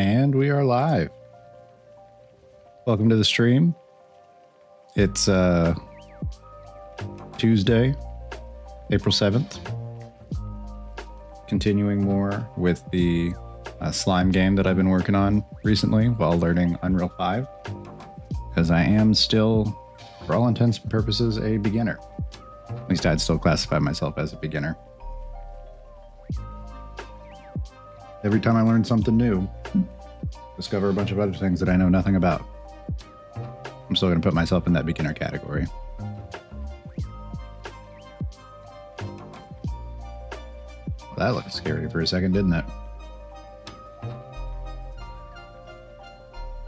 And we are live. Welcome to the stream. It's Tuesday, April 7th. Continuing more with the slime game that I've been working on recently while learning Unreal 5. Because I am still, for all intents and purposes, a beginner. At least I'd still classify myself as a beginner. Every time I learn something new, discover a bunch of other things that I know nothing about. I'm still going to put myself in that beginner category. Well, that looked scary for a second, didn't it?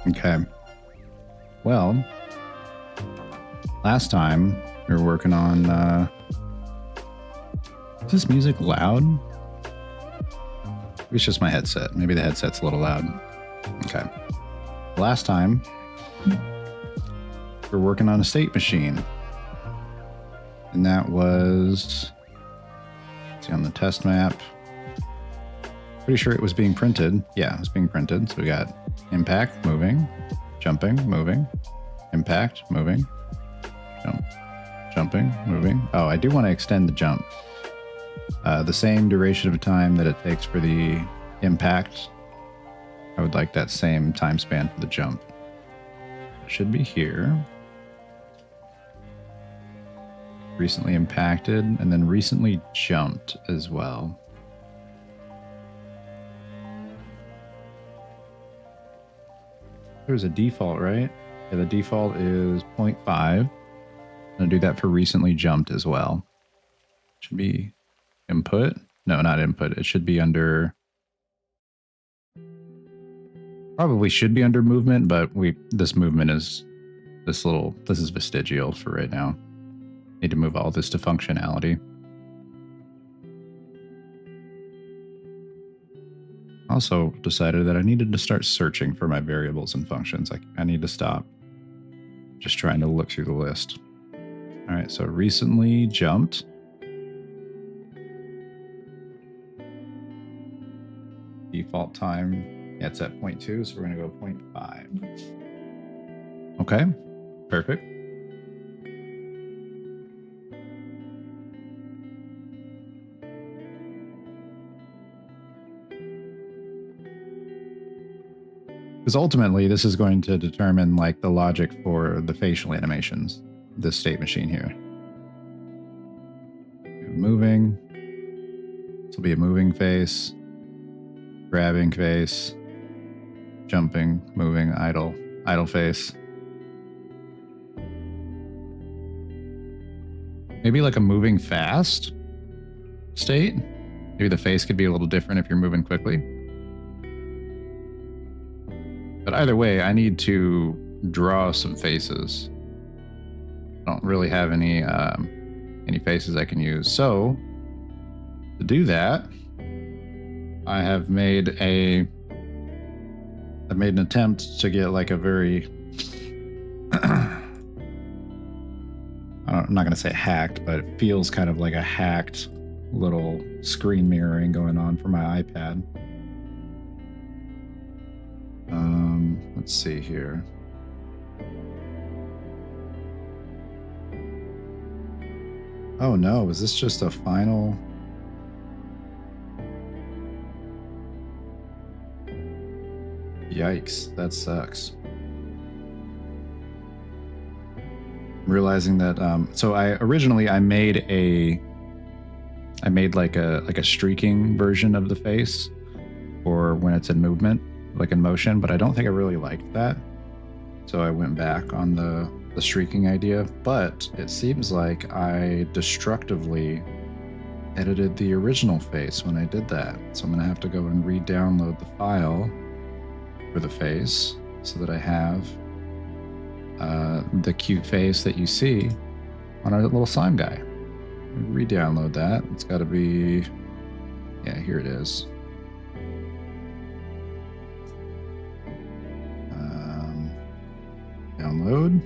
Okay. Well, last time we were working on... is this music loud? It's just my headset. Maybe the headset's a little loud. Okay. Last time, we're working on a state machine. And that was... let's see, on the test map. Pretty sure it was being printed. Yeah, it was being printed. So we got impact, moving, jumping, moving, impact, moving, jump, jumping, moving. Oh, I do want to extend the jump. The same duration of time that it takes for the impact, I would like that same time span for the jump. It should be here. Recently impacted, and then recently jumped as well. There's a default, right? Yeah, the default is 0.5. I'm going to do that for recently jumped as well. Should be input. No, not input. It should be under... probably should be under movement, but this movement is... this is vestigial for right now. Need to move all this to functionality. Also decided that I needed to start searching for my variables and functions. I need to stop just trying to look through the list. All right, so recently jumped. Default time, yeah, it's at 0.2, so we're going to go 0.5. Okay, perfect. Because ultimately, this is going to determine like the logic for the facial animations, this state machine here. Moving. This will be a moving face. Grabbing face. Jumping, moving, idle face. Maybe like a moving fast state. Maybe the face could be a little different if you're moving quickly. But either way, I need to draw some faces. I don't really have any faces I can use. So to do that, I have made an attempt to get like a very I'm not going to say hacked, but it feels kind of like a hacked little screen mirroring going on for my iPad. Let's see here. Oh no, is this just a final? Yikes, that sucks. Realizing that, so I made like a streaking version of the face for when it's in movement, like in motion, but I don't think I really liked that. So I went back on the streaking idea, but it seems like I destructively edited the original face when I did that. So I'm gonna have to go and re-download the file for the face so that I have the cute face that you see on our little slime guy. Re-download that. It's got to be, yeah, here it is. Download.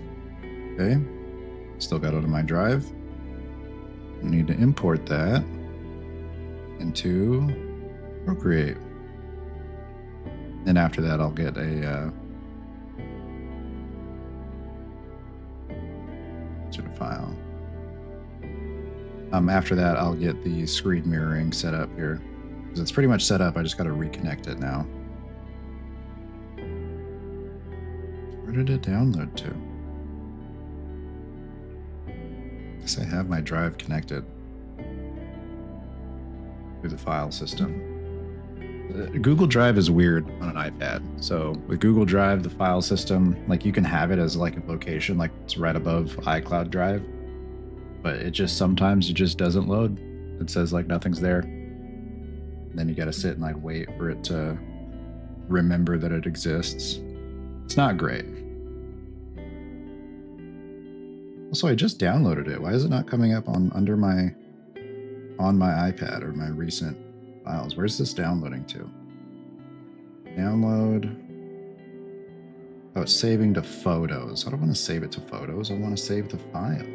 Okay. Still got it on my drive. I need to import that into Procreate. And after that, I'll get a sort of file. After that, I'll get the screen mirroring set up here. Because it's pretty much set up. I just got to reconnect it now. Where did it download to? I guess I have my drive connected through the file system. Google Drive is weird on an iPad. So with Google Drive, the file system, like you can have it as like a location, like it's right above iCloud Drive, but it just sometimes it just doesn't load. It says like nothing's there. And then you got to sit and like wait for it to remember that it exists. It's not great. Also, I just downloaded it. Why is it not coming up on my iPad or my recent files? Where's this downloading to? Download. Oh, it's saving to photos. I don't want to save it to photos. I want to save the file.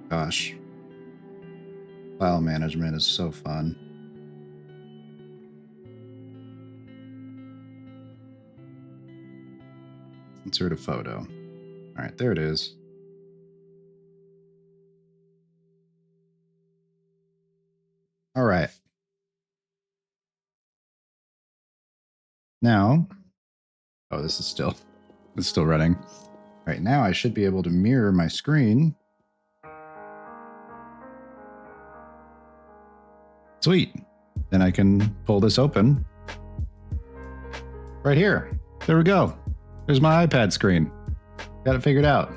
Gosh. File management is so fun. Insert a photo. All right, there it is. All right. Now, oh, this is still running. All right, now I should be able to mirror my screen. Sweet. Then I can pull this open right here. There we go. There's my iPad screen. Got it figured out.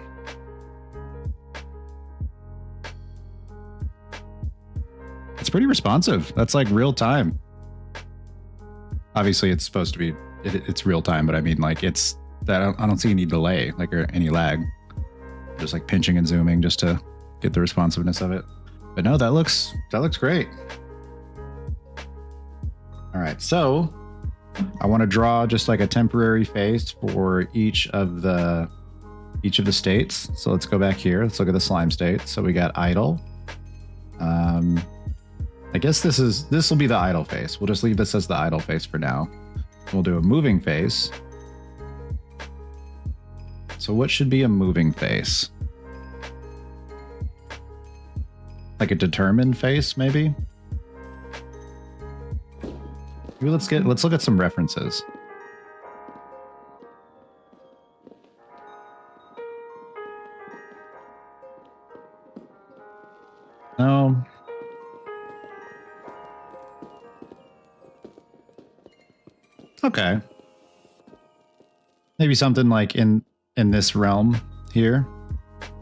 It's pretty responsive. That's like real time. Obviously, it's supposed to be, it's real time, but I mean, like it's that I don't see any delay, like or any lag. Just like pinching and zooming just to get the responsiveness of it. But no, that looks great. All right, so I want to draw just like a temporary face for each of the states. So let's go back here. Let's look at the slime state. So we got idle. I guess this will be the idle face. We'll just leave this as the idle face for now. We'll do a moving face. So what should be a moving face? Like a determined face, maybe? Maybe let's look at some references. No. Okay. Maybe something like in this realm here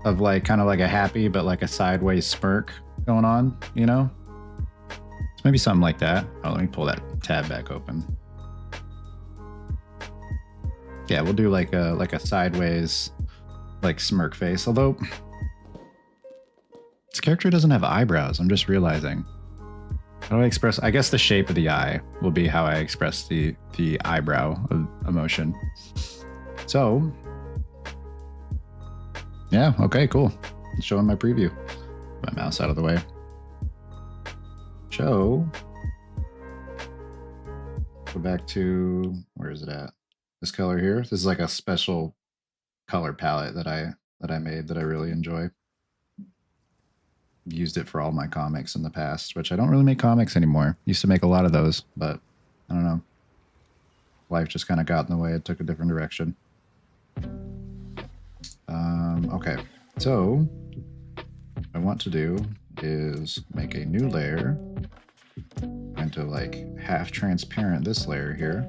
of like kind of like a happy but like a sideways smirk going on, you know? So maybe something like that. Oh, let me pull that tab back open. Yeah, we'll do like a sideways like smirk face. Although this character doesn't have eyebrows. I'm just realizing. How do I express? I guess the shape of the eye will be how I express the eyebrow of emotion. So, yeah, okay, cool. Showing my preview. My mouse out of the way. Show. Go back to, where is it at? This color here. This is like a special color palette that I made that I really enjoy. Used it for all my comics in the past, which I don't really make comics anymore. Used to make a lot of those, but I don't know. Life just kind of got in the way. It took a different direction. Okay, so what I want to do is make a new layer and to like half transparent this layer here.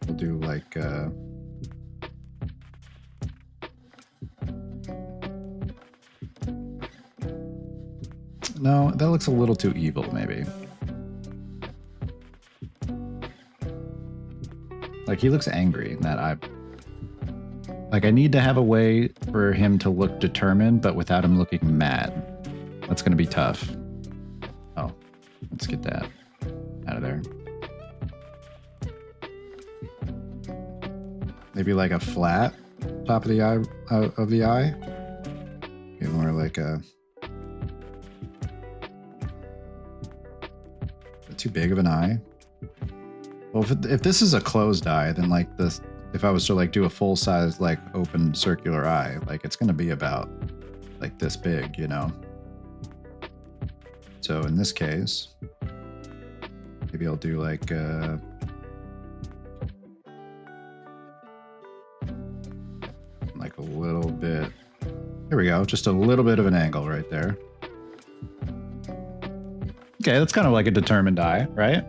We'll do like no, that looks a little too evil, maybe. Like he looks angry in that eye. Like I need to have a way for him to look determined, but without him looking mad. That's going to be tough. Oh, let's get that out of there. Maybe like a flat top of the eye. Maybe more like a too big of an eye? Well, if this is a closed eye, then like this, if I was to like do a full size like open circular eye, like it's going to be about like this big, you know? So in this case, maybe I'll do like a little bit. Here we go. Just a little bit of an angle right there. Okay, that's kind of like a determined eye, right?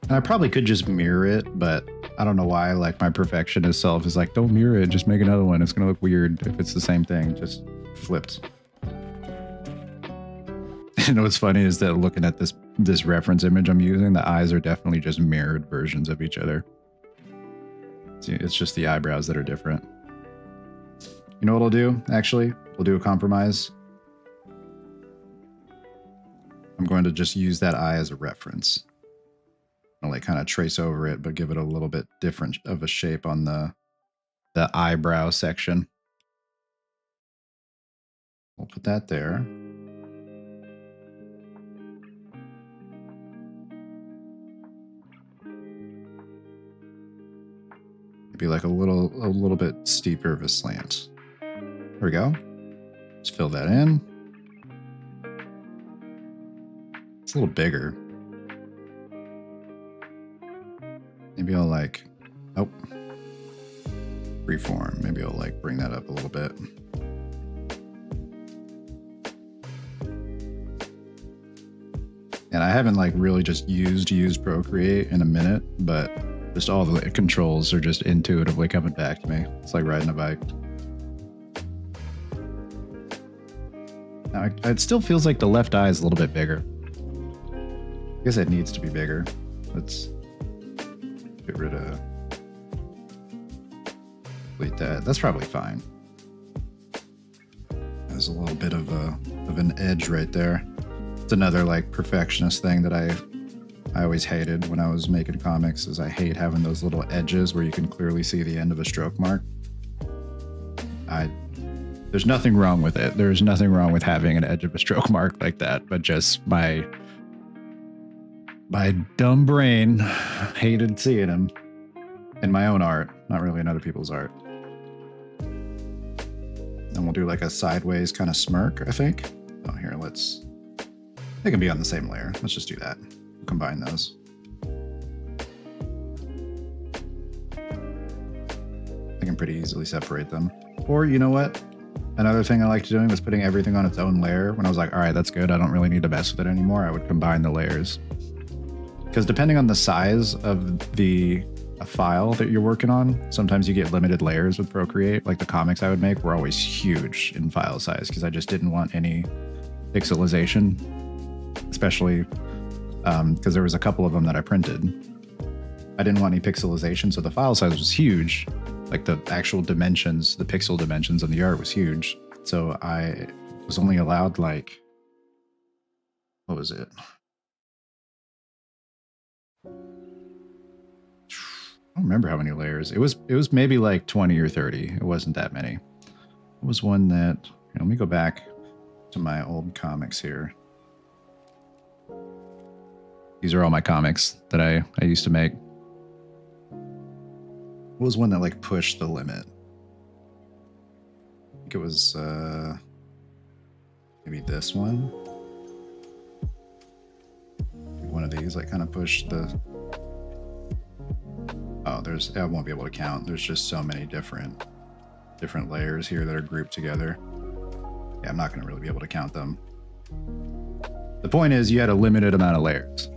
And I probably could just mirror it, but I don't know why. Like my perfectionist self is like, don't mirror it, just make another one. It's gonna look weird if it's the same thing, just flipped. You know what's funny is that looking at this reference image I'm using, the eyes are definitely just mirrored versions of each other. See, it's just the eyebrows that are different. You know what I'll do? Actually, we'll do a compromise. I'm going to just use that eye as a reference. I'll like kind of trace over it, but give it a little bit different of a shape on the eyebrow section. We'll put that there. Be like a little bit steeper of a slant. There we go. Just fill that in. It's a little bigger. Maybe I'll like, oh, freeform. Maybe I'll like bring that up a little bit. And I haven't like really just used Procreate in a minute, but just all the controls are just intuitively coming back to me. It's like riding a bike. Now, it still feels like the left eye is a little bit bigger. I guess it needs to be bigger. Let's get rid of... delete that. That's probably fine. There's a little bit of an edge right there. It's another like perfectionist thing that I always hated when I was making comics, is I hate having those little edges where you can clearly see the end of a stroke mark. There's nothing wrong with it. There's nothing wrong with having an edge of a stroke mark like that, but just my dumb brain hated seeing them in my own art, not really in other people's art. And we'll do like a sideways kind of smirk, I think. Oh, here, they can be on the same layer. Let's just do that. Combine those. I can pretty easily separate them. Or you know what? Another thing I liked doing was putting everything on its own layer. When I was like, all right, that's good, I don't really need to mess with it anymore, I would combine the layers. Because depending on the size of a file that you're working on, sometimes you get limited layers with Procreate. Like the comics I would make were always huge in file size because I just didn't want any pixelization, especially because there was a couple of them that I printed. I didn't want any pixelization, so the file size was huge. Like the actual dimensions, the pixel dimensions on the art was huge. So I was only allowed like, what was it? I don't remember how many layers. It was maybe like 20 or 30. It wasn't that many. It was one that, let me go back to my old comics here. These are all my comics that I used to make. What was one that like pushed the limit? I think it was maybe this one. One of these like kind of pushed the... Oh, I won't be able to count. There's just so many different layers here that are grouped together. Yeah, I'm not going to really be able to count them. The point is you had a limited amount of layers.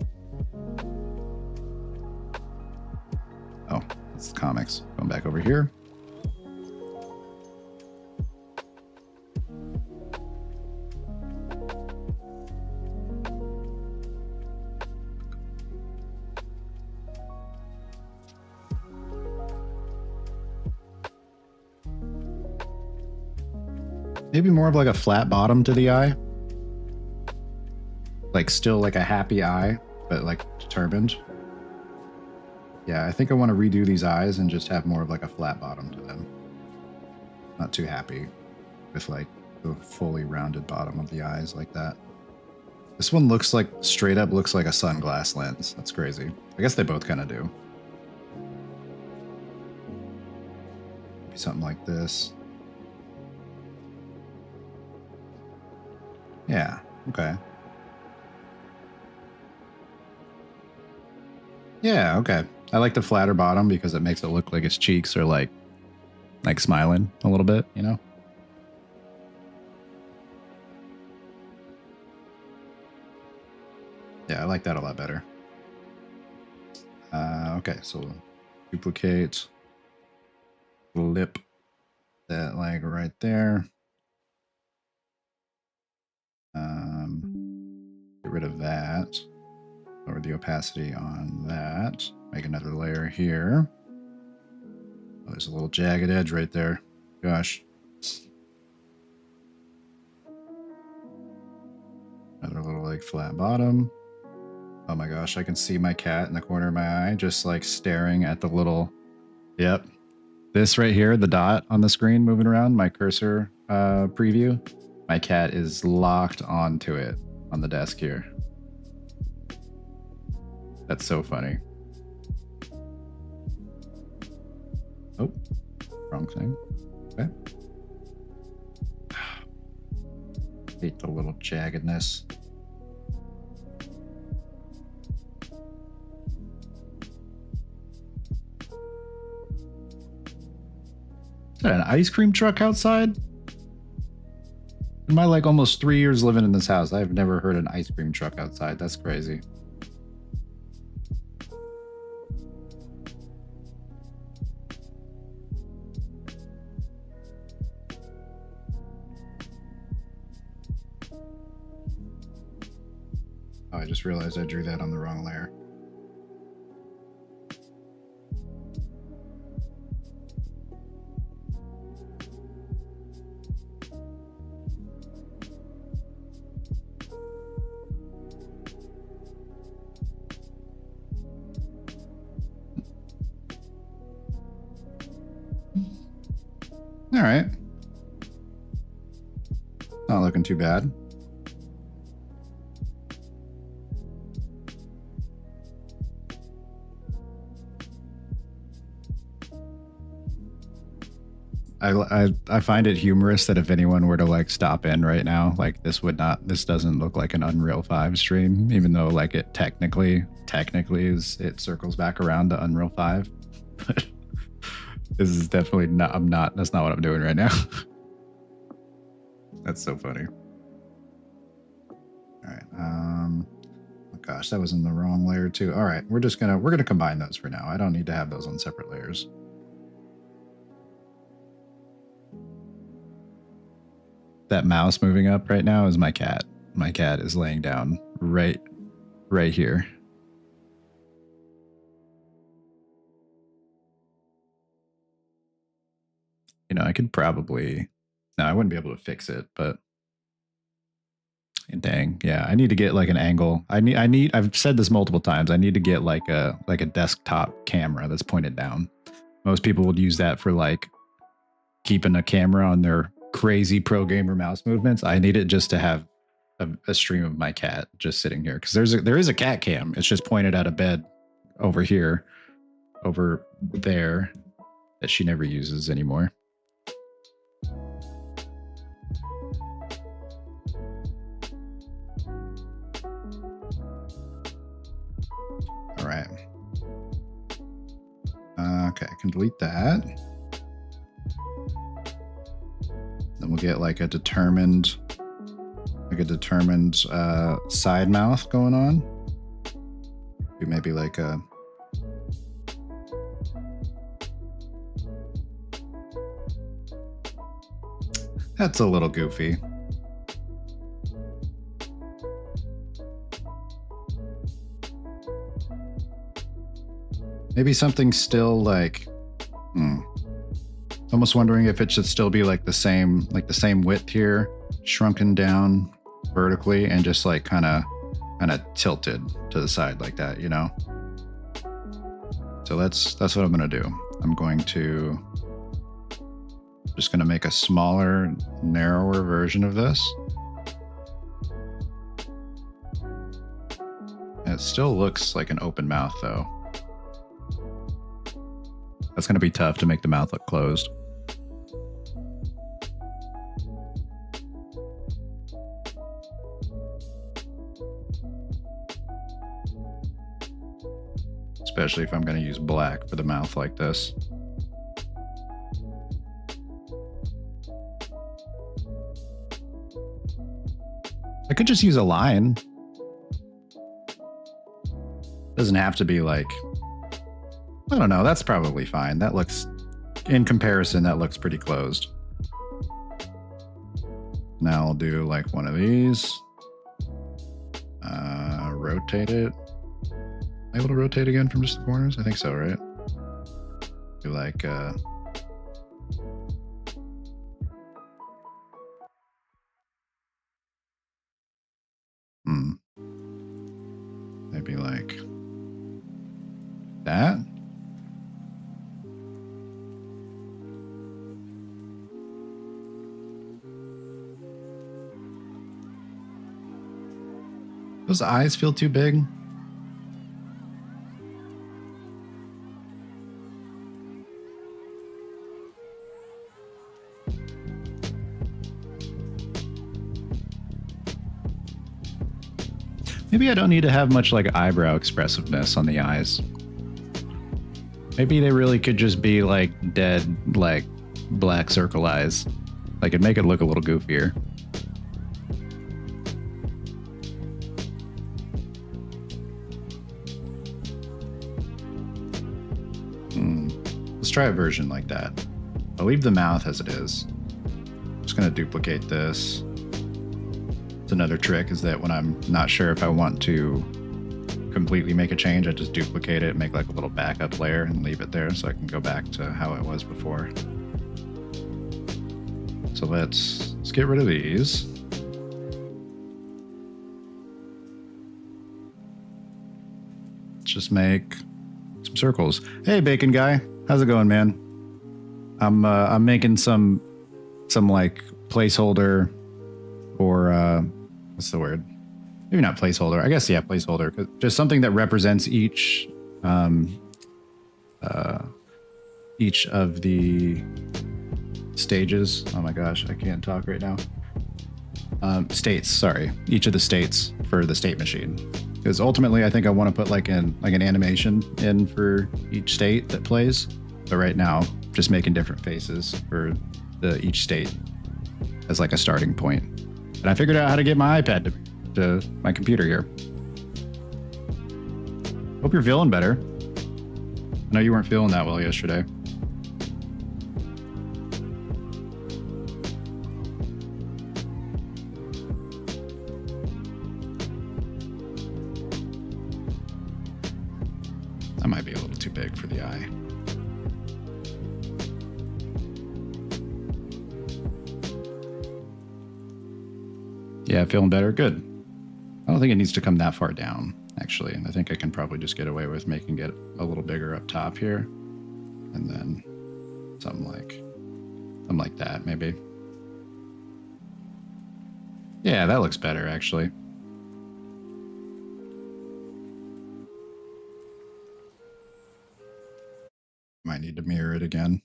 Oh, it's the comics. Going back over here. Maybe more of like a flat bottom to the eye. Like still like a happy eye, but like determined. Yeah, I think I want to redo these eyes and just have more of like a flat bottom to them. Not too happy with like the fully rounded bottom of the eyes like that. This one looks like, straight up looks like a sunglass lens. That's crazy. I guess they both kind of do. Maybe something like this. Yeah, okay. Yeah, okay. I like the flatter bottom because it makes it look like his cheeks are like smiling a little bit, you know? Yeah, I like that a lot better. Okay, so duplicate, flip that like right there. Get rid of that. Lower the opacity on that. Make another layer here. Oh, there's a little jagged edge right there. Gosh. Another little like flat bottom. Oh my gosh, I can see my cat in the corner of my eye just like staring at the little... Yep. This right here, the dot on the screen moving around, my cursor preview. My cat is locked onto it on the desk here. That's so funny. Oh, wrong thing. Okay. Hate the little jaggedness. Is that an ice cream truck outside? In my like almost 3 years living in this house, I've never heard an ice cream truck outside. That's crazy. Oh, I just realized I drew that on the wrong layer. All right. Not looking too bad. I find it humorous that if anyone were to like stop in right now, like this doesn't look like an Unreal 5 stream, even though like it technically it circles back around to Unreal 5. But this is definitely not, that's not what I'm doing right now. That's so funny. All right. Oh gosh, that was in the wrong layer too. All right, we're gonna combine those for now. I don't need to have those on separate layers. That mouse moving up right now is my cat. My cat is laying down right here. You know, I could probably... No, I wouldn't be able to fix it, but... Dang, yeah, I need to get like an angle. I've said this multiple times. I need to get like a desktop camera that's pointed down. Most people would use that for like keeping a camera on their crazy pro gamer mouse movements. I need it just to have a stream of my cat just sitting here, because there is a cat cam. It's just pointed at a bed over here, over there, that she never uses anymore. All right. Okay, I can delete that. Then we'll get like a determined side mouth going on. Maybe like a... That's a little goofy. Maybe something still like... Almost wondering if it should still be like the same width here, shrunken down vertically and just like kind of tilted to the side like that, you know? So that's what I'm going to do. I'm going to Just going to make a smaller, narrower version of this. And it still looks like an open mouth, though. That's going to be tough to make the mouth look closed. Especially if I'm going to use black for the mouth like this. I could just use a line. Doesn't have to be like, I don't know, that's probably fine. That looks, in comparison, that looks pretty closed. Now I'll do like one of these. Rotate it. Am I able to rotate again from just the corners? I think so, right? Do like maybe like that. Those eyes feel too big. Maybe I don't need to have much like eyebrow expressiveness on the eyes. Maybe they really could just be like dead, like black circle eyes. Like it'd make it look a little goofier. Let's try a version like that. I'll leave the mouth as it is. I'm just gonna duplicate this. Another trick is that when I'm not sure if I want to completely make a change, I just duplicate it, make like a little backup layer and leave it there so I can go back to how it was before. So let's get rid of these. Let's just make some circles. Hey, Bacon Guy, how's it going, man? I'm making some like placeholder or what's the word? Maybe not placeholder. I guess, yeah, placeholder. Just something that represents each of the stages. Oh my gosh, I can't talk right now. States, sorry. Each of the states for the state machine. Because ultimately, I think I want to put like an animation in for each state that plays. But right now, just making different faces for each state as like a starting point. And I figured out how to get my iPad to my computer here. Hope you're feeling better. I know you weren't feeling that well yesterday. That might be a little too big for the eye. Yeah, feeling better? Good. I don't think it needs to come that far down, actually. And I think I can probably just get away with making it a little bigger up top here. And then something like that, maybe. Yeah, that looks better, actually. Might need to mirror it again.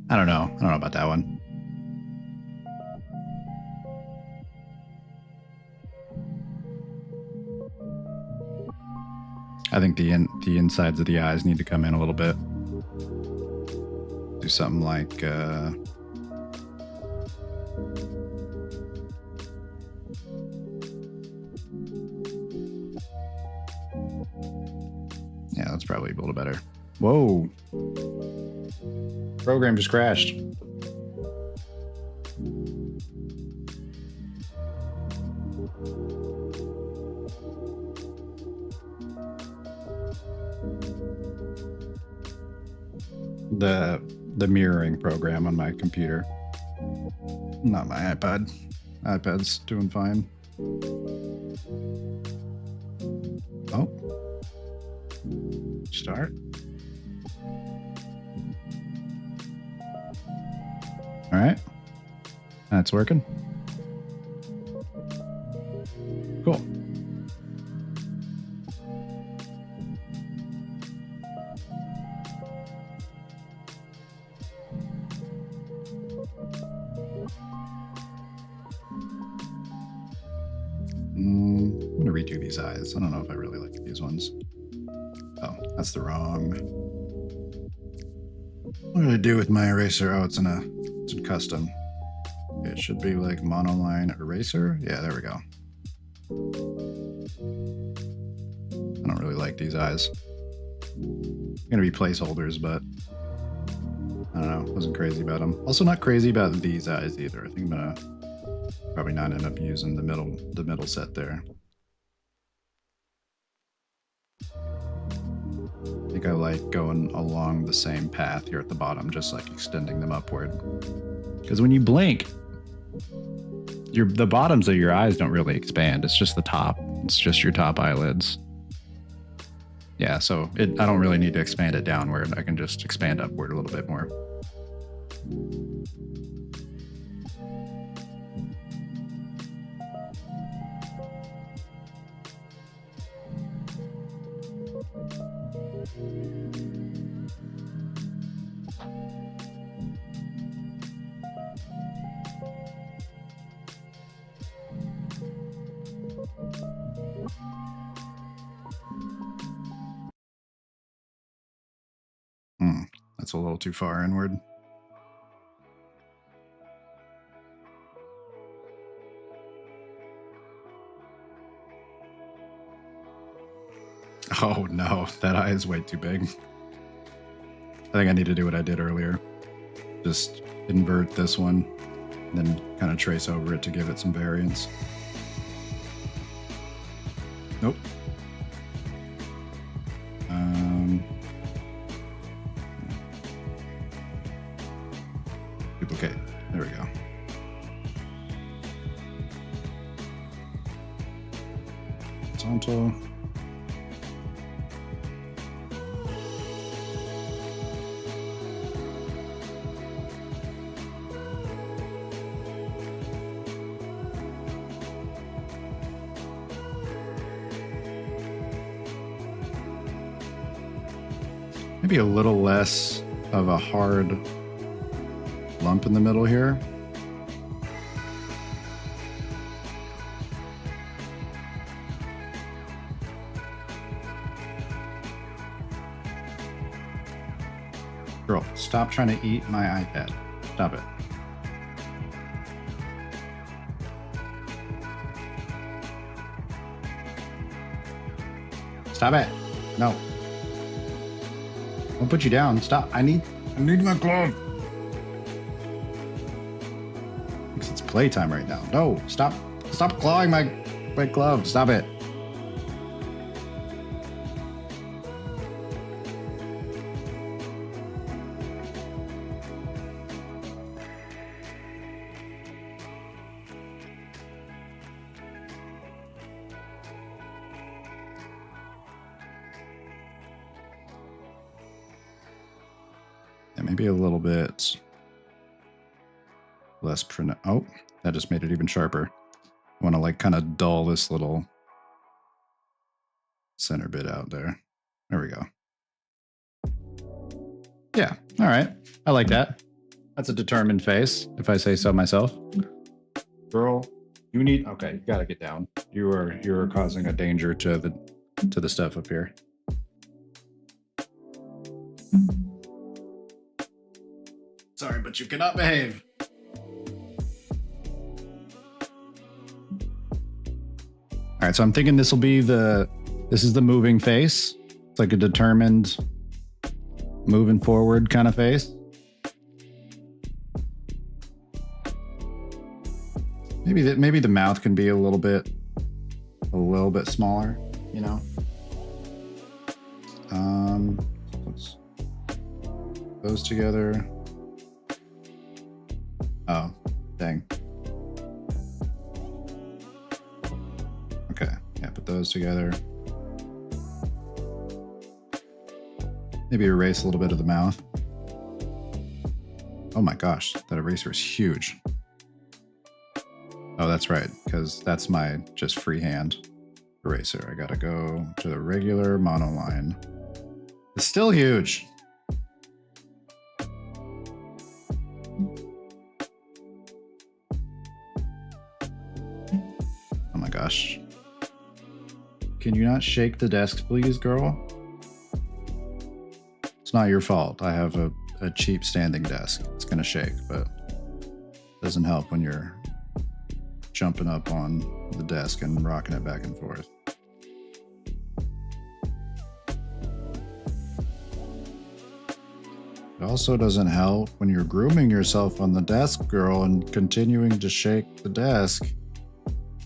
I don't know. I don't know about that one. I think the insides of the eyes need to come in a little bit. Do something like yeah, that's probably a little better. Whoa. Program just crashed. The mirroring program on my computer, not my iPad. iPad's doing fine. Oh. Start. All right. That's working. Cool. I'm going to redo these eyes. I don't know if I really like these ones. Oh, that's the wrong. What did I do with my eraser? Oh, it's in custom. It should be like monoline eraser. Yeah, there we go. I don't really like these eyes. Gonna be placeholders, but I don't know. Wasn't crazy about them. Also not crazy about these eyes either. I think I'm gonna probably not end up using the middle set there. I think I like going along the same path here at the bottom, just like extending them upward. Because when you blink, the bottoms of your eyes don't really expand. It's just the top. It's just your top eyelids. Yeah, so I don't really need to expand it downward. I can just expand upward a little bit more. That's a little too far inward. Oh no, that eye is way too big. I think I need to do what I did earlier. Just invert this one, and then kind of trace over it to give it some variance. Nope. Duplicate. There we go. Horizontal. Maybe a little less of a hard lump in the middle here. Girl, stop trying to eat my iPad. Stop it. Stop it. No. I'll put you down. Stop. I need my glove. Because it's playtime right now. No, stop clawing my glove. Stop it. Maybe a little bit less pronounced. Oh, that just made it even sharper. I want to like kind of dull this little center bit out there. There we go. Yeah, all right. I like that. That's a determined face, if I say so myself. Girl, you need, okay, you gotta get down. You are causing a danger to the stuff up here. Sorry, but you cannot behave. All right, so I'm thinking this is the moving face. It's like a determined moving forward kind of face. Maybe the mouth can be a little bit smaller, you know. Let's those together. Oh, dang. put those together. Maybe erase a little bit of the mouth. Oh my gosh, that eraser is huge. Oh, that's right, because that's my just freehand eraser. I gotta go to the regular monoline. It's still huge. Oh my gosh. Can you not shake the desk, please, girl? It's not your fault. I have a cheap standing desk. It's gonna shake, but it doesn't help when you're jumping up on the desk and rocking it back and forth. It also doesn't help when you're grooming yourself on the desk, girl, and continuing to shake the desk.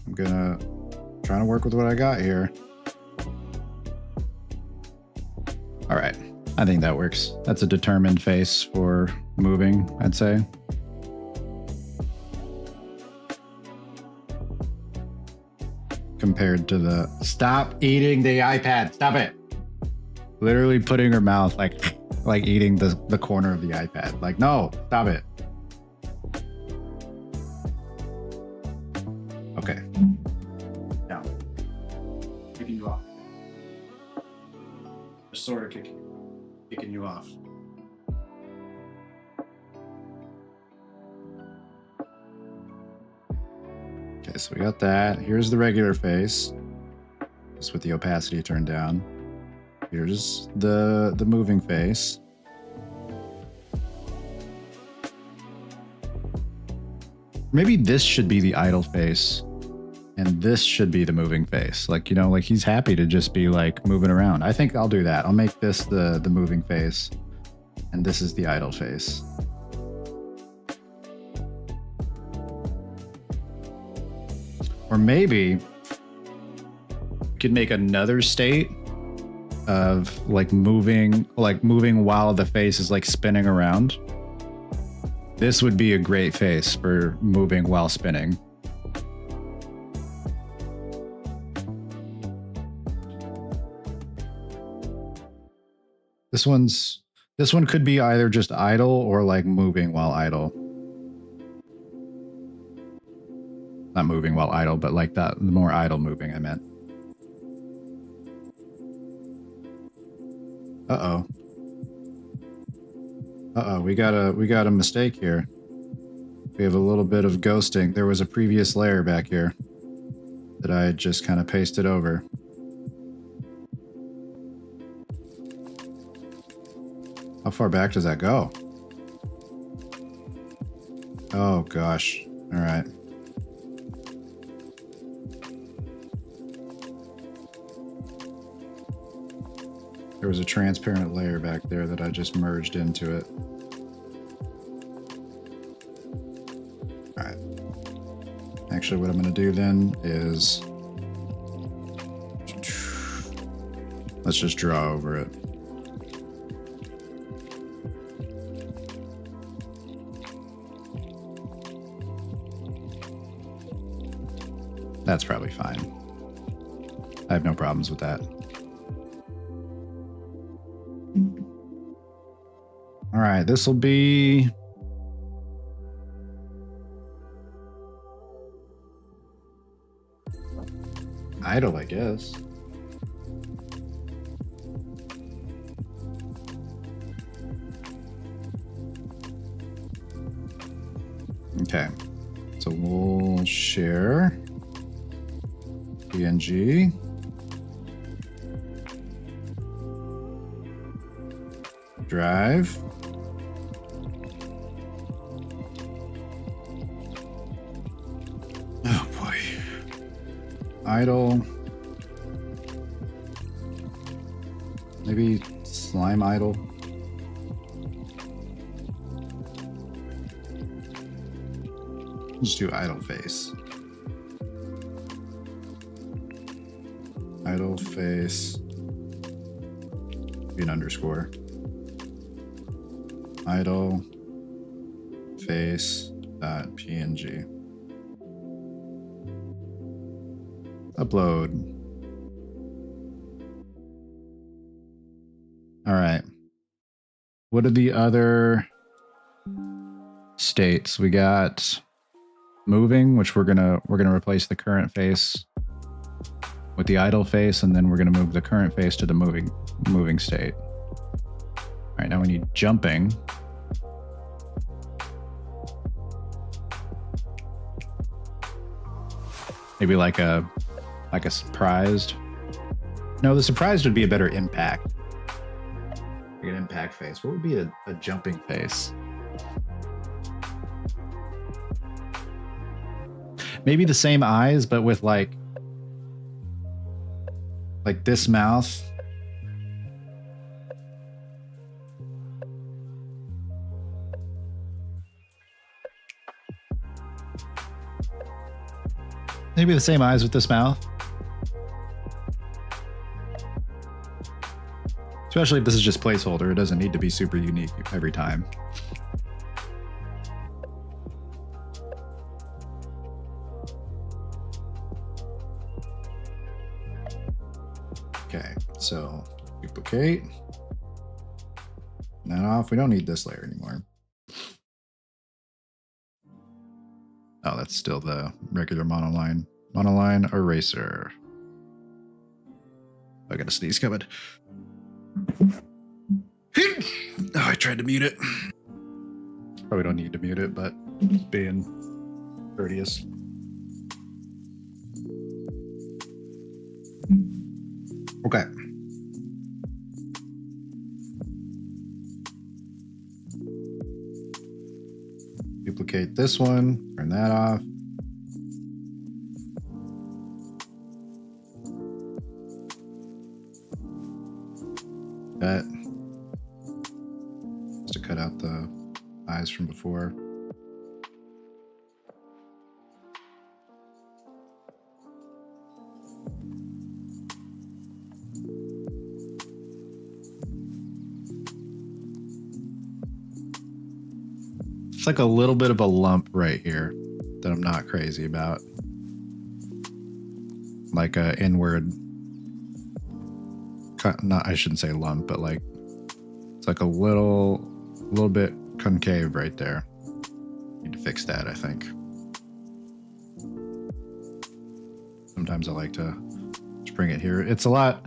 I'm trying to work with what I got here. All right, I think that works. That's a determined face for moving, I'd say. Compared to the, stop eating the iPad, stop it. Literally putting her mouth like eating the corner of the iPad. Like, no, stop it. Okay. Now, kicking you off. Just sort of kicking you off. Okay, so we got that. Here's the regular face. Just with the opacity turned down. Here's the moving face. Maybe this should be the idle face. And this should be the moving face. Like, you know, like he's happy to just be like moving around. I think I'll do that. I'll make this the moving face. And this is the idle face. Or maybe we could make another state of like moving while the face is like spinning around. This would be a great face for moving while spinning. This one could be either just idle or like moving while idle. Not moving while idle, but like that, the more idle moving, I meant. Uh-oh. Uh-oh, we got a mistake here. We have a little bit of ghosting. There was a previous layer back here that I just kind of pasted over. How far back does that go? Oh gosh. All right. There was a transparent layer back there that I just merged into it. All right. Actually, what I'm going to do then is let's just draw over it. That's probably fine. I have no problems with that. All right, this will be idle, I guess. Okay, so we'll share PNG. Drive. Oh boy. Idle. Maybe slime idle. Let's do idle face. Idle face. Be an underscore. Idle face .png. Upload. All right. What are the other states? We got moving, which we're gonna replace the current face with the idle face, and then we're gonna move the current face to the moving state. All right, now we need jumping. Maybe like a surprised. No, the surprised would be a better impact. Like an impact face. What would be a jumping face? Maybe the same eyes, but with like this mouth. Maybe the same eyes with this mouth. Especially if this is just placeholder, it doesn't need to be super unique every time. Okay, so duplicate. That off. We don't need this layer anymore. Oh, that's still the regular monoline eraser. I got a sneeze coming. Oh, I tried to mute it. Probably don't need to mute it, but just being courteous. Okay. Duplicate this one, turn that off. That. Just to cut out the eyes from before. It's like a little bit of a lump right here that I'm not crazy about. Like a inward, not, I shouldn't say lump, but like, it's like a little bit concave right there. Need to fix that, I think. Sometimes I like to just bring it here. It's a lot,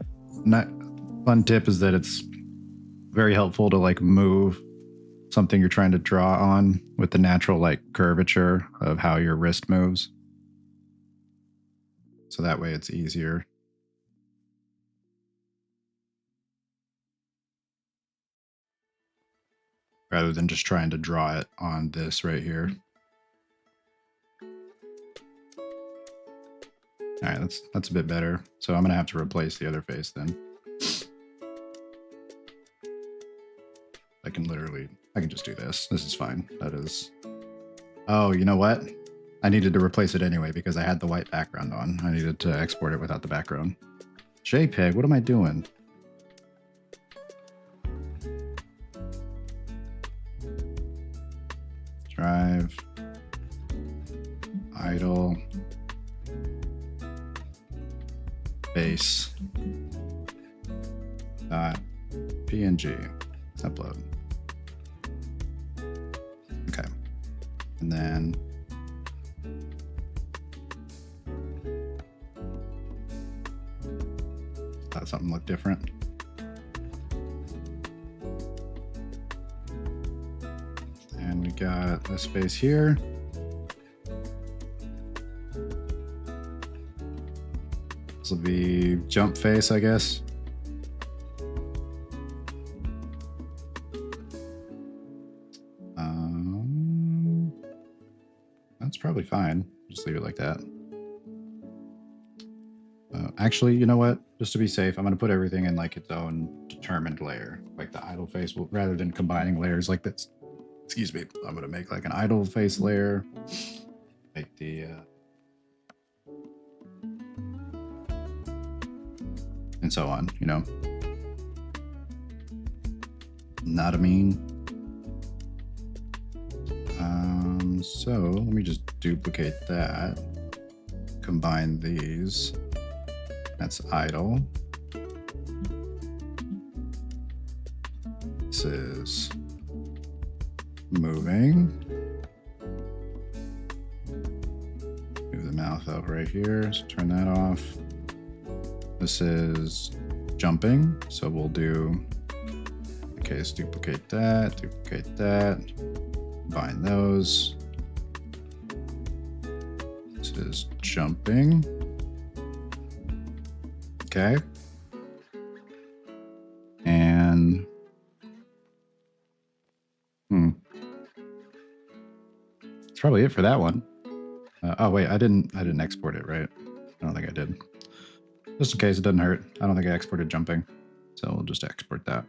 fun tip is that it's very helpful to like move something you're trying to draw on with the natural like curvature of how your wrist moves. So that way it's easier. Rather than just trying to draw it on this right here. All right, that's a bit better. So I'm gonna have to replace the other face then. I can just do this. This is fine. That is. Oh, you know what? I needed to replace it anyway because I had the white background on. I needed to export it without the background. JPEG, what am I doing? Drive. Idle. Base. .png. Upload. Okay. And then thought something looked different. And we got this face here. This will be jump face, I guess. That's probably fine. Just leave it like that. Actually, you know what? Just to be safe, I'm going to put everything in like its own determined layer. Like the idle face will, rather than combining layers like this. Excuse me. I'm going to make like an idle face layer. Make the... and so on, you know? Not a mean. So let me just duplicate that. Combine these. That's idle. This is moving. Move the mouth out right here. So turn that off. This is jumping. So we'll do, okay, let's duplicate that, combine those. This is jumping. Okay. And that's probably it for that one. Oh wait, I didn't export it, right? I don't think I did. Just in case it doesn't hurt. I don't think I exported jumping. So we'll just export that.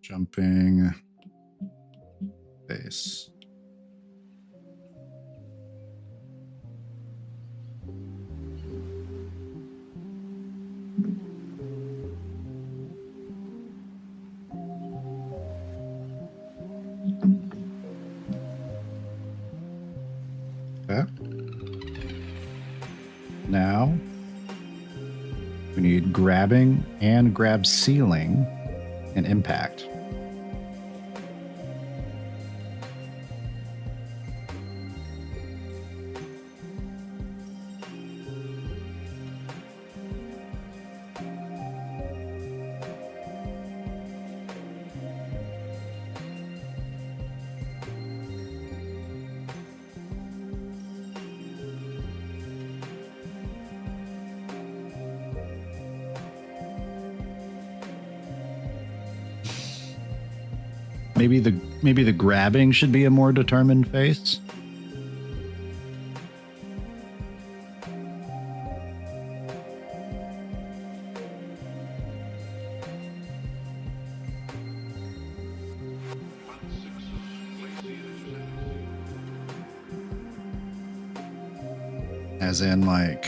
Jumping face. Okay. Now we need grabbing and grab ceiling and impact. Maybe the grabbing should be a more determined face. As in like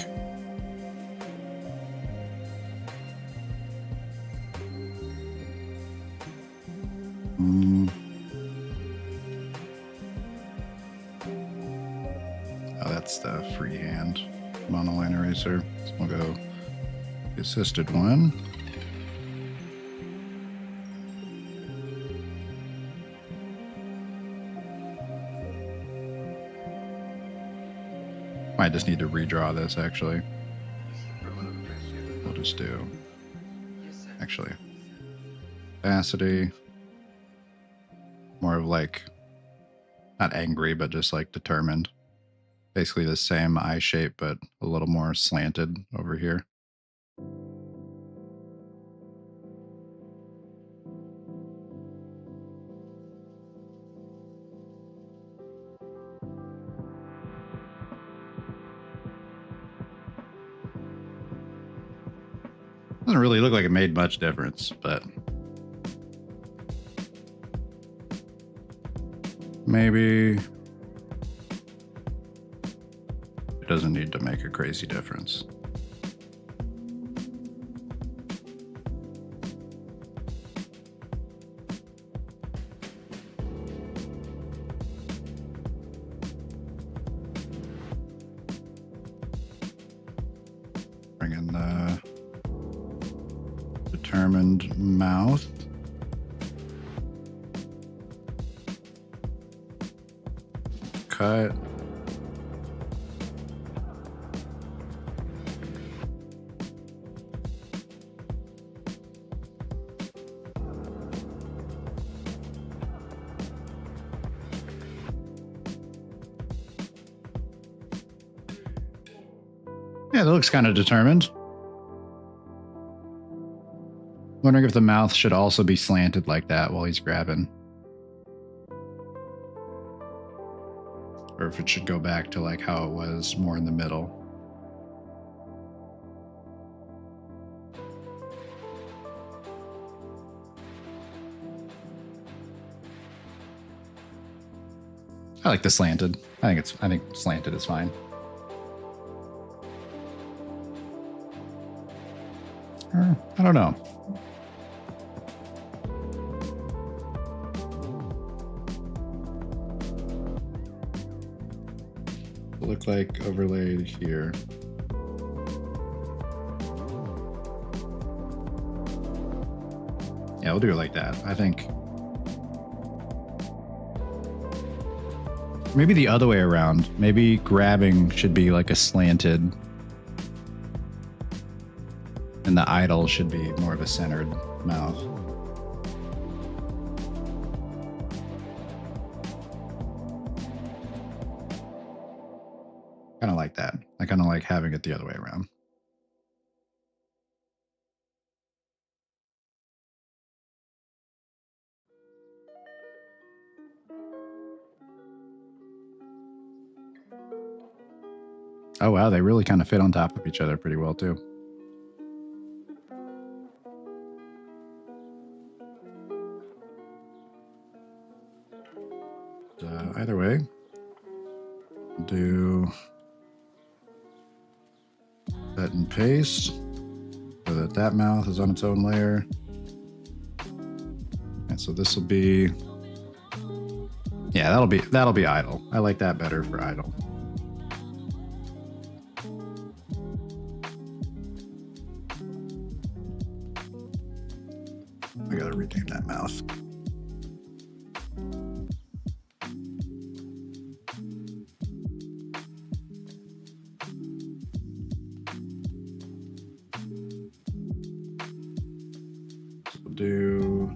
oh, that's the freehand monoline eraser. So we'll go the assisted one. Might just need to redraw this actually. We'll just do actually opacity. More of like, not angry, but just like determined. Basically the same eye shape, but a little more slanted over here. Doesn't really look like it made much difference, but maybe it doesn't need to make a crazy difference. Bring in the determined mouth. Cut. Yeah, that looks kind of determined. Wondering if the mouth should also be slanted like that while he's grabbing. Or if it should go back to like how it was more in the middle. I like the slanted. I think slanted is fine. I don't know. look like overlaid here? Yeah, we'll do it like that. I think maybe the other way around. Maybe grabbing should be like a slanted, and the idol should be more of a centered mouth. Kind of like that. I kind of like having it the other way around. Oh wow, they really kind of fit on top of each other pretty well too. Either way, do cut and paste so that that mouth is on its own layer. And so this will be, yeah, that'll be idle. I like that better for idle. I gotta rename that mouth. Do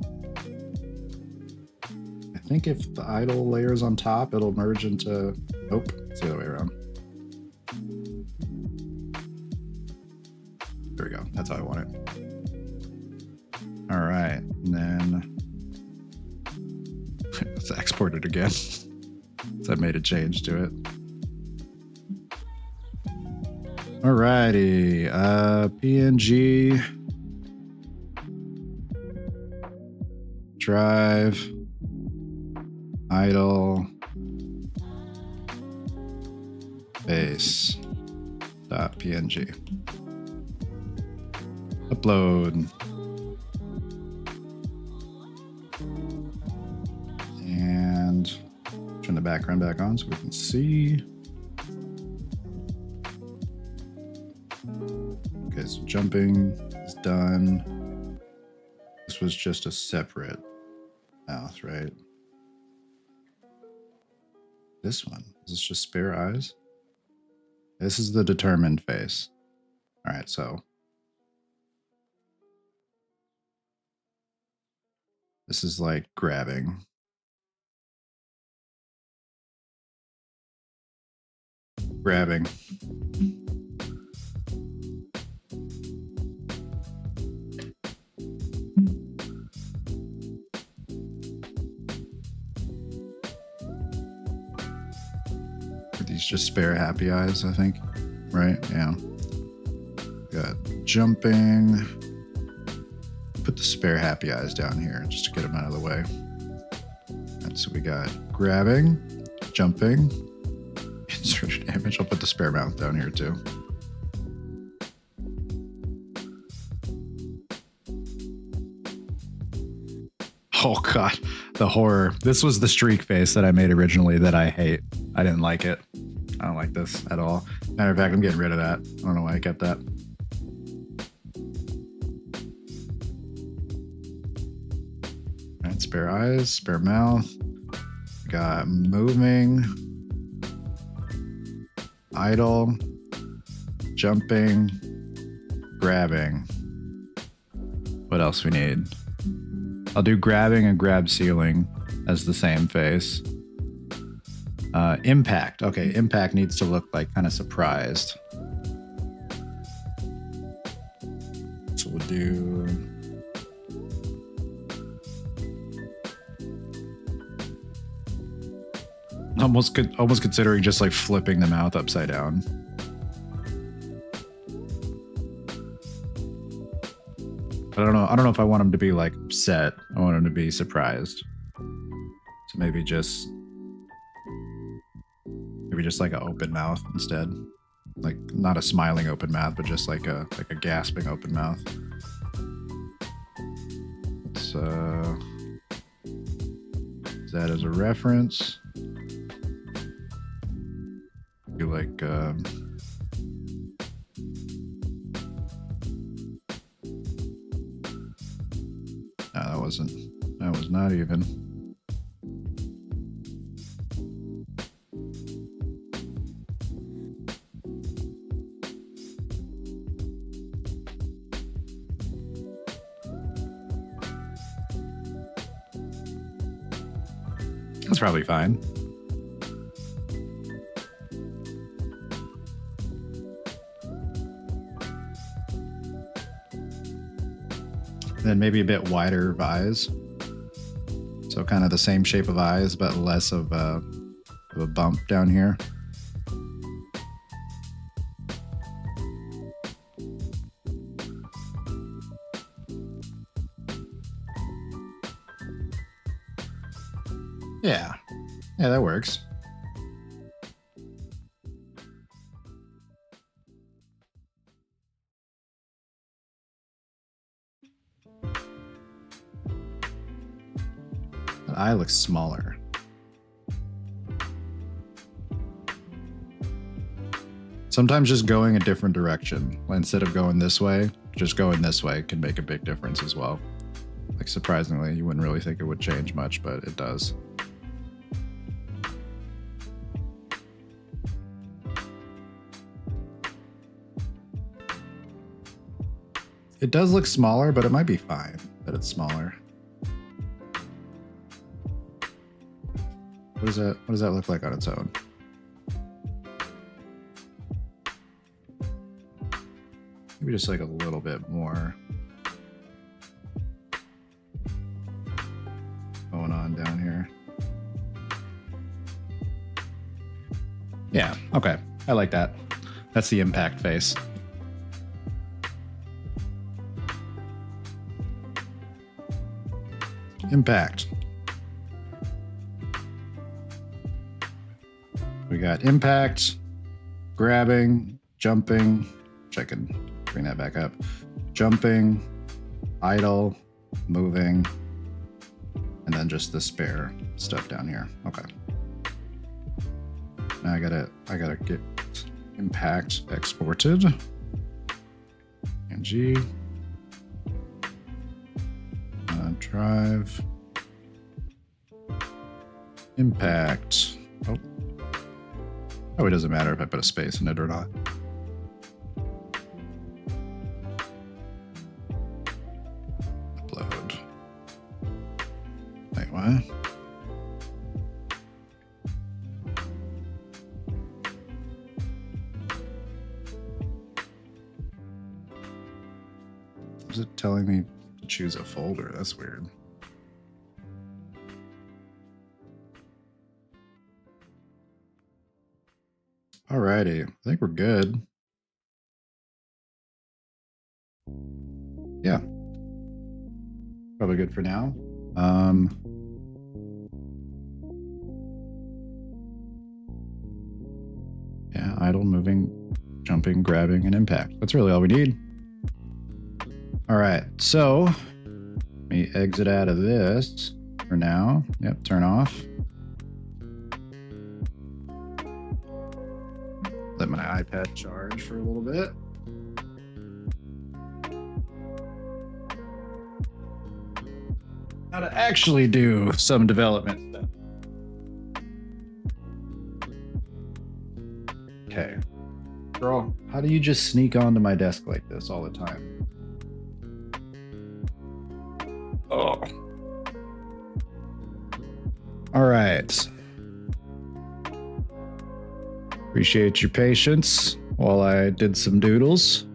I think if the idle layer is on top, it'll merge into, nope, it's the other way around. There we go. That's how I want it. All right, and then let's export it again. So I made a change to it. All righty, PNG. Drive, idle, face.png. Upload. And turn the background back on so we can see. Okay, so jumping is done. This was just a separate mouth, right? This one, is this just spare eyes? This is the determined face. All right, so this is like grabbing. Grabbing. These just spare happy eyes, I think. Right? Yeah. Got jumping. Put the spare happy eyes down here just to get them out of the way. And so we got grabbing, jumping, insert damage. I'll put the spare mouth down here too. Oh God, the horror. This was the streak face that I made originally that I hate. I didn't like it. I don't like this at all. Matter of fact, I'm getting rid of that. I don't know why I kept that. All right, spare eyes, spare mouth. Got moving, idle, jumping, grabbing. What else we need? I'll do grabbing and grab ceiling as the same face. Impact. Okay, impact needs to look like kind of surprised. So we'll do... almost considering just like flipping the mouth upside down. But I don't know if I want him to be like upset. I want him to be surprised. So maybe just like an open mouth instead. Like not a smiling open mouth, but just like a gasping open mouth. Let's use that as a reference. Do like no, that was not even. That's probably fine. Then maybe a bit wider eyes. So kind of the same shape of eyes, but less of a bump down here. Yeah, that works. That eye looks smaller. Sometimes just going a different direction, instead of going this way, just going this way can make a big difference as well. Like surprisingly, you wouldn't really think it would change much, but it does. It does look smaller, but it might be fine that it's smaller. What does that look like on its own? Maybe just like a little bit more going on down here. Yeah, okay. I like that. That's the impact face. Impact. We got impact, grabbing, jumping, which I can bring that back up. Jumping, idle, moving, and then just the spare stuff down here. Okay. Now I gotta get impact exported. And G. Drive. Impact. Oh, it doesn't matter if I put a space in it or not. Upload. Wait, what? Is it telling me to choose a folder? That's weird. Alrighty, I think we're good. Yeah. Probably good for now. Yeah, idle, moving, jumping, grabbing, and impact. That's really all we need. All right, so let me exit out of this for now. Yep, turn off. Let my iPad charge for a little bit. How to actually do some development stuff. Okay. Girl, how do you just sneak onto my desk like this all the time? Oh. All right. Appreciate your patience while I did some doodles.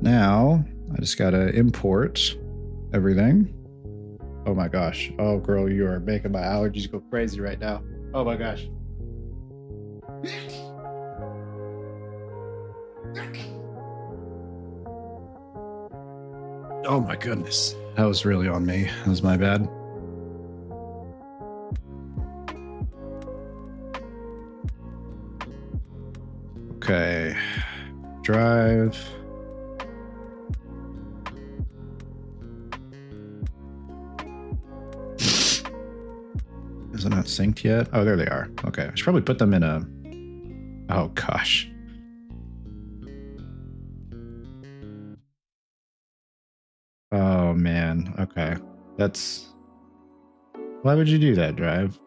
Now, I just gotta import everything. Oh my gosh. Oh, girl, you are making my allergies go crazy right now. Oh my gosh. Oh my goodness. That was really on me. That was my bad. Okay. Drive. Is it not synced yet? Oh, there they are. Okay. I should probably put them in a Oh gosh. Oh man. Okay. That's... Why would you do that, Drive?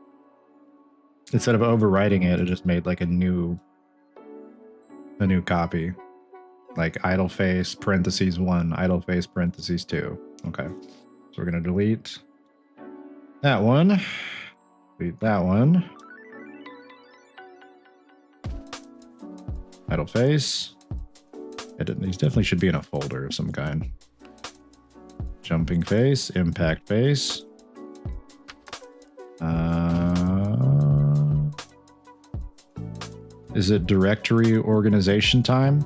Instead of overwriting it, it just made like a new copy. Like idle face parentheses 1, idle face parentheses 2. Okay. So we're gonna delete that one. Delete that one. Idle face. These definitely should be in a folder of some kind. Jumping face, impact face. Is it directory organization time?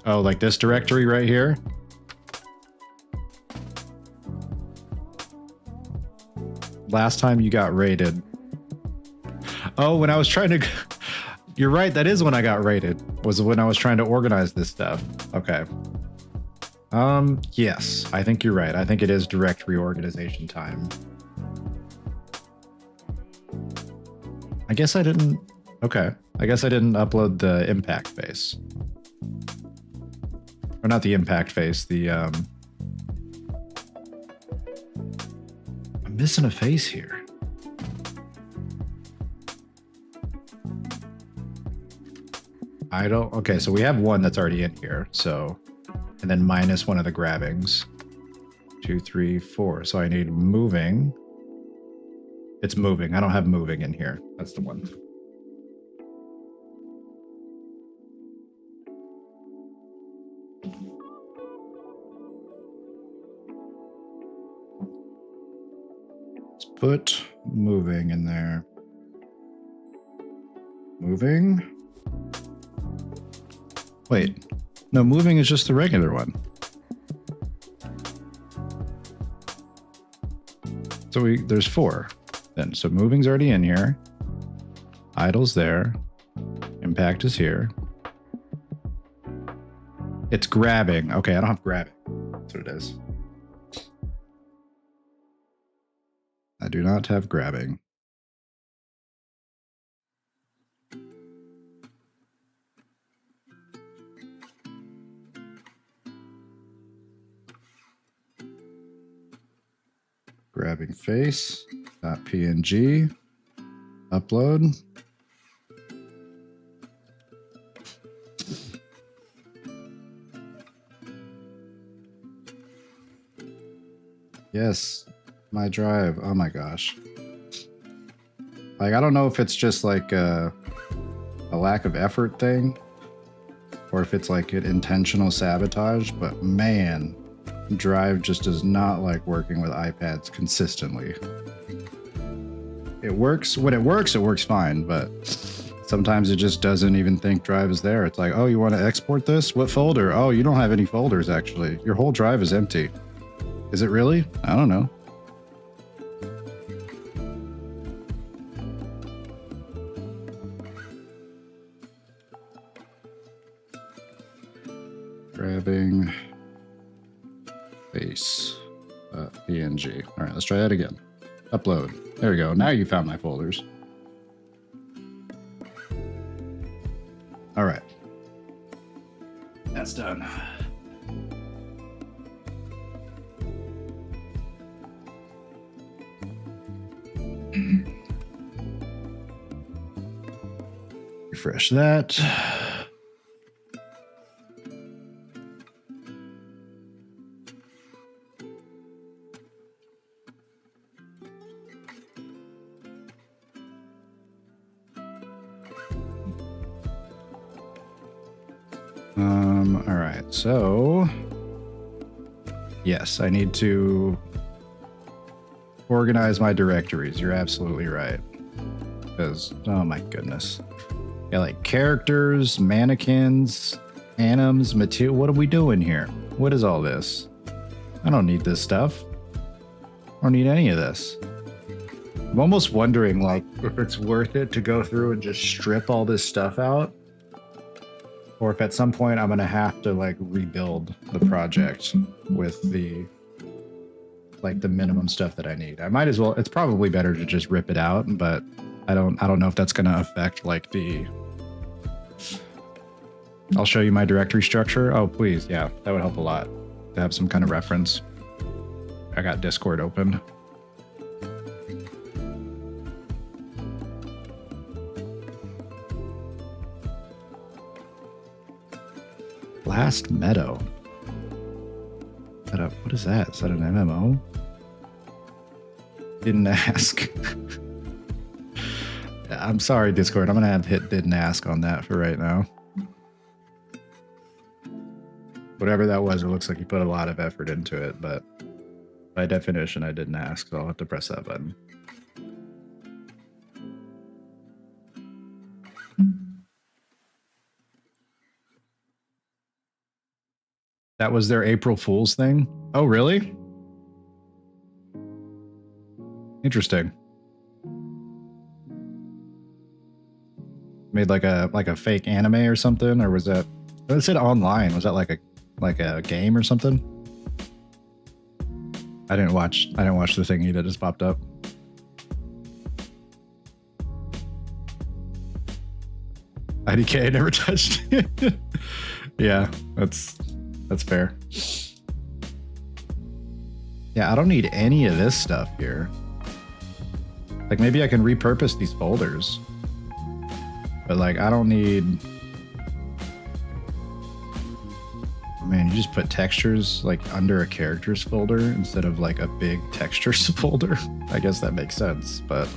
Oh, like this directory right here? Last time you got raided. Oh, when I was trying to... You're right, that is when I got raided. Was when I was trying to organize this stuff. Okay. Yes, I think you're right. I think it is directory organization time. I guess I didn't... Okay. I guess I didn't upload the impact face. Or not the impact face, the, I'm missing a face here. I don't... Okay, so we have one that's already in here, so... And then minus one of the grabbings. 2, 3, 4. So I need moving. It's moving. I don't have moving in here. That's the one. Let's put moving in there. Moving. Wait. No, moving is just the regular one. So there's 4 then. So moving's already in here. Idle's there. Impact is here. It's grabbing. Okay, I don't have grabbing. That's what it is. I do not have grabbing. Grabbing face, .png, upload. Yes, my drive. Oh my gosh. Like, I don't know if it's just like a lack of effort thing or if it's like an intentional sabotage, but man, Drive just does not like working with iPads consistently. It works. When it works fine, but sometimes it just doesn't even think Drive is there. It's like, oh, you want to export this? What folder? Oh, you don't have any folders, actually. Your whole drive is empty. Is it really? I don't know. Grabbing face PNG. All right, let's try that again. Upload. There we go. Now you found my folders. All right. That's done. Refresh that. All right, so yes, I need to organize my directories. You're absolutely right. Because, oh my goodness. Yeah, like characters, mannequins, anims, material. What are we doing here? What is all this? I don't need this stuff. I don't need any of this. I'm almost wondering, like, if it's worth it to go through and just strip all this stuff out. Or if at some point I'm going to have to, like, rebuild the project with the, like, the minimum stuff that I need. I might as well. It's probably better to just rip it out, but I don't know if that's going to affect like the. I'll show you my directory structure. Oh, please. Yeah, that would help a lot to have some kind of reference. I got Discord open. Last Meadow. What is that? Is that an MMO? Didn't ask. I'm sorry, Discord. I'm going to have hit didn't ask on that for right now. Whatever that was, it looks like you put a lot of effort into it, but by definition, I didn't ask, so I'll have to press that button. That was their April Fool's thing? Oh, really? Interesting. Made like a fake anime or something, or was that? It said online. Was that like a game or something? I didn't watch the thingy that just popped up. IDK never touched it. Yeah, that's fair. Yeah, I don't need any of this stuff here. Like maybe I can repurpose these folders. But like I don't need. Man, you just put textures like under a characters folder instead of like a big textures folder. I guess that makes sense, but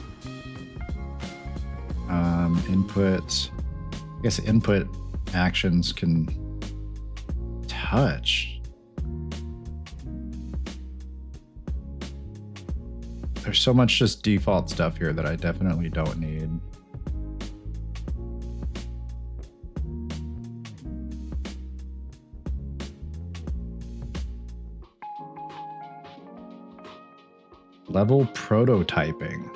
input. I guess input actions can touch. There's so much just default stuff here that I definitely don't need. Level prototyping.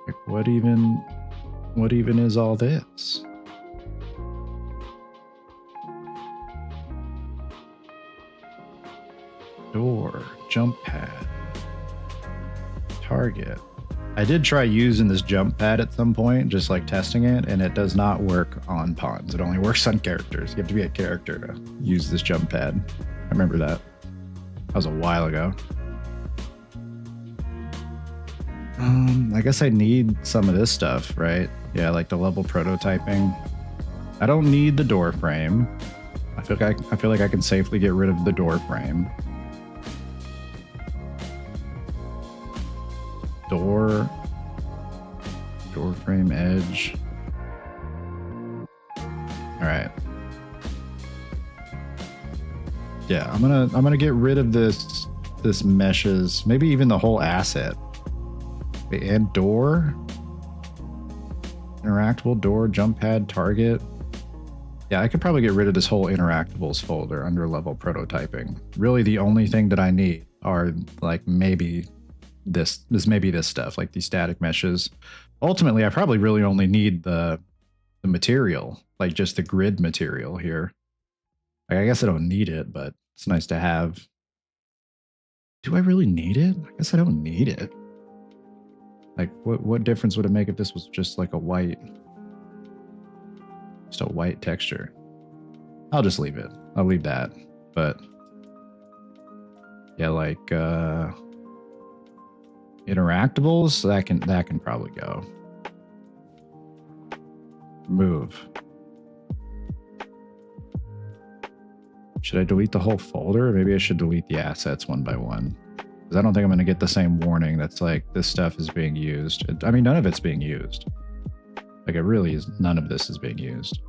Like what even is all this? Door, jump pad, target. I did try using this jump pad at some point, just like testing it, and it does not work on pawns. It only works on characters. You have to be a character to use this jump pad. I remember that. That was a while ago. I guess I need some of this stuff, right? Yeah, like the level prototyping. I don't need the door frame. I feel like I can safely get rid of the door frame. Door frame edge. All right. Yeah, I'm gonna get rid of this meshes, maybe even the whole asset. And door, interactable door, jump pad, target. Yeah, I could probably get rid of this whole interactables folder under level prototyping. Really, the only thing that I need are like maybe this stuff, like these static meshes. Ultimately, I probably really only need the material, like just the grid material here. Like, I guess I don't need it, but it's nice to have. Do I really need it? I guess I don't need it. Like, what difference would it make if this was just like just a white texture? I'll just leave it. I'll leave that. But yeah, like interactables, that can probably go. Move. Should I delete the whole folder? Or maybe I should delete the assets one by one. Because I don't think I'm going to get the same warning that's like, this stuff is being used. I mean, none of it's being used. Like, it really is, none of this is being used.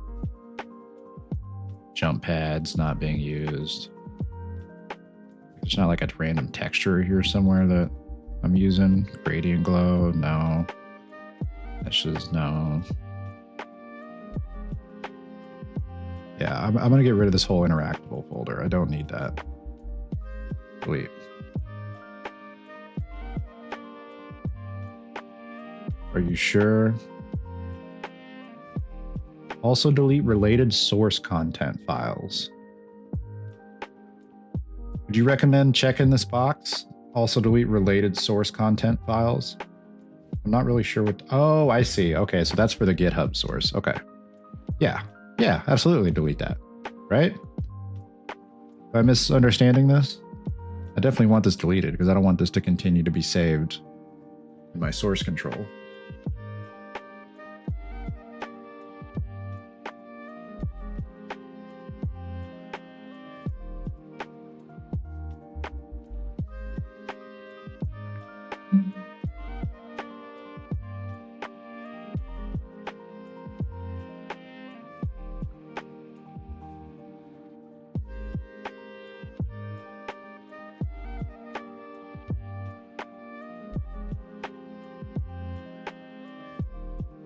Jump pads not being used. There's not like a random texture here somewhere that I'm using. Gradient glow, no. Meshes, no. Yeah, I'm going to get rid of this whole interactable folder. I don't need that. Delete. Are you sure? Also delete related source content files. Would you recommend checking this box? Also delete related source content files. I'm not really sure what. Oh, I see. Okay, so that's for the GitHub source. Okay. Yeah. Yeah, absolutely delete that. Right? Am I misunderstanding this? I definitely want this deleted because I don't want this to continue to be saved in my source control.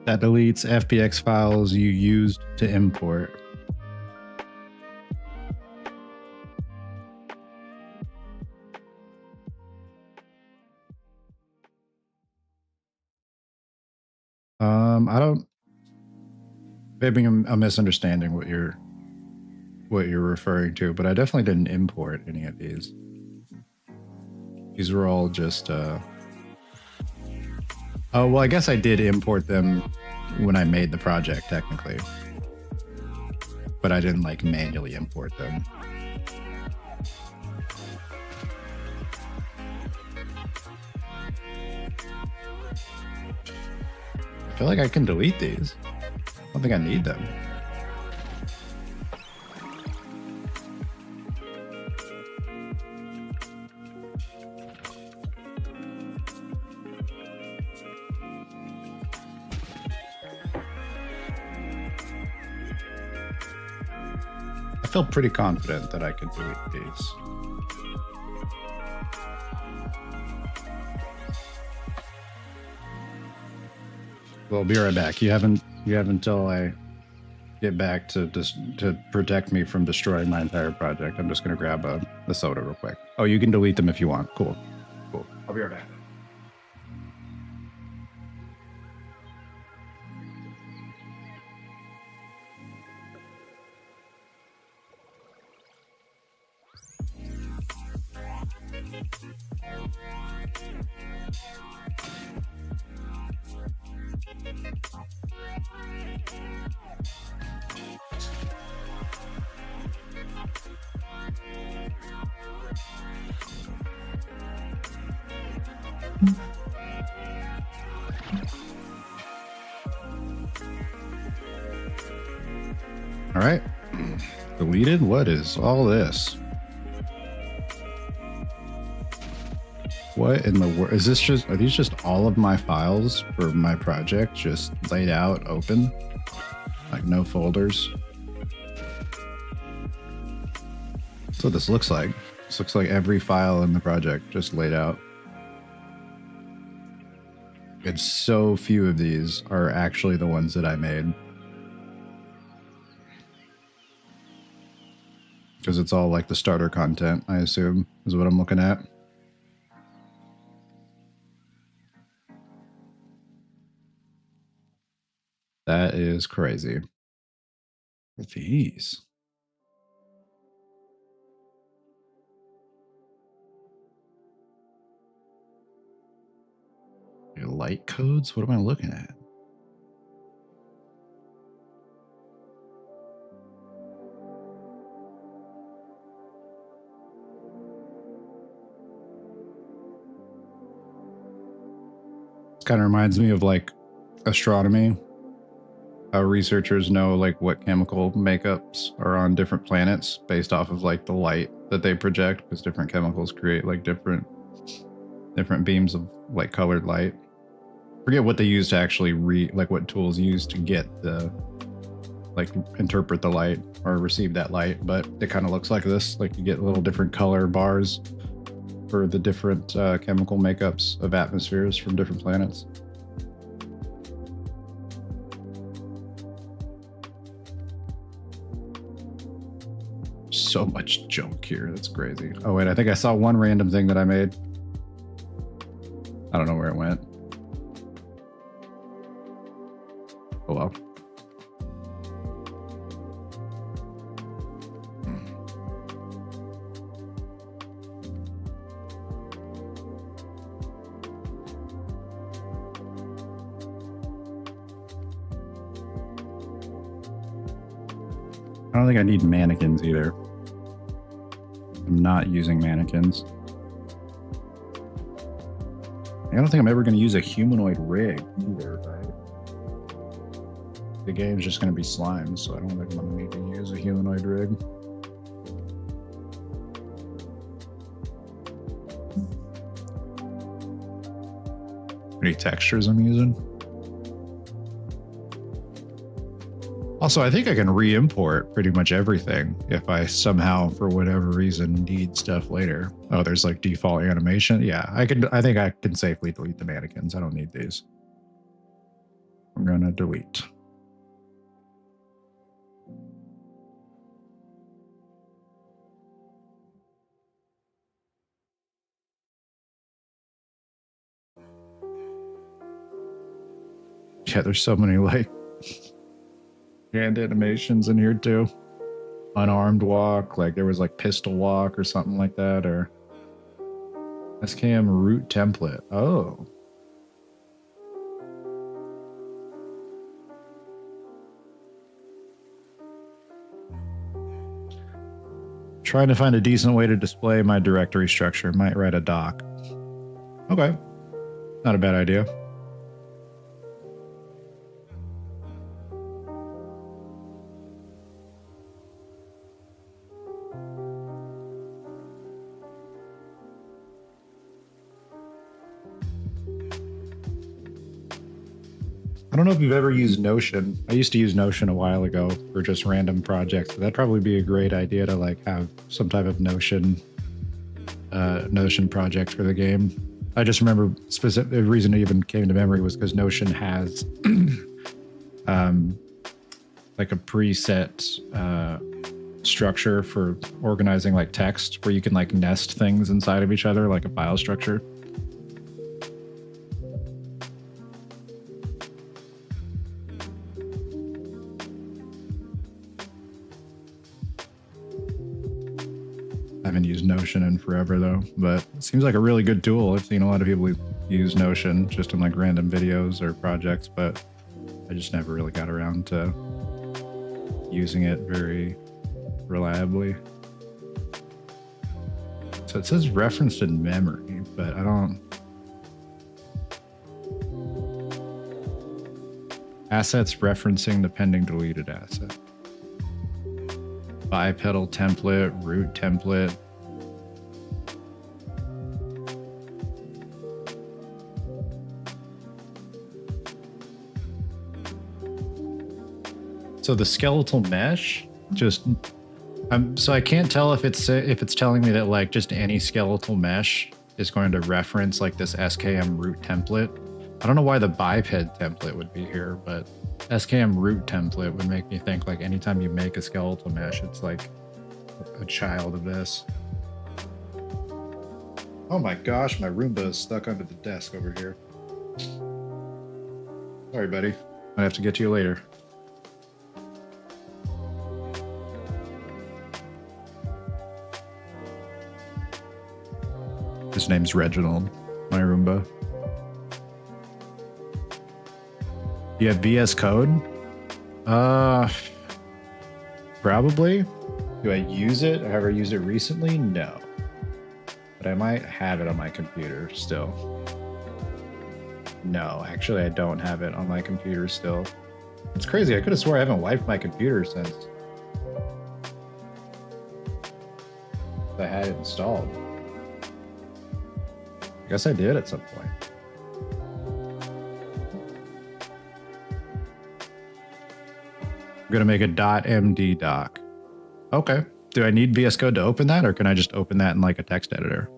That deletes FBX files you used to import. I don't. Maybe I'm misunderstanding what you're referring to, but I definitely didn't import any of these. These were all just. Oh well, I guess I did import them when I made the project technically, but I didn't like manually import them. I feel like I can delete these. I don't think I need them. I feel pretty confident that I can delete these. Well, I'll be right back. You have until I get back to protect me from destroying my entire project. I'm just gonna grab the soda real quick. Oh, you can delete them if you want. Cool. I'll be right back. All right. Deleted? What is all this? What in the world? Is this just, are these just all of my files for my project just laid out open? Like no folders? That's what this looks like. This looks like every file in the project just laid out. And so few of these are actually the ones that I made. Because it's all like the starter content, I assume, is what I'm looking at. That is crazy. These. Light codes? What am I looking at? This kind of reminds me of like astronomy. How researchers know like what chemical makeups are on different planets based off of like the light that they project, because different chemicals create like different beams of like colored light. Forget what they use to actually like what tools used to get the like interpret the light or receive that light, but it kind of looks like this. Like you get little different color bars for the different chemical makeups of atmospheres from different planets. So much junk here. That's crazy. Oh wait, I think I saw one random thing that I made. I don't know where it went. Oh well. don't think I need mannequins either. I'm not using mannequins. I don't think I'm ever going to use a humanoid rig either, right? The game's just going to be slime, so I don't think I'm going to need to use a humanoid rig. Any textures I'm using? Also, I think I can re-import pretty much everything if I somehow, for whatever reason, need stuff later. Oh, there's like default animation. Yeah, I think I can safely delete the mannequins. I don't need these. I'm gonna delete. Yeah, there's so many like hand animations in here too. Unarmed walk, like there was like pistol walk or something like that, or SKM root template. Oh. Trying to find a decent way to display my directory structure. Might write a doc. Okay. Not a bad idea. I don't know if you've ever used Notion. I used to use Notion a while ago for just random projects. That'd probably be a great idea to like have some type of Notion project for the game. I just remember the reason it even came to memory was because Notion has like a preset structure for organizing like text where you can like nest things inside of each other like a file structure. I haven't used Notion in forever though, but it seems like a really good tool. I've seen a lot of people use Notion just in like random videos or projects, but I just never really got around to using it very reliably. So it says referenced in memory, but I don't. Assets referencing the pending deleted asset. Bipedal template, root template. So the skeletal mesh just, so I can't tell if it's telling me that like just any skeletal mesh is going to reference like this SKM root template. I don't know why the biped template would be here, but SKM root template would make me think like anytime you make a skeletal mesh, it's like a child of this. Oh my gosh, my Roomba is stuck under the desk over here. Sorry, buddy. I have to get to you later. His name's Reginald, my Roomba. Do you have VS Code? Probably. Do I use it? Have I used it recently? No. But I might have it on my computer still. No, actually I don't have it on my computer still. It's crazy. I could have swore I haven't wiped my computer since I had it installed. I guess I did at some point. I'm gonna make a .md doc. Okay. Do I need VS Code to open that, or can I just open that in like a text editor?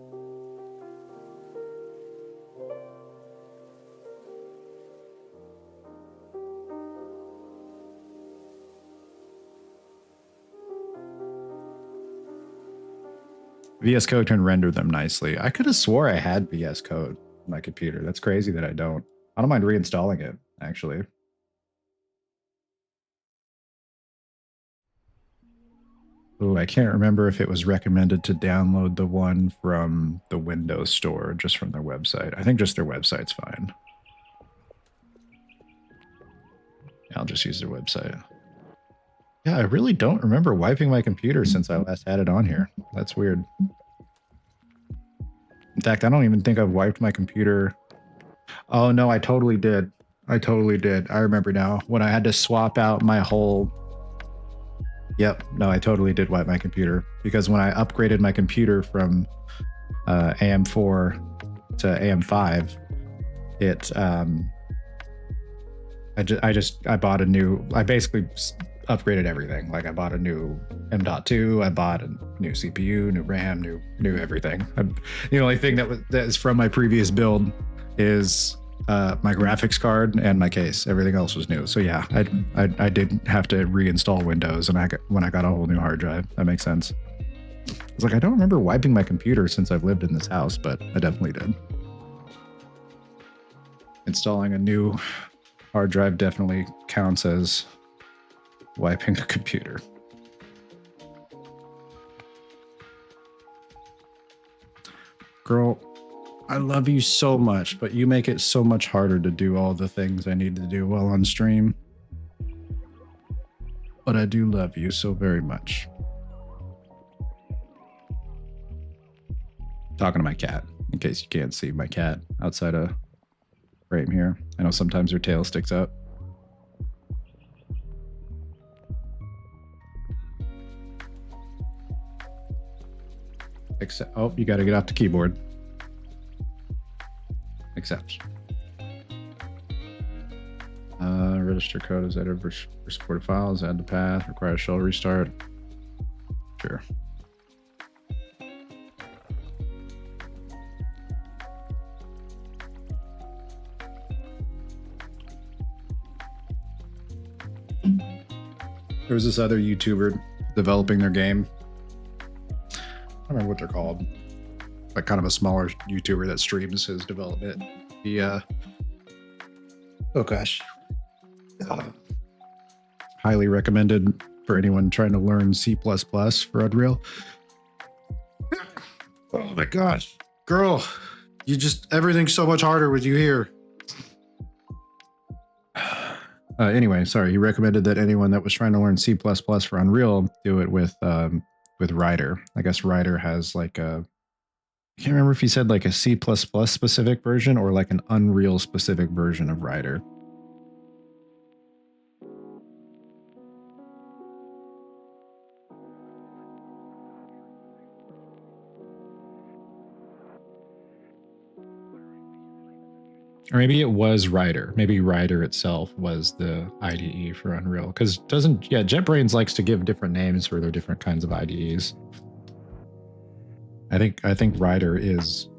VS Code can render them nicely. I could have swore I had VS Code on my computer. That's crazy that I don't. I don't mind reinstalling it, actually. Oh, I can't remember if it was recommended to download the one from the Windows Store, just from their website. I think just their website's fine. I'll just use their website. Yeah, I really don't remember wiping my computer since I last had it on here. That's weird. In fact, I don't even think I've wiped my computer. Oh no, I totally did. I totally did. I remember now when I had to swap out my whole. Yep, no, I totally did wipe my computer because when I upgraded my computer from AM4 to AM5, it I bought a new. I basically upgraded everything. Like I bought a new M.2, I bought a new CPU, new RAM, new everything. The only thing that is from my previous build is my graphics card and my case. Everything else was new. So yeah, I did have to reinstall Windows, and when I got a whole new hard drive. That makes sense. I was like, I don't remember wiping my computer since I've lived in this house, but I definitely did. Installing a new hard drive definitely counts as wiping a computer. Girl, I love you so much, but you make it so much harder to do all the things I need to do while on stream. But I do love you so very much. Talking to my cat, in case you can't see my cat outside a frame here. I know sometimes her tail sticks up. Except, oh, you got to get off the keyboard. Accept. Register code is edited for supported files. Add the path. Require shell restart. Sure. There was this other YouTuber developing their game. I don't remember what they're called. Like kind of a smaller YouTuber that streams his development. Oh gosh. Highly recommended for anyone trying to learn C++ for Unreal. Oh my gosh. Girl, you just, everything's so much harder with you here. Anyway, sorry. He recommended that anyone that was trying to learn C++ for Unreal do it with Rider. I guess Rider has like a, I can't remember if he said like a C++ specific version or like an Unreal specific version of Rider. Or maybe it was Rider. Maybe Rider itself was the IDE for Unreal. Because JetBrains likes to give different names for their different kinds of IDEs. I think Rider is.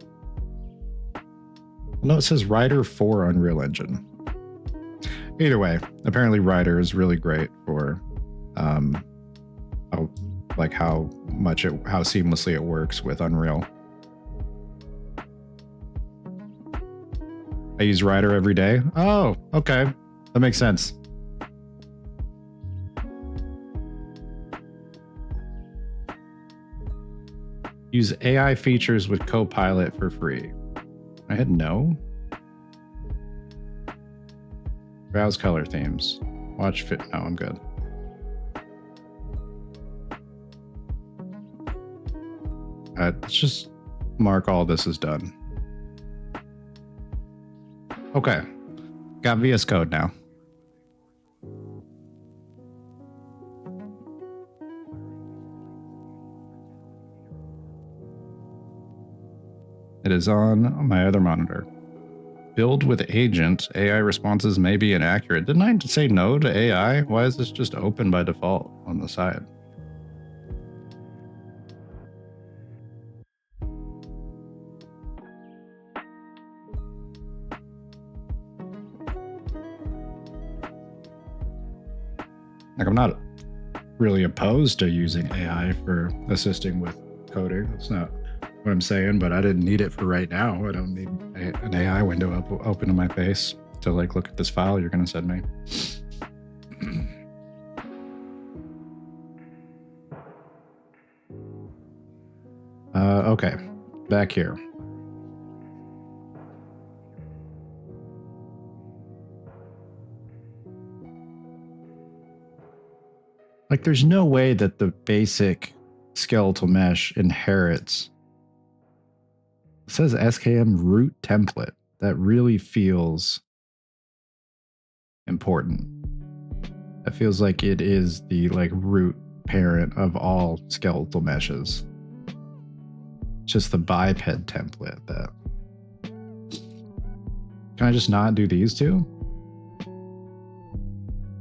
No, it says Rider for Unreal Engine. Either way, apparently Rider is really great for how seamlessly it works with Unreal. I use Rider every day. Oh, okay. That makes sense. Use AI features with Copilot for free. I hit no. Browse color themes. Watch fit. No, I'm good. Let's just mark all this as done. Okay. Got VS Code now. It is on my other monitor. Build with agent. AI responses may be inaccurate. Didn't I say no to AI? Why is this just open by default on the side? Like, I'm not really opposed to using AI for assisting with coding. That's not what I'm saying, but I didn't need it for right now. I don't need an AI window open in my face to like look at this file you're going to send me. Okay, back here. Like, there's no way that the basic skeletal mesh inherits. It says SKM root template. That really feels important. That feels like it is the like root parent of all skeletal meshes. Just the biped template that. Can I just not do these two?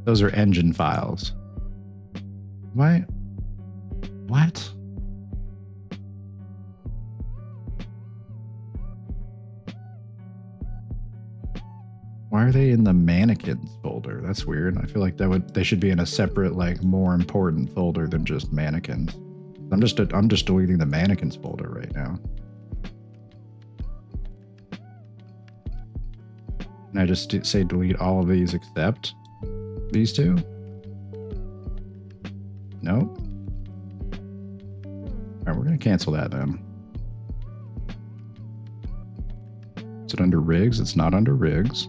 Those are engine files. Why? What? Why are they in the mannequins folder? That's weird. I feel like they should be in a separate, like, more important folder than just mannequins. I'm just deleting the mannequins folder right now. Can I just say delete all of these except these two? Nope. All right, we're gonna cancel that then. Is it under rigs? It's not under rigs.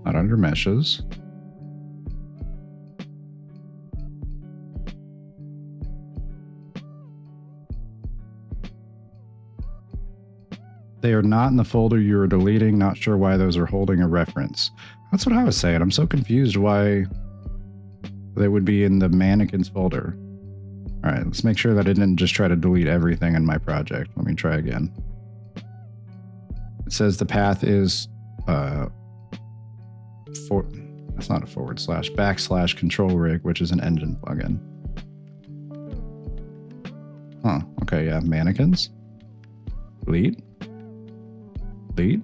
Not under meshes. They are not in the folder you are deleting. Not sure why those are holding a reference. That's what I was saying. I'm so confused why they would be in the mannequins folder. All right, let's make sure that I didn't just try to delete everything in my project. Let me try again. It says the path is that's not a / control rig, which is an engine plugin. Huh. Okay, yeah, mannequins. Delete. Delete.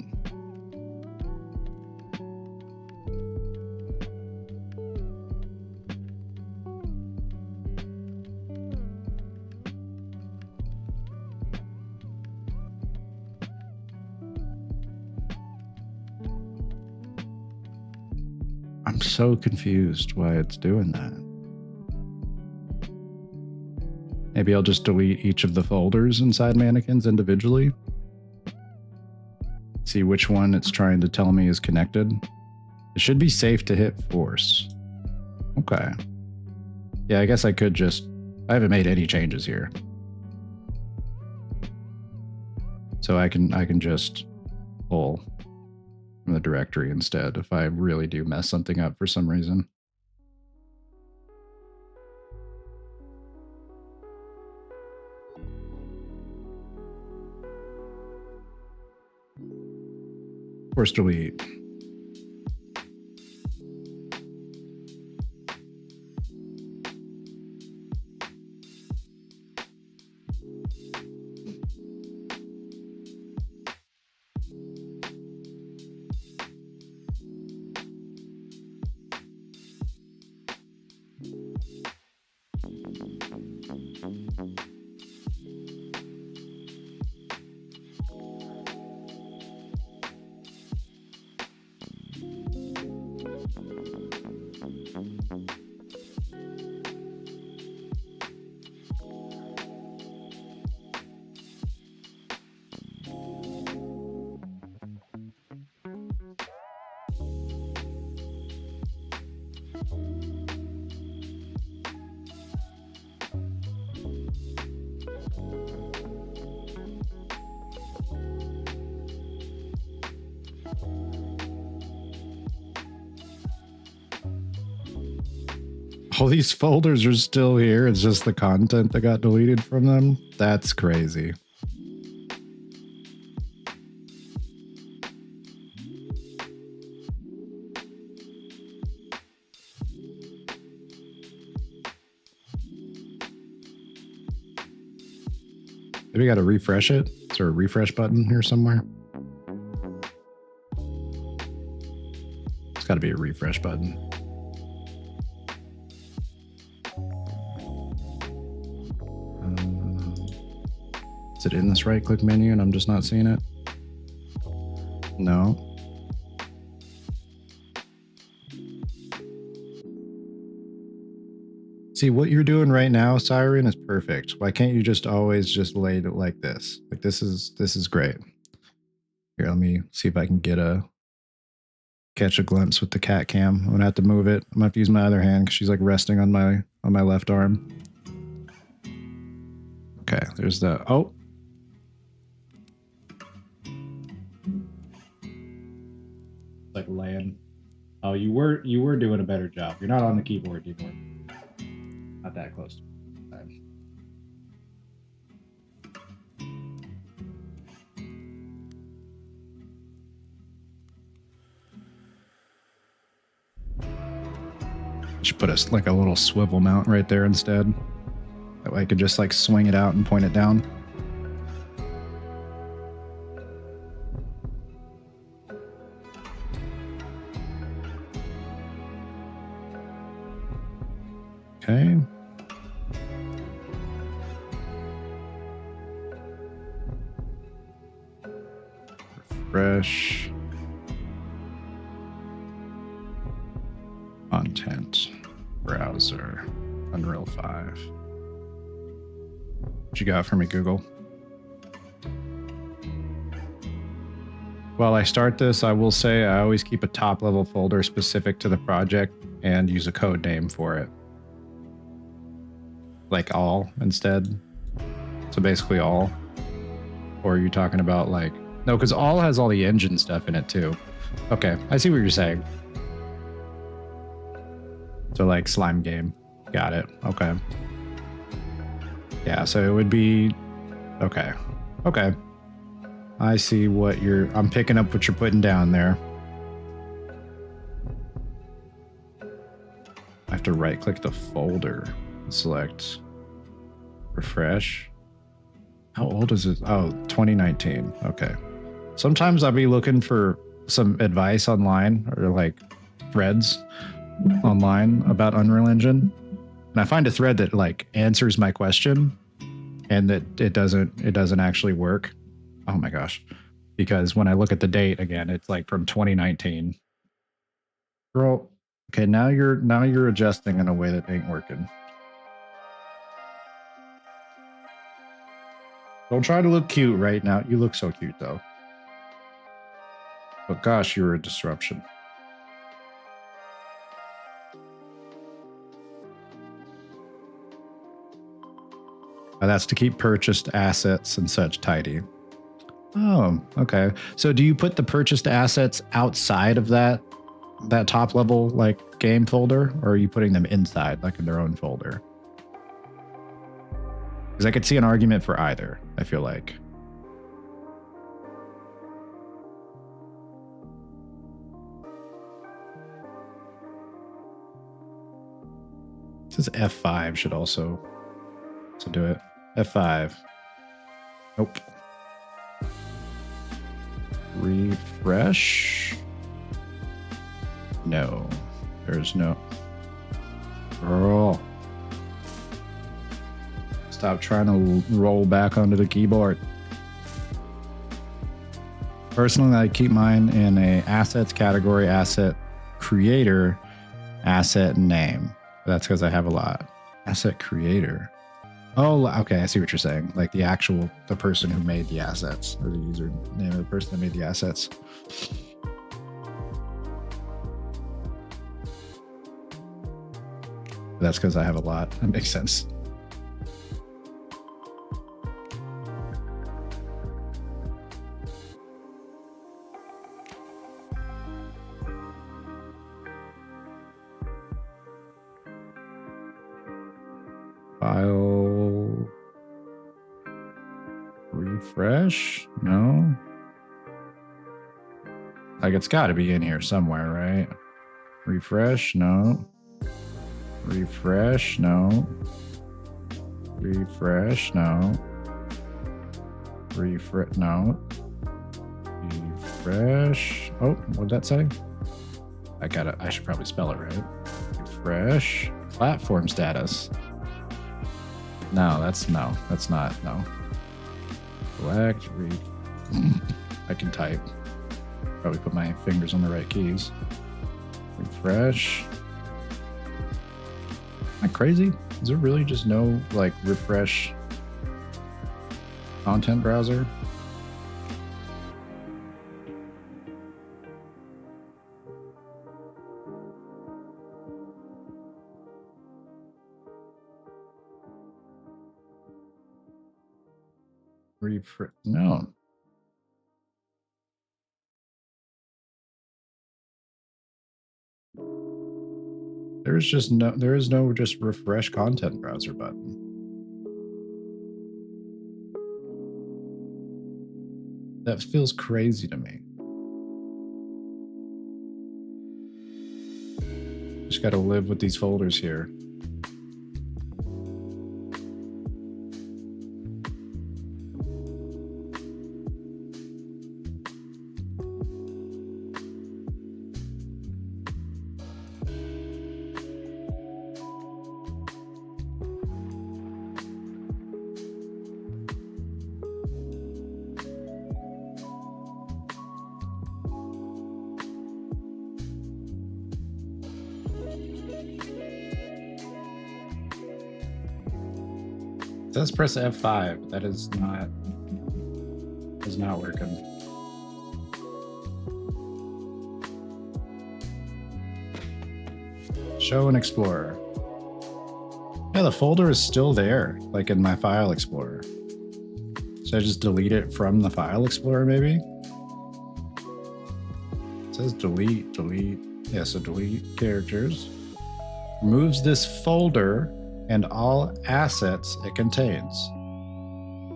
I'm so confused why it's doing that. Maybe I'll just delete each of the folders inside mannequins individually. See which one it's trying to tell me is connected. It should be safe to hit force. Okay. Yeah, I guess I could just... I haven't made any changes here. So I can just pull from the directory instead if I really do mess something up for some reason. Force delete. All these folders are still here. It's just the content that got deleted from them. That's crazy. Maybe we got to refresh it. Is there a refresh button here somewhere? It's got to be a refresh button. Is it in this right-click menu and I'm just not seeing it? No. See, what you're doing right now, Siren, is perfect. Why can't you just always just lay it like this? Like this is great. Here, let me see if I can get catch a glimpse with the cat cam. I'm gonna have to move it. I'm gonna have to use my other hand because she's like resting on my left arm. Okay, there's the like laying. Oh, you were doing a better job. You're not on the keyboard anymore. Not that close. Should put us like a little swivel mount right there instead. That way I could just like swing it out and point it down. Okay. Refresh. Content. Browser. Unreal 5. What you got for me, Google? While I start this, I will say I always keep a top level folder specific to the project and use a code name for it. Like all instead. So basically all. Or are you talking about like, no, because all has all the engine stuff in it too. Okay, I see what you're saying. So like slime game. Got it. Okay. Yeah, so it would be, okay. Okay. I see what I'm picking up what you're putting down there. I have to right click the folder, select refresh. How old is it? Oh, 2019. Okay. Sometimes I'll be looking for some advice online or like threads online about Unreal Engine. And I find a thread that like answers my question and that it doesn't actually work. Oh my gosh. Because when I look at the date again, it's like from 2019. Girl, okay, now you're adjusting in a way that ain't working. Don't try to look cute right now. You look so cute though. But gosh, you're a disruption. That's to keep purchased assets and such tidy. Oh, okay. So do you put the purchased assets outside of that top level like game folder, or are you putting them inside like in their own folder? Because I could see an argument for either, I feel like. It says F5 should also do it. F5. Nope. Refresh. No. There's no. Girl. Stop trying to roll back onto the keyboard. Personally, I keep mine in a assets category, asset creator, asset name. That's because I have a lot. Asset creator. Oh, okay. I see what you're saying. Like the person who made the assets, or the user name of the person that made the assets. That's because I have a lot. That makes sense. File refresh? No. Like it's got to be in here somewhere, right? Refresh? No. Refresh? No. Refresh? No. Refresh? No. Refresh? Oh, what did that say? I should probably spell it right. Refresh. Platform status. No, that's not. No. Select, I can type. Probably put my fingers on the right keys. Refresh. Am I crazy? Is there really just no like refresh content browser? No. There is no just refresh content browser button. That feels crazy to me. Just got to live with these folders here. It says press F5. That is not working. Show and Explorer. Yeah, the folder is still there, like in my File Explorer. Should I just delete it from the File Explorer, maybe? It says delete. Yeah, so delete characters. Removes this folder and all assets it contains.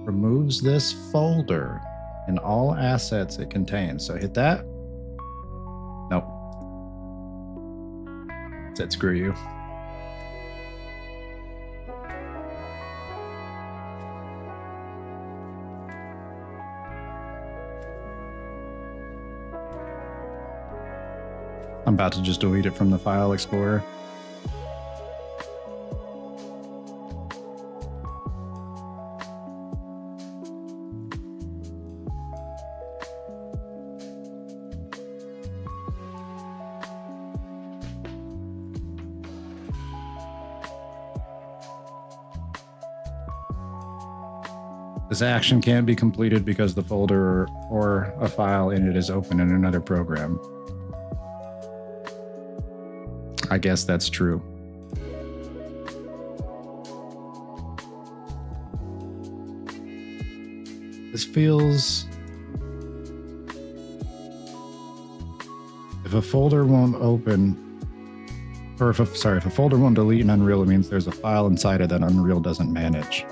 Removes this folder and all assets it contains. So hit that. Nope. Said screw you. I'm about to just delete it from the File Explorer. This action can't be completed because the folder or a file in it is open in another program. I guess that's true. This feels... If a folder won't open, or if a folder won't delete in Unreal, it means there's a file inside it that Unreal doesn't manage.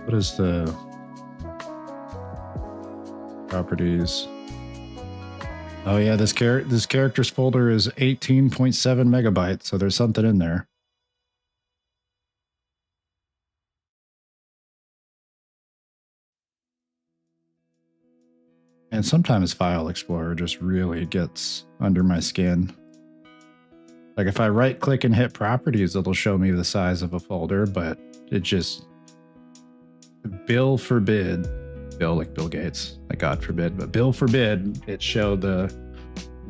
What is the properties? Oh yeah, this characters folder is 18.7 megabytes, so there's something in there. And sometimes File Explorer just really gets under my skin. Like if I right click and hit properties, it'll show me the size of a folder, but it just... Bill forbid, Bill like Bill Gates, like God forbid, but Bill forbid it show the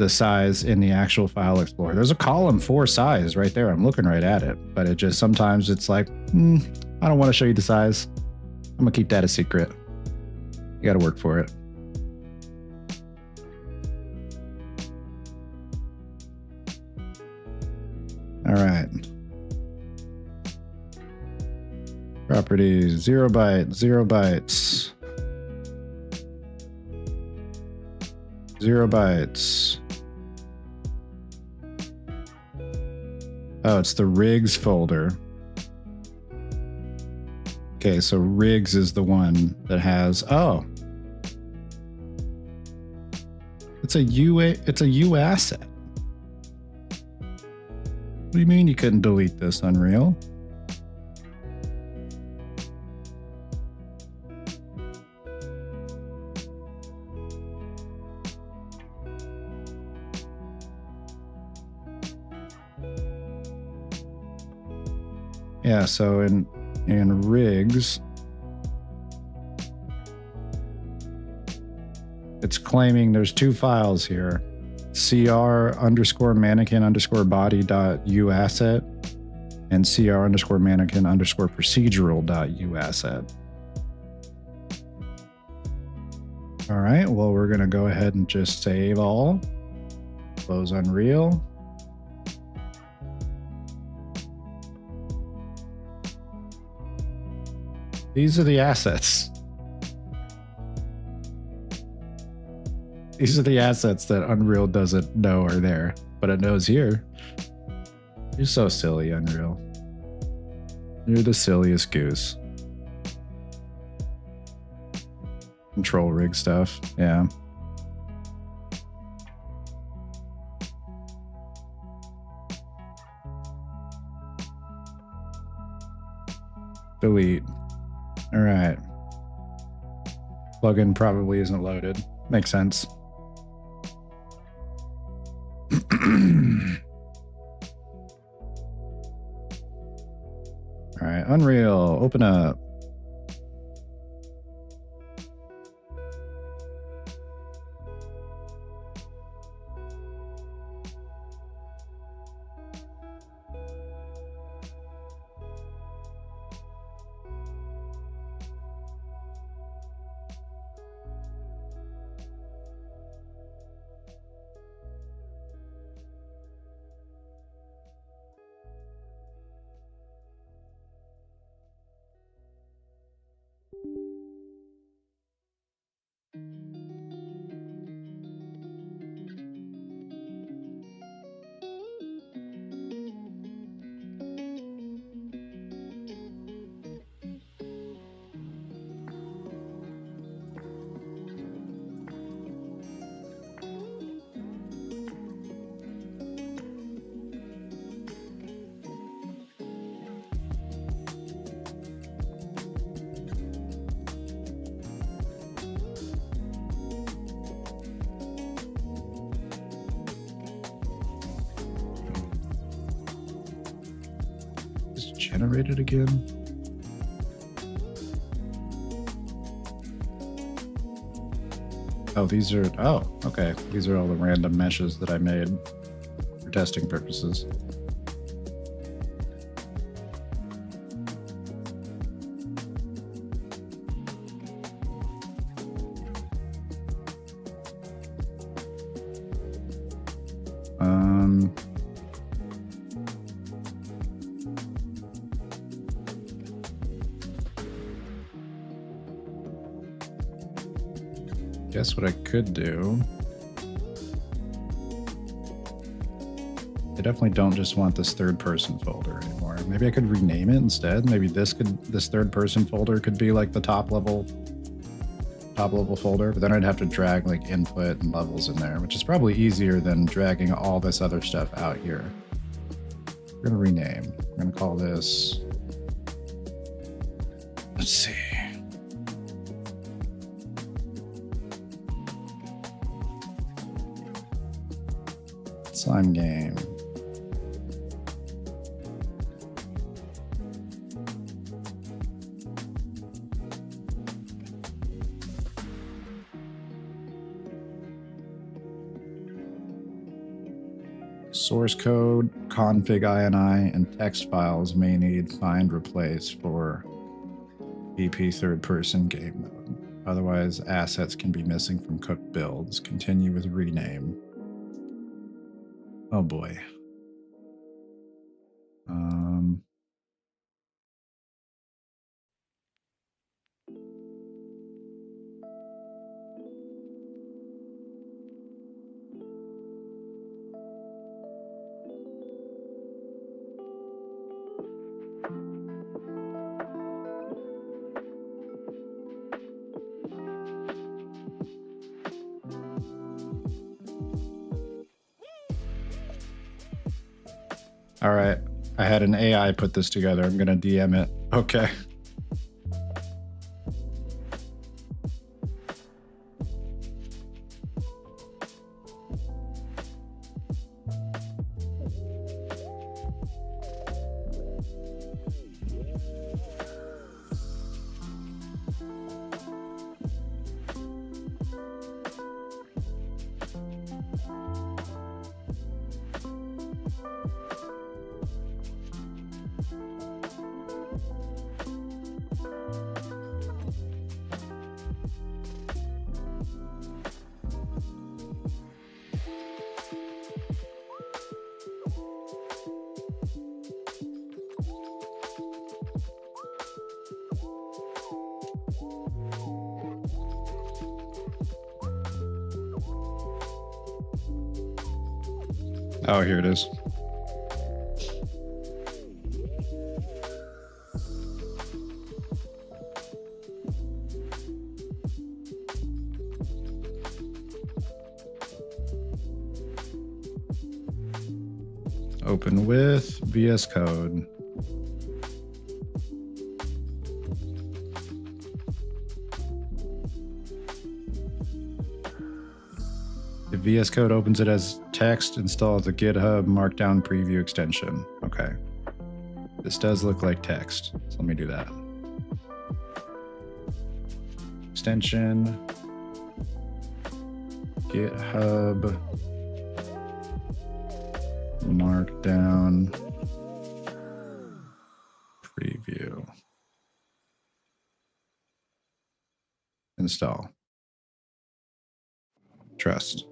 size in the actual File Explorer. There's a column for size right there. I'm looking right at it, but it just sometimes it's like, I don't want to show you the size. I'm gonna keep that a secret. You got to work for it. All right. Properties, 0 bytes, 0 bytes. 0 bytes. Oh, it's the rigs folder. Okay, so rigs is the one that has, oh. It's a U asset. What do you mean you couldn't delete this, Unreal? Yeah, so in rigs, it's claiming there's two files here, cr_mannequin_body.uasset and cr_mannequin_procedural.uasset. All right, well, we're going to go ahead and just save all, close Unreal. These are the assets. These are the assets that Unreal doesn't know are there, but it knows here. You're so silly, Unreal. You're the silliest goose. Control rig stuff, yeah. Delete. All right. Plugin probably isn't loaded. Makes sense. All right, Unreal, open up. Generated again. Oh, these are, oh, okay. These are all the random meshes that I made for testing purposes. Guess what I could do. I definitely don't just want this third person folder anymore. Maybe I could rename it instead. Maybe this third person folder could be like the top level folder, but then I'd have to drag like input and levels in there, which is probably easier than dragging all this other stuff out here. We're gonna rename. We're gonna call this, let's see. Slime game. Source code, config INI, and text files may need find replace for BP third person game mode. Otherwise, assets can be missing from cooked builds. Continue with rename. Oh boy. All right. I had an AI put this together. I'm going to DM it. Okay. Oh, here it is. Open with VS Code. If VS Code opens it as text, install the GitHub Markdown preview extension. Okay. This does look like text, so let me do that. Extension, GitHub Markdown preview. Install. Trust.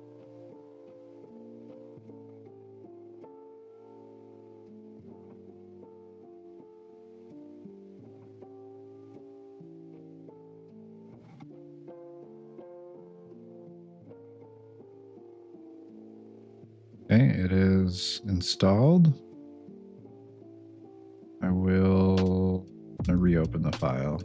Okay, it is installed. I will reopen the file.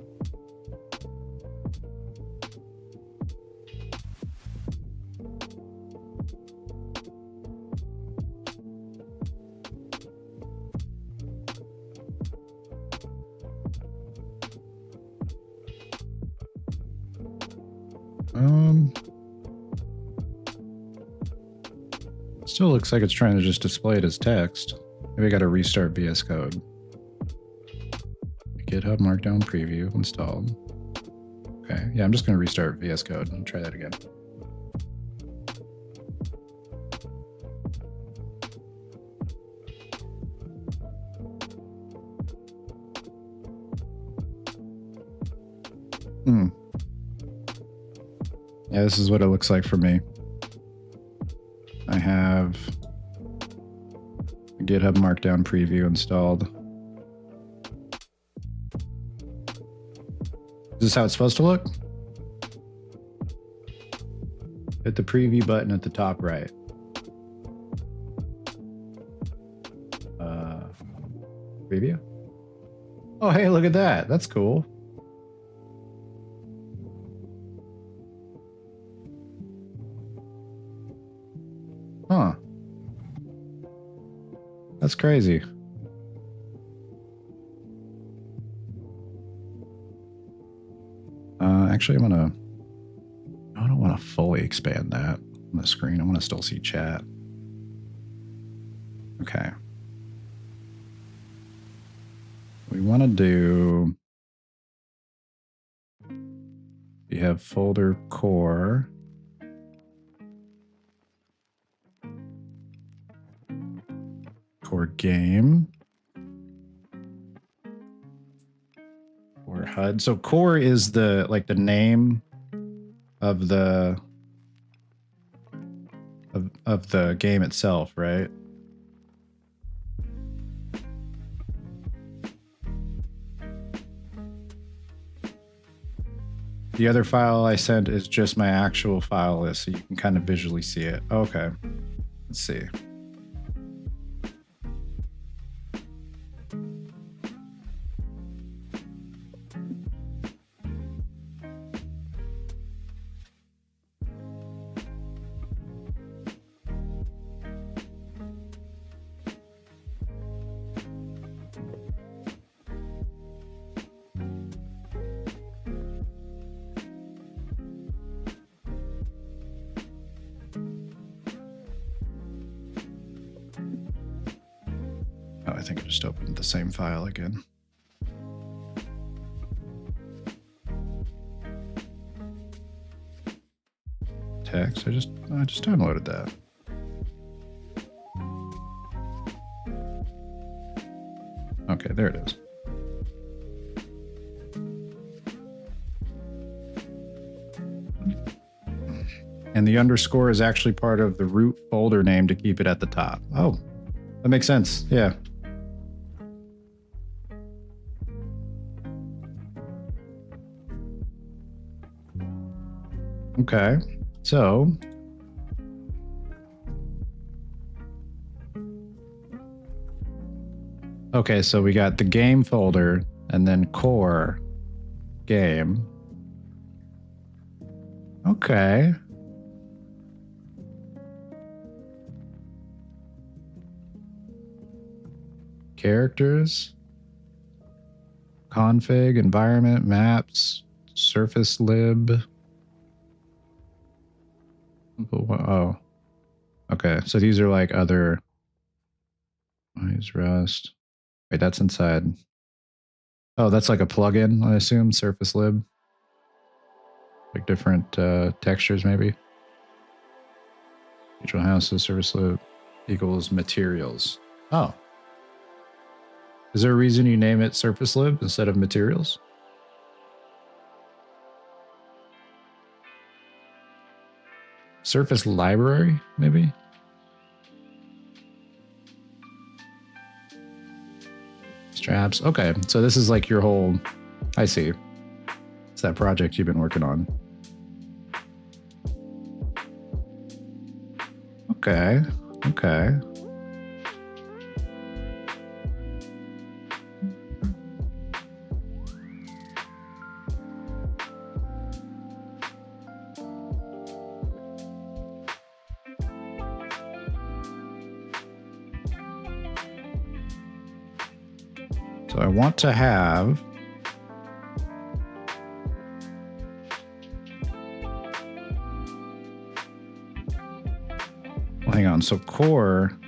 Still looks like it's trying to just display it as text. Maybe I got to restart VS Code. GitHub Markdown preview installed. Okay, yeah, I'm just going to restart VS Code and try that again. Yeah, this is what it looks like for me. I have a GitHub Markdown preview installed. Is this how it's supposed to look? Hit the preview button at the top right. Preview? Oh, hey, look at that. That's cool. Huh. That's crazy. Actually, I don't want to fully expand that on the screen. I want to still see chat. Okay. We want to do, we have folder core. Core game. Or HUD. So core is the name of the of the game itself, right? The other file I sent is just my actual file list, so you can kind of visually see it. Okay. Let's see. Oh, I think I just opened the same file again. Text. I just downloaded that. Okay, there it is. And the underscore is actually part of the root folder name to keep it at the top. Oh, that makes sense. Yeah. Okay, so Okay, so we got the game folder and then core game. Okay. Characters, config, environment, maps, surface lib. Oh, okay. So these are like other. Use Rust. Wait, that's inside. Oh, that's like a plugin, I assume. Surface lib. Like different textures, maybe. Digital houses, surface lib equals materials. Oh. Is there a reason you name it surface lib instead of materials? Surface library, maybe? Straps. Okay, so this is like your whole. I see. It's that project you've been working on. Okay. Okay. So I want to have. Well, hang on. So core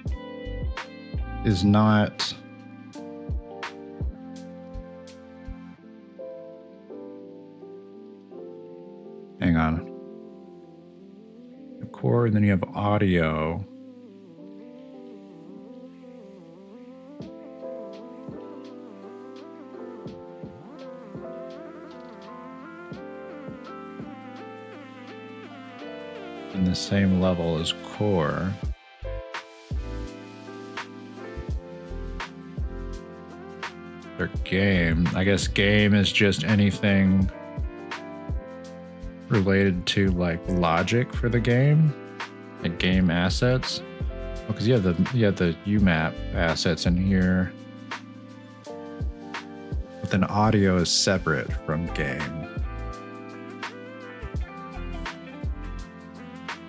is not. Hang on. Core, and then you have audio. In the same level as core. Or game. I guess game is just anything related to like logic for the game, like game assets. Because you have the UMAP assets in here, but then audio is separate from game.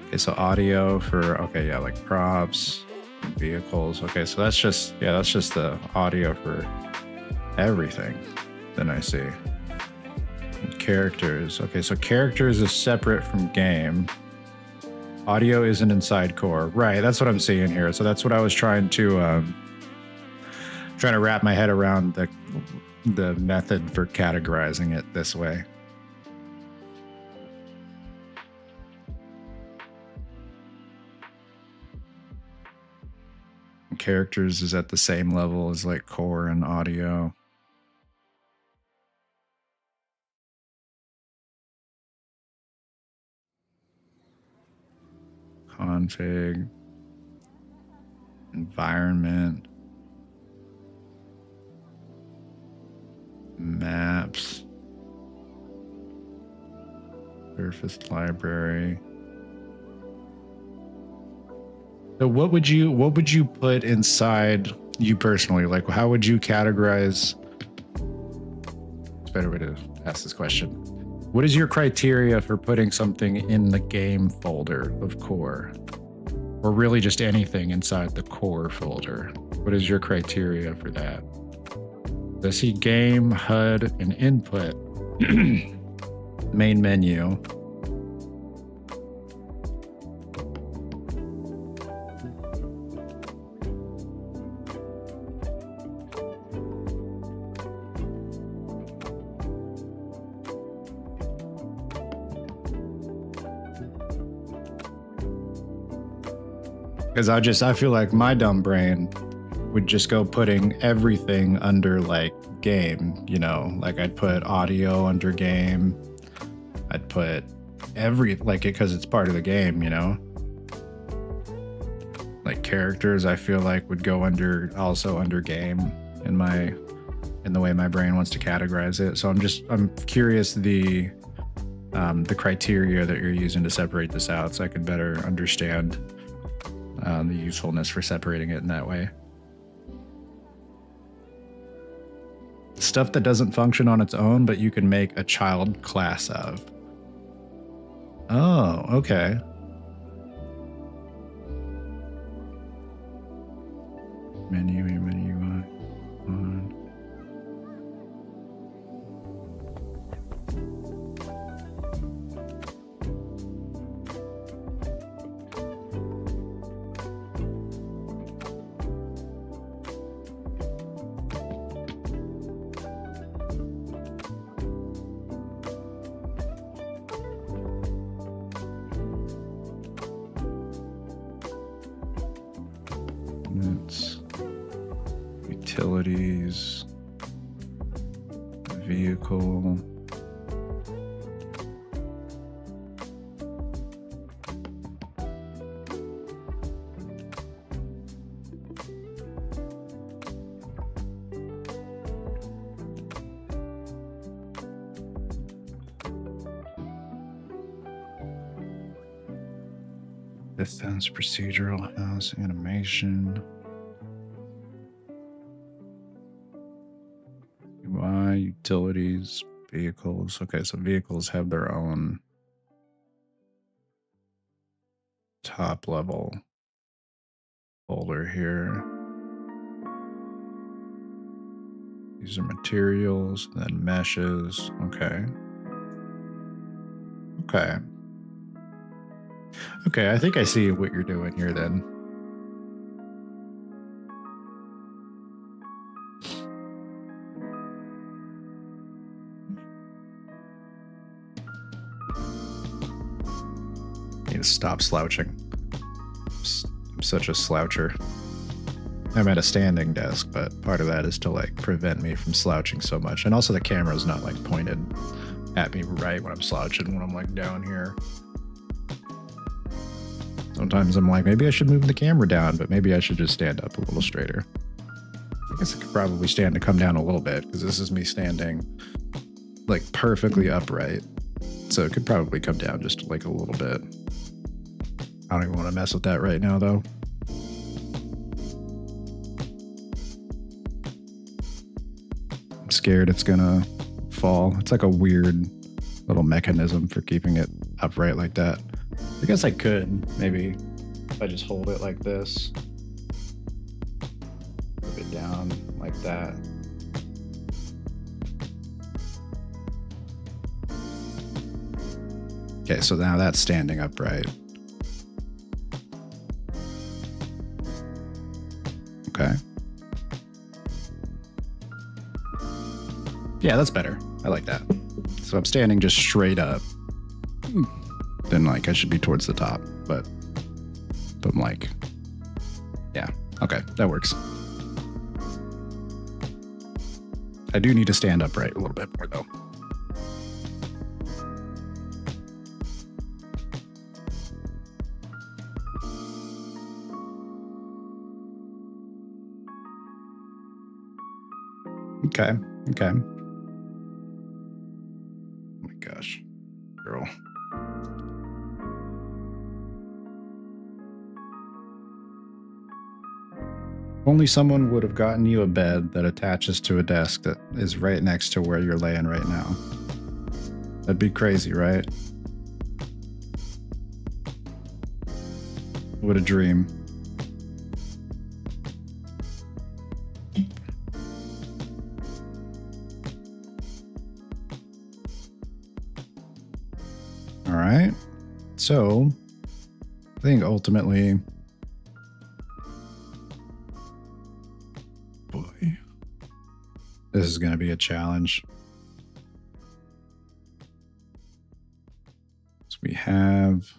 Okay, so audio for like props, and vehicles. Okay, so that's just the audio for everything. Then I see. And characters. Okay, so characters is separate from game. Audio isn't inside core. Right, that's what I'm seeing here. So that's what I was trying to wrap my head around, the method for categorizing it this way. Characters is at the same level as like core and audio. Config, environment, maps, surface library. So what would you put inside you personally? Like, how would you categorize? It's a better way to ask this question. What is your criteria for putting something in the game folder of core? Or really just anything inside the core folder? What is your criteria for that? I see game, HUD, and input. Main menu. Because I feel like my dumb brain would just go putting everything under like game, like I'd put audio under game. I'd put because it's part of the game, like characters I feel like would go also under game in the way my brain wants to categorize it. So I'm curious the criteria that you're using to separate this out so I can better understand the usefulness for separating it in that way. Stuff that doesn't function on its own, but you can make a child class of. Oh, okay. Menu UI on. It's utilities, vehicle. Distance, procedural, house, animation. UI, utilities, vehicles. Okay, so vehicles have their own top level folder here. These are materials, then meshes. Okay. Okay. Okay, I think I see what you're doing here then. Need to stop slouching. I'm such a sloucher. I'm at a standing desk, but part of that is to like prevent me from slouching so much. And also the camera's not like pointed at me right when I'm slouching, when I'm like down here. Sometimes I'm like, maybe I should move the camera down, but maybe I should just stand up a little straighter. I guess I could probably stand to come down a little bit because this is me standing like perfectly upright. So it could probably come down just like a little bit. I don't even want to mess with that right now though. I'm scared it's gonna fall. It's like a weird little mechanism for keeping it upright like that. I guess I could maybe if I just hold it like this, move it down like that. Okay, so now that's standing upright. Okay. Yeah, that's better. I like that. So I'm standing just straight up. Then like I should be towards the top, but I'm like, yeah, okay, that works. I do need to stand upright a little bit more though. Okay, okay. Oh my gosh, girl. Only someone would have gotten you a bed that attaches to a desk that is right next to where you're laying right now. That'd be crazy, right? What a dream. All right. So I think ultimately, boy, this is going to be a challenge. So we have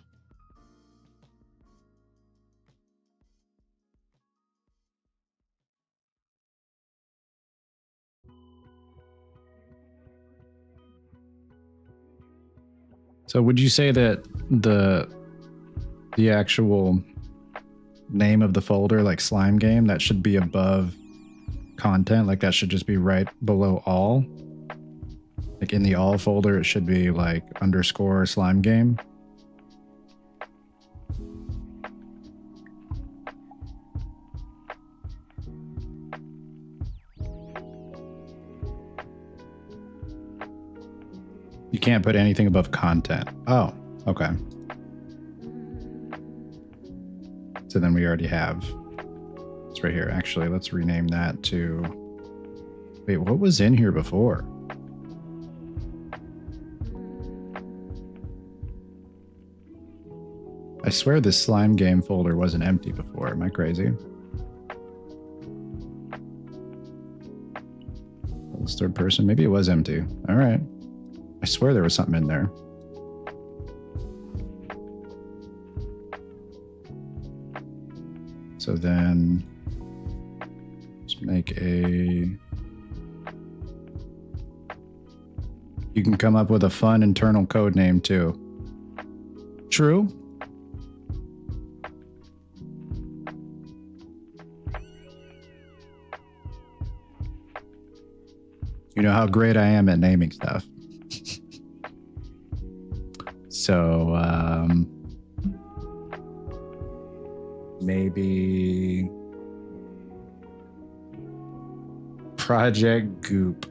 So would you say that the actual name of the folder, like Slime Game, that should be above content? Like that should just be right below all? Like in the all folder, it should be like _ Slime Game? You can't put anything above content. Oh, okay. So then we already have, it's right here. Actually, let's rename that to, wait, what was in here before? I swear this slime game folder wasn't empty before. Am I crazy? This third person, maybe it was empty. All right. I swear there was something in there. So then let's make a, you can come up with a fun internal code name too. True. You know how great I am at naming stuff. So, maybe Project Goop.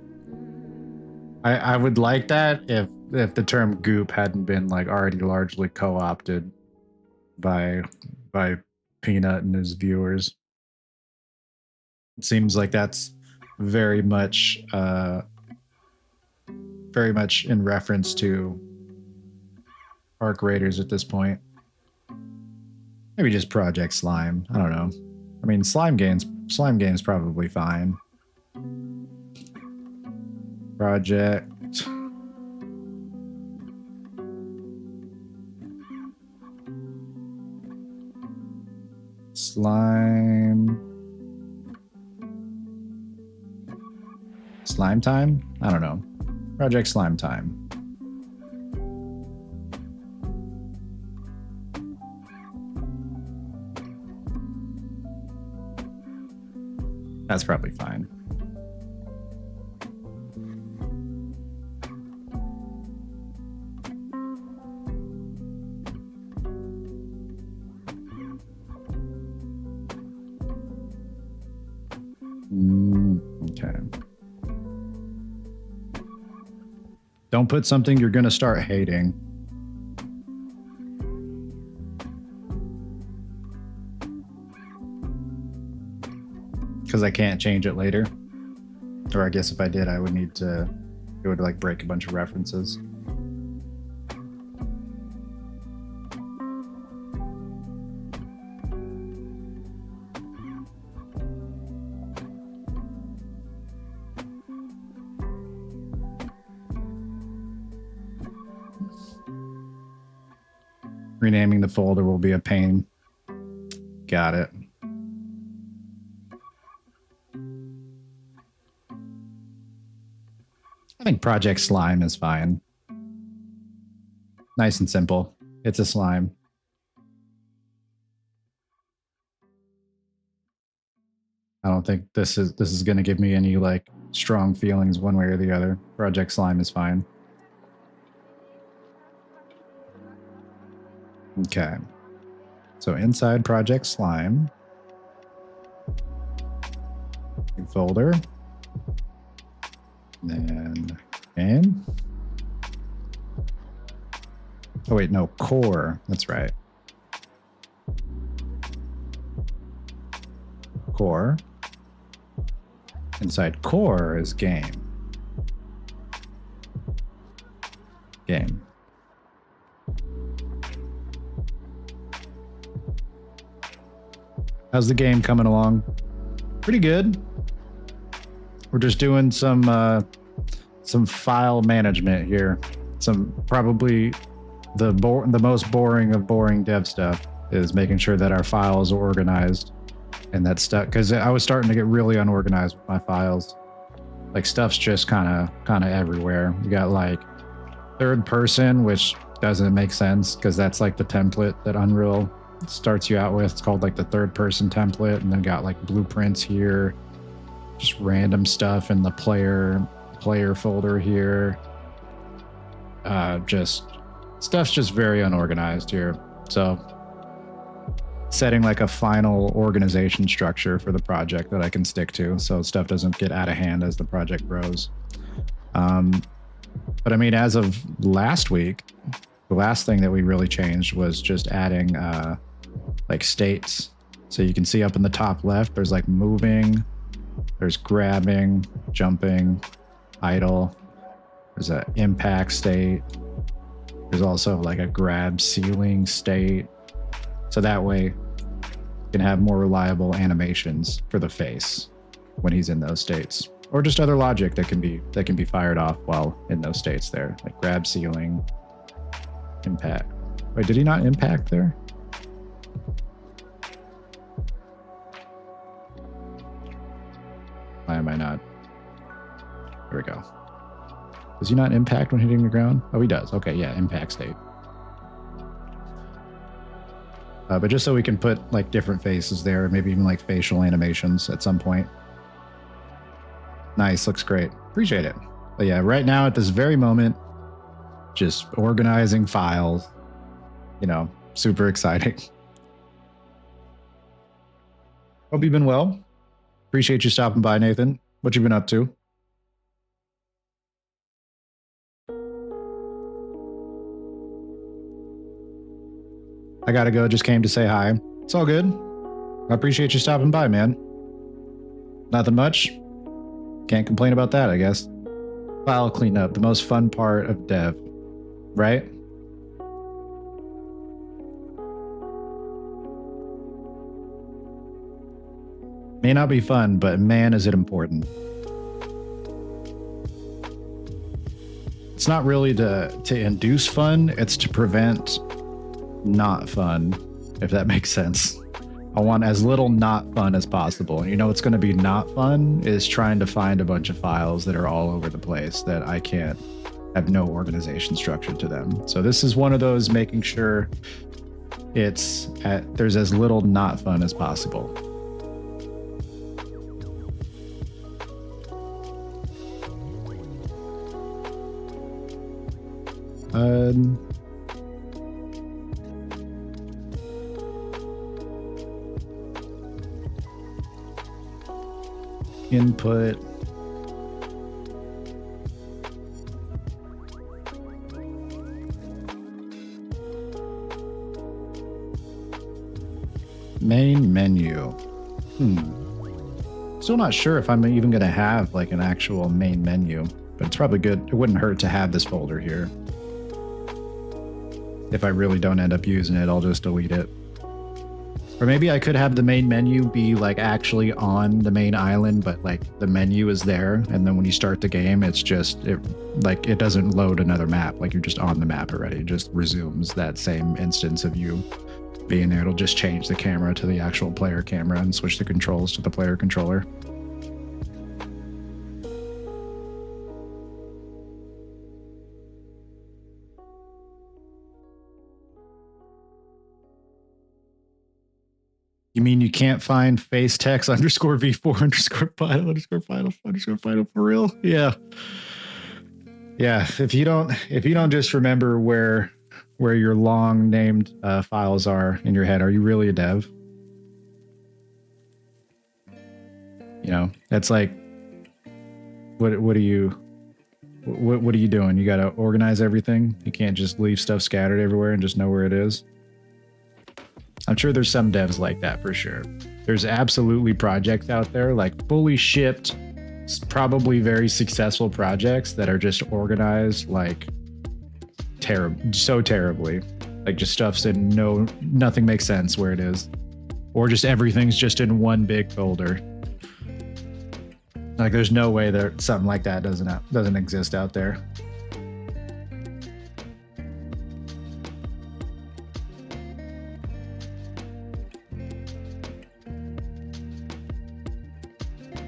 I would like that if the term goop hadn't been like already largely co-opted by Peanut and his viewers. It seems like that's very much in reference to Arc Raiders at this point. Maybe just Project Slime. I don't know. I mean, Slime Game's probably fine. Project Slime Time? I don't know. Project Slime Time. That's probably fine. Okay. Don't put something you're going to start hating. Because I can't change it later. Or I guess if I did, I would need to, it would like break a bunch of references. Renaming the folder will be a pain. Got it. I think Project Slime is fine. Nice and simple. It's a slime. I don't think this is going to give me any like strong feelings one way or the other. Project Slime is fine. Okay. So inside Project Slime, new folder. Then game. Oh wait, no, core. That's right. Core. Inside core is game. Game. How's the game coming along? Pretty good. We're just doing some file management here. Probably the most boring of boring dev stuff is making sure that our files are organized and that stuff, because I was starting to get really unorganized with my files. Like stuff's just kind of everywhere. We got like third person, which doesn't make sense because that's like the template that Unreal starts you out with. It's called like the third person template, and then got like blueprints here, just random stuff in the player folder here. Just stuff's just very unorganized here. So setting like a final organization structure for the project that I can stick to so stuff doesn't get out of hand as the project grows. But I mean, as of last week, the last thing that we really changed was just adding like states. So you can see up in the top left, there's like moving, there's grabbing, jumping, idle. There's an impact state. There's also like a grab ceiling state. So that way you can have more reliable animations for the face when he's in those states. Or just other logic that can be fired off while in those states there. Like grab ceiling, impact. Wait, did he not impact there? Why am I not? Here we go. Does he not impact when hitting the ground? Oh, he does. Okay, yeah, impact state. But just so we can put like different faces there, maybe even like facial animations at some point. Nice, looks great. Appreciate it. But yeah, right now at this very moment, just organizing files, you know, super exciting. Hope you've been well. Appreciate you stopping by, Nathan. What you been up to? I gotta go. Just came to say hi. It's all good. I appreciate you stopping by, man. Nothing much. Can't complain about that, I guess. File cleanup, the most fun part of dev, right? May not be fun, but man, is it important. It's not really to induce fun, it's to prevent not fun, if that makes sense. I want as little not fun as possible. And you know what's going to be not fun is trying to find a bunch of files that are all over the place that I can't have no organization structure to them. So this is one of those making sure there's as little not fun as possible. Input. Main menu. Still not sure if I'm even going to have like an actual main menu, but it's probably good. It wouldn't hurt to have this folder here. If I really don't end up using it, I'll just delete it. Or maybe I could have the main menu be like actually on the main island, but like the menu is there. And then when you start the game, it's just, it doesn't load another map. Like you're just on the map already. It just resumes that same instance of you being there. It'll just change the camera to the actual player camera and switch the controls to the player controller. You mean you can't find face text underscore v4 underscore final underscore final underscore final for real? Yeah. Yeah. If you don't just remember where your long named files are in your head, are you really a dev? You know, that's like, what are you doing? You got to organize everything. You can't just leave stuff scattered everywhere and just know where it is. I'm sure there's some devs like that for sure. There's absolutely projects out there, like fully shipped, probably very successful projects that are just organized like so terribly. Like just stuff's in nothing makes sense where it is. Or just everything's just in one big folder. Like there's no way that something like that doesn't exist out there.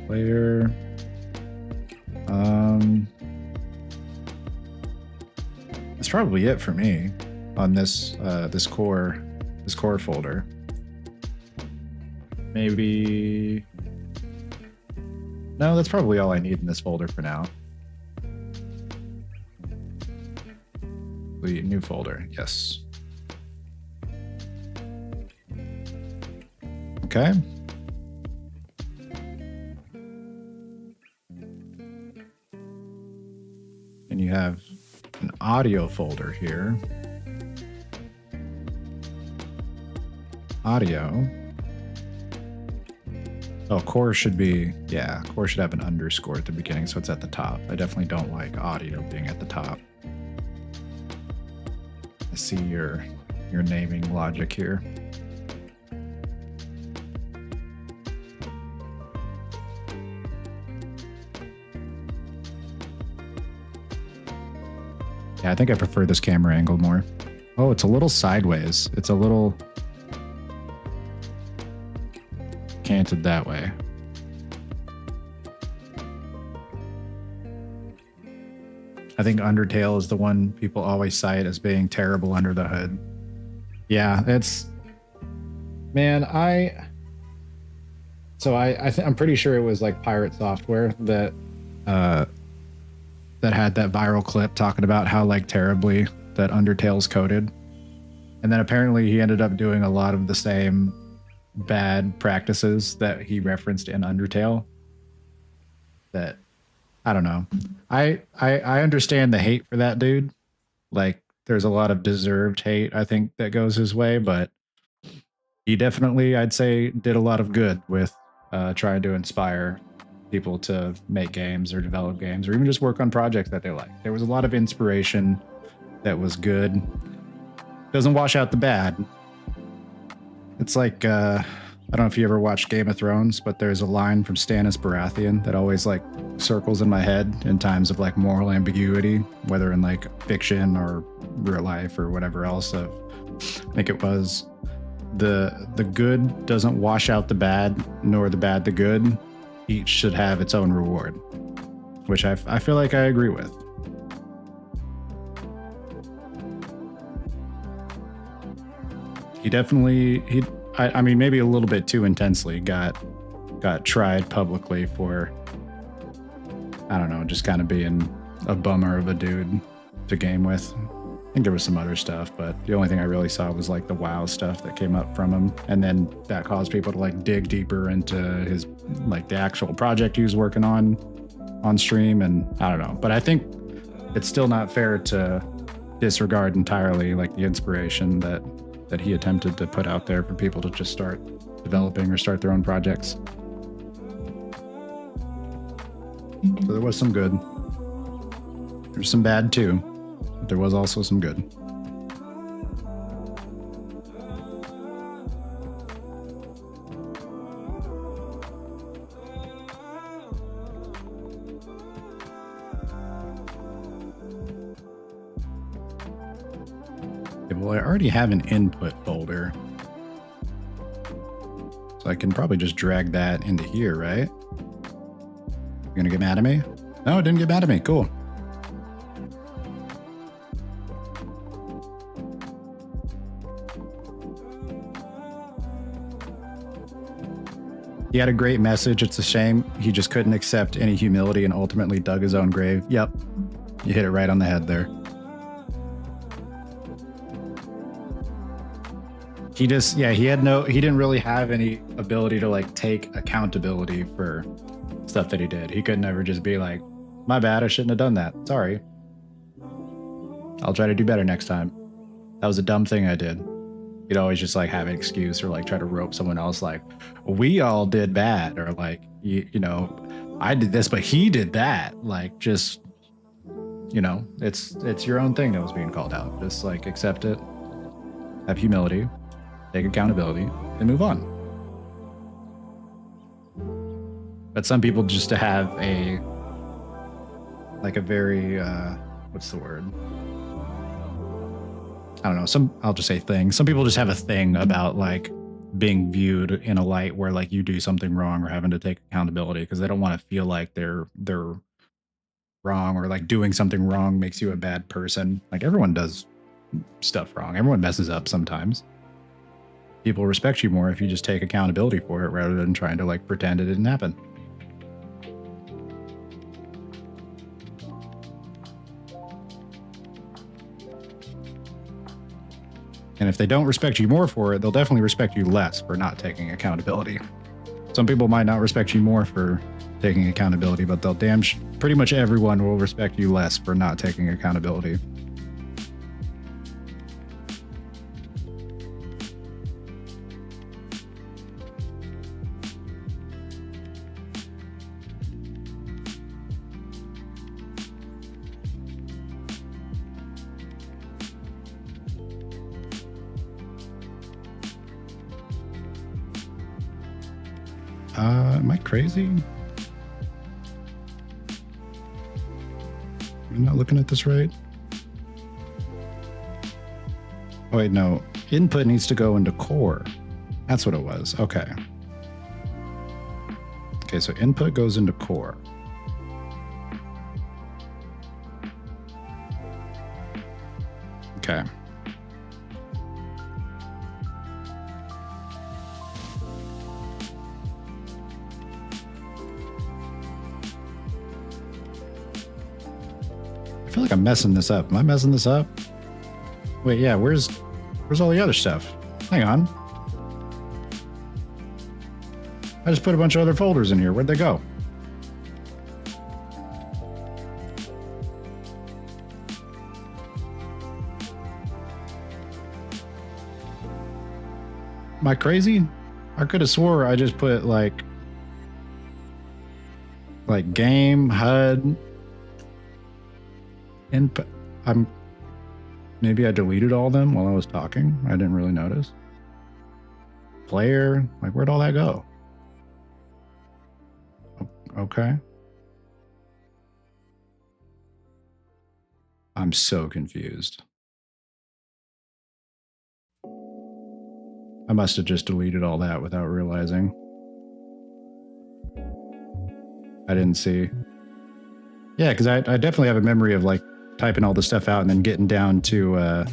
Player. That's probably it for me on this core folder. Maybe. No, that's probably all I need in this folder for now. New folder, yes. Okay. And you have audio folder here. Audio. Oh, core should be, yeah, core should have an underscore at the beginning, so it's at the top. I definitely don't like audio being at the top. I see your naming logic here. Yeah, I think I prefer this camera angle more. Oh, it's a little sideways. It's a little canted that way. I think Undertale is the one people always cite as being terrible under the hood. Yeah, it's, man, I'm pretty sure it was like Pirate Software that had that viral clip talking about how like terribly that Undertale's coded. And then apparently he ended up doing a lot of the same bad practices that he referenced in Undertale. That, I don't know. I understand the hate for that dude. Like, there's a lot of deserved hate, I think, that goes his way, but he definitely, I'd say, did a lot of good with trying to inspire people to make games or develop games or even just work on projects that they like. There was a lot of inspiration that was good. Doesn't wash out the bad. It's like, I don't know if you ever watched Game of Thrones, but there's a line from Stannis Baratheon that always like circles in my head in times of like moral ambiguity, whether in like fiction or real life or whatever else. I think it was the good doesn't wash out the bad, nor the bad the good. Each should have its own reward, which I feel like I agree with. He definitely, I mean, maybe a little bit too intensely got tried publicly for, I don't know, just kind of being a bummer of a dude to game with. I think there was some other stuff, but the only thing I really saw was like the WoW stuff that came up from him. And then that caused people to like dig deeper into his, like the actual project he was working on stream. And I don't know, but I think it's still not fair to disregard entirely like the inspiration that he attempted to put out there for people to just start developing or start their own projects. So there was some good. There's some bad too, but there was also some good. Well, I already have an input folder, so I can probably just drag that into here, right? You gonna get mad at me? No, it didn't get mad at me. Cool. He had a great message. It's a shame he just couldn't accept any humility and ultimately dug his own grave. Yep, you hit it right on the head there. He just, yeah, he didn't really have any ability to like take accountability for stuff that he did. He could never just be like, my bad, I shouldn't have done that. Sorry. I'll try to do better next time. That was a dumb thing I did. He'd always just like have an excuse or like try to rope someone else like, we all did bad, or like, you know, I did this, but he did that. Like, just, you know, it's your own thing that was being called out. Just like accept it, have humility, take accountability, and move on. But some people just have a, like a very, what's the word? I don't know. I'll just say thing. Some people just have a thing about like being viewed in a light where like you do something wrong or having to take accountability because they don't want to feel like they're wrong, or like doing something wrong makes you a bad person. Like, everyone does stuff wrong. Everyone messes up sometimes. People respect you more if you just take accountability for it rather than trying to like pretend it didn't happen. And if they don't respect you more for it, they'll definitely respect you less for not taking accountability. Some people might not respect you more for taking accountability, but pretty much everyone will respect you less for not taking accountability. Am I crazy? I'm not looking at this right. Oh, wait, no. Input needs to go into core. That's what it was. Okay. Okay, so input goes into core. Okay. I feel like I'm messing this up. Am I messing this up? Wait, yeah, where's all the other stuff? Hang on. I just put a bunch of other folders in here. Where'd they go? Am I crazy? I could have swore I just put like game, HUD, input. Maybe I deleted all of them while I was talking. I didn't really notice. Player, like where'd all that go? Okay. I'm so confused. I must have just deleted all that without realizing. I didn't see. Yeah, because I definitely have a memory of like typing all the stuff out and then getting down to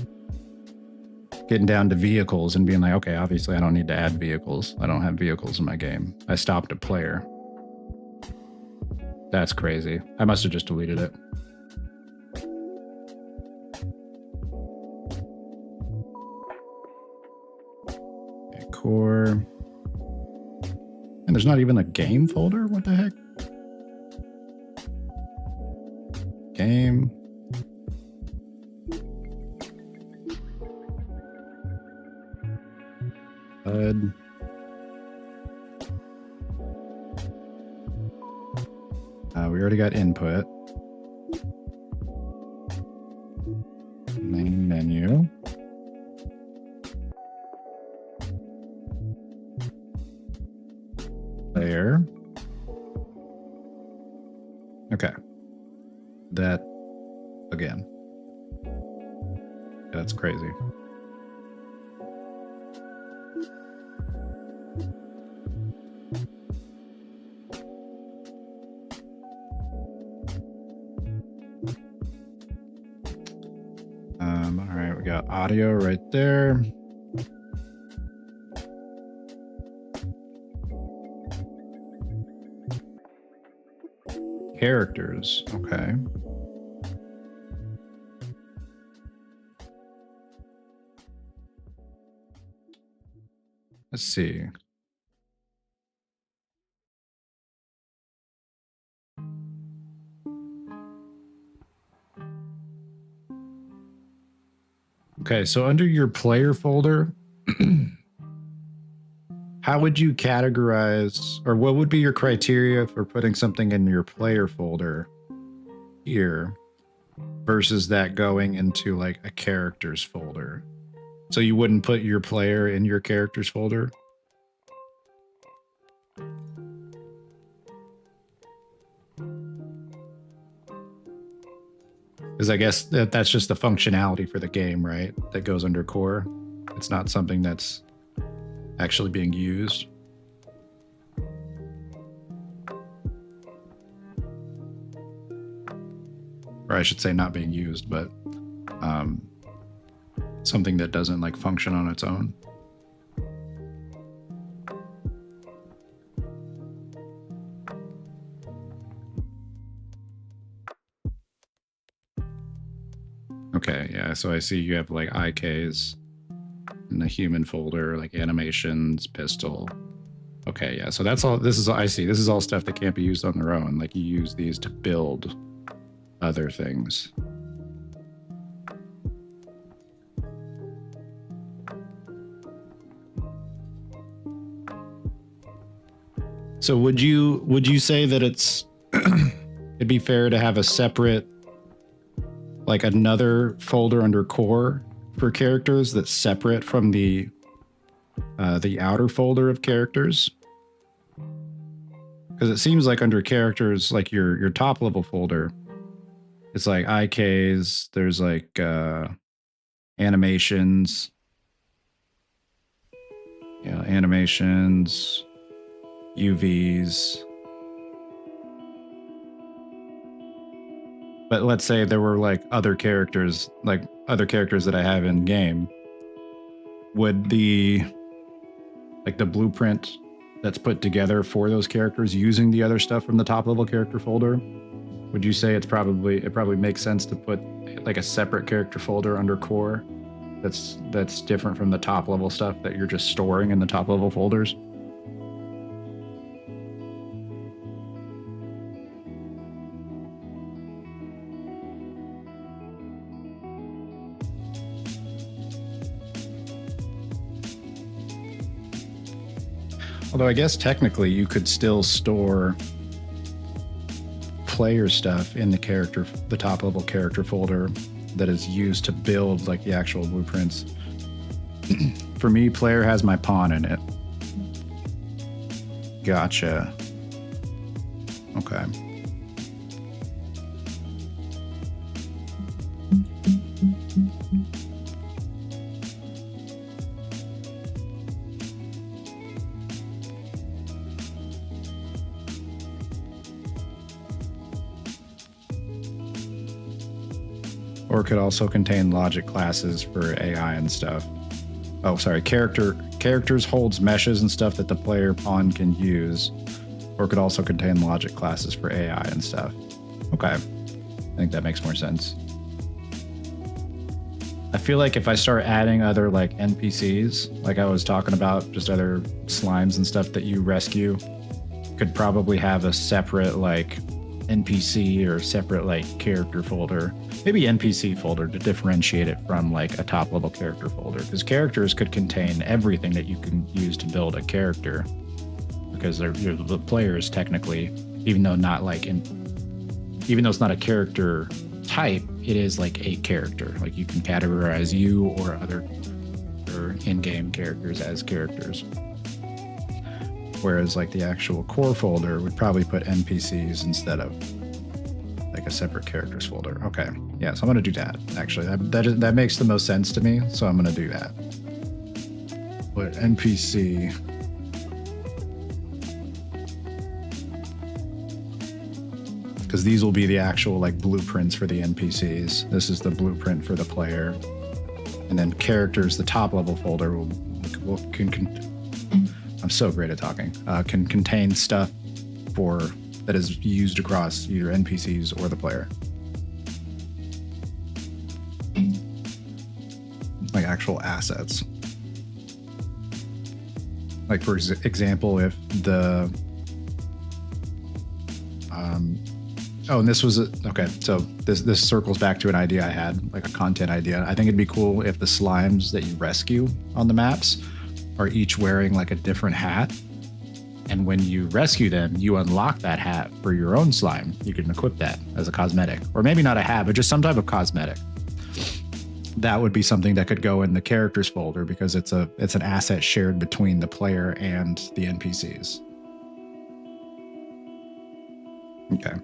vehicles and being like, okay, obviously I don't need to add vehicles. I don't have vehicles in my game. I stopped at player. That's crazy. I must have just deleted it. Okay, core. And there's not even a game folder? What the heck? Game. HUD. We already got input. Main menu. Player. Okay. That again. That's crazy. All right, we got audio right there. Characters, okay. Let's see. Okay, so under your player folder, how would you categorize, or what would be your criteria for putting something in your player folder here versus that going into like a characters folder? So you wouldn't put your player in your characters folder? Because I guess that's just the functionality for the game, right? That goes under core. It's not something that's actually being used. Or I should say not being used, but something that doesn't like function on its own. Okay, yeah, so I see you have like IKs in the human folder, like animations, pistol. Okay, yeah, so that's all, this is, I see, this is all stuff that can't be used on their own. Like you use these to build other things. So would you say that it's it'd be fair to have a separate, like another folder under core for characters that's separate from the outer folder of characters? Because it seems like under characters, like your top level folder, it's like IKs, there's like animations. Yeah, animations, UVs. But let's say there were like other characters that I have in game. Would the blueprint that's put together for those characters using the other stuff from the top level character folder, would you say it probably makes sense to put like a separate character folder under core that's different from the top level stuff that you're just storing in the top level folders? Although I guess technically you could still store player stuff in the top level character folder that is used to build like the actual blueprints. For me, player has my pawn in it. Gotcha. Okay. Or it could also contain logic classes for AI and stuff. Oh, sorry. Characters holds meshes and stuff that the player pawn can use. Or it could also contain logic classes for AI and stuff. Okay. I think that makes more sense. I feel like if I start adding other like NPCs, like I was talking about, just other slimes and stuff that you rescue, could probably have a separate like NPC or separate like character folder, maybe NPC folder, to differentiate it from like a top level character folder, because characters could contain everything that you can use to build a character, because the players technically, even though it's not a character type, it is like a character. Like you can categorize you or other or in-game characters as characters. Whereas like the actual core folder would probably put NPCs instead of like a separate characters folder. Okay. Yeah, so I'm going to do that. Actually, that makes the most sense to me. So I'm going to do that. But NPC. Because these will be the actual like blueprints for the NPCs. This is the blueprint for the player. And then characters, the top level folder I'm so great at talking. Can contain stuff that is used across either NPCs or the player. Like actual assets. Like for example, if the and this was okay. So this circles back to an idea I had, like a content idea. I think it'd be cool if the slimes that you rescue on the maps are each wearing like a different hat. And when you rescue them, you unlock that hat for your own slime. You can equip that as a cosmetic, or maybe not a hat, but just some type of cosmetic. That would be something that could go in the characters folder, because it's an asset shared between the player and the NPCs. Okay.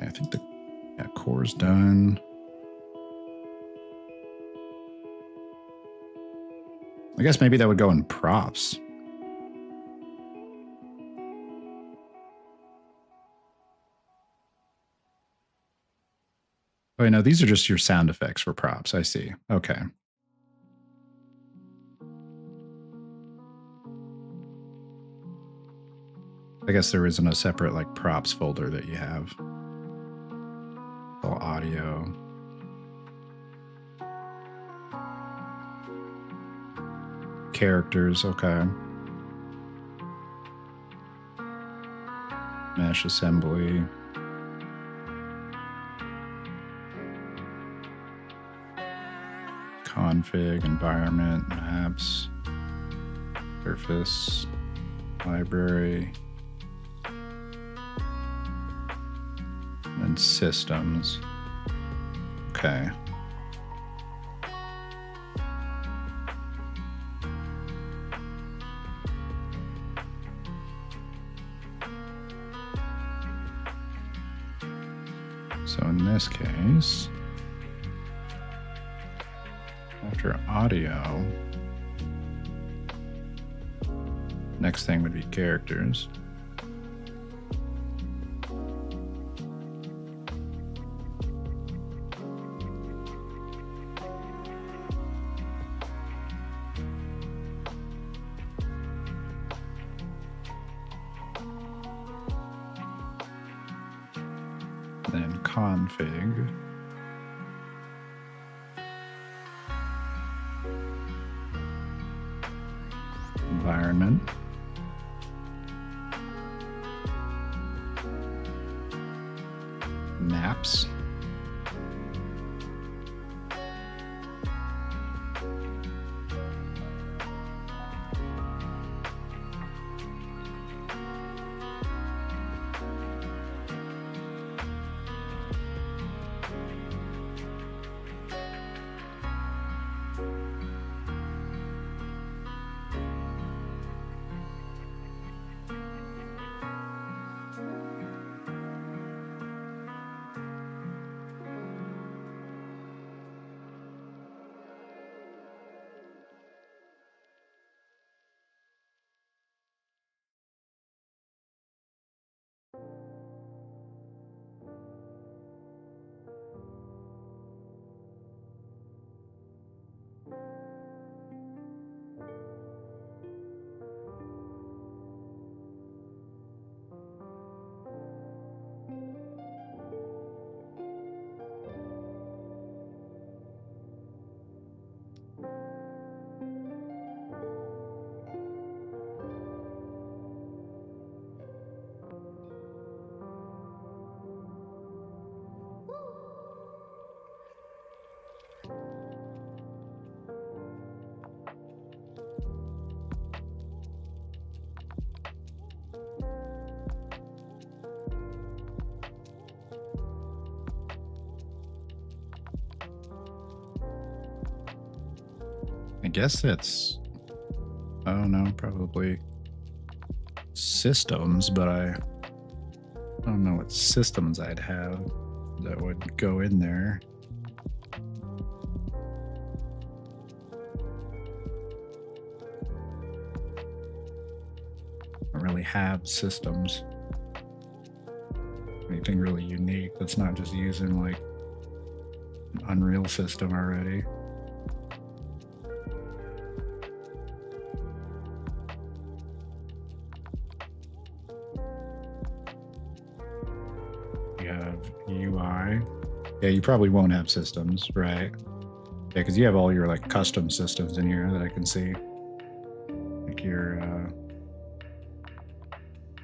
I think the core's done. I guess maybe that would go in props. Oh, no, these are just your sound effects for props. I see. Okay. I guess there isn't a separate like props folder that you have. All audio. Characters, okay. Mesh assembly. Config, environment, maps. Surface, library, and systems. Okay. So in this case, after audio, next thing would be characters. Then config. Environment. Maps. I guess it's, I don't know, probably systems, but I don't know what systems I'd have that would go in there. I don't really have systems. Anything really unique that's not just using like an Unreal system already. You have UI. Yeah, you probably won't have systems, right? Yeah, because you have all your like custom systems in here that I can see. Like your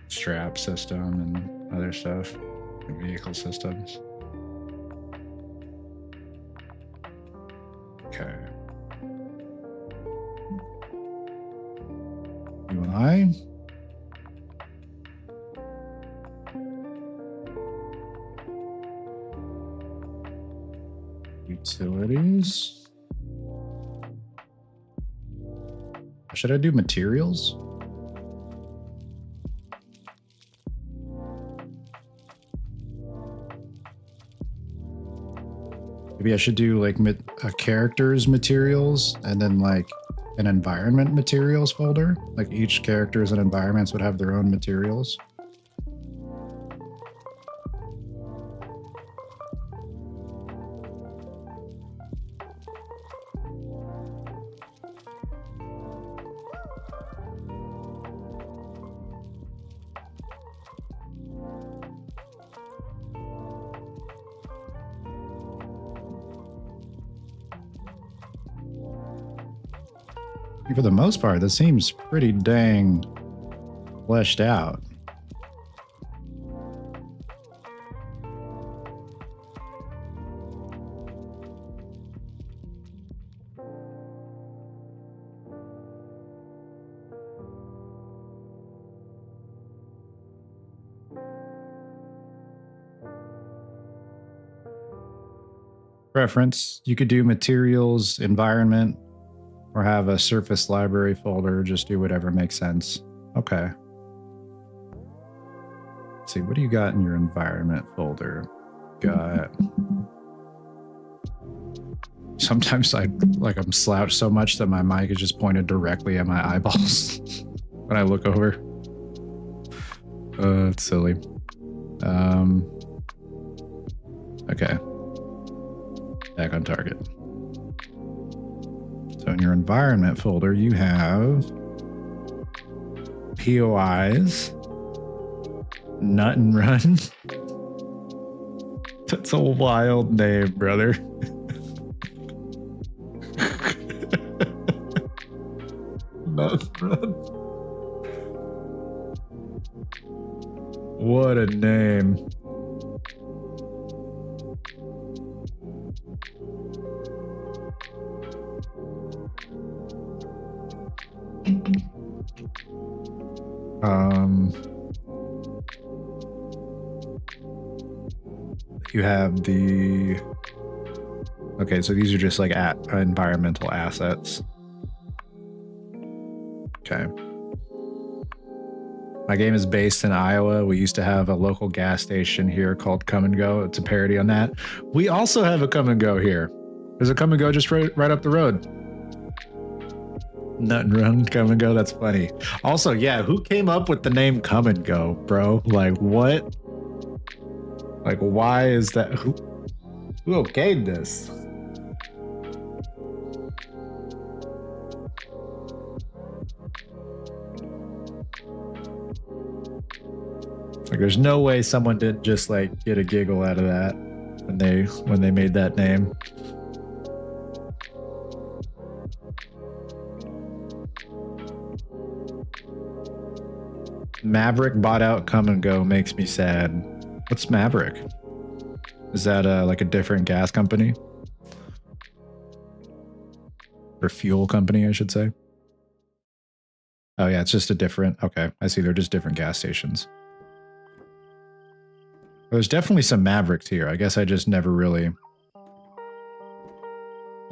strap system and other stuff, like vehicle systems. Okay. UI. Utilities. Should I do materials? Maybe I should do like a characters materials and then like an environment materials folder. Like each characters and environments would have their own materials. For the most part, this seems pretty dang fleshed out. preference. You could do materials, environment, or have a surface library folder. Just do whatever makes sense. Okay. Let's see, what do you got in your environment folder? Got... Sometimes I'm slouched so much that my mic is just pointed directly at my eyeballs when I look over. It's silly. Okay. Back on target. So in your environment folder, you have POIs, Nut and Run. That's a wild name, brother. Nut and Run. What a name. You have the... Okay, so these are just like environmental assets. Okay. My game is based in Iowa. We used to have a local gas station here called Come and Go. It's a parody on that. We also have a Come and Go here. There's a Come and Go just right up the road. Nut and Run, Come and Go. That's funny. Also, yeah, who came up with the name Come and Go, bro? Like, what? Like, why is that? Who okayed this? Like, there's no way someone didn't just like get a giggle out of that when they made that name. Maverick bought out Come and Go makes me sad. What's Maverick? Is that like a different gas company? Or fuel company, I should say. Oh yeah, it's just a different... Okay, I see. They're just different gas stations. There's definitely some Mavericks here. I guess I just never really...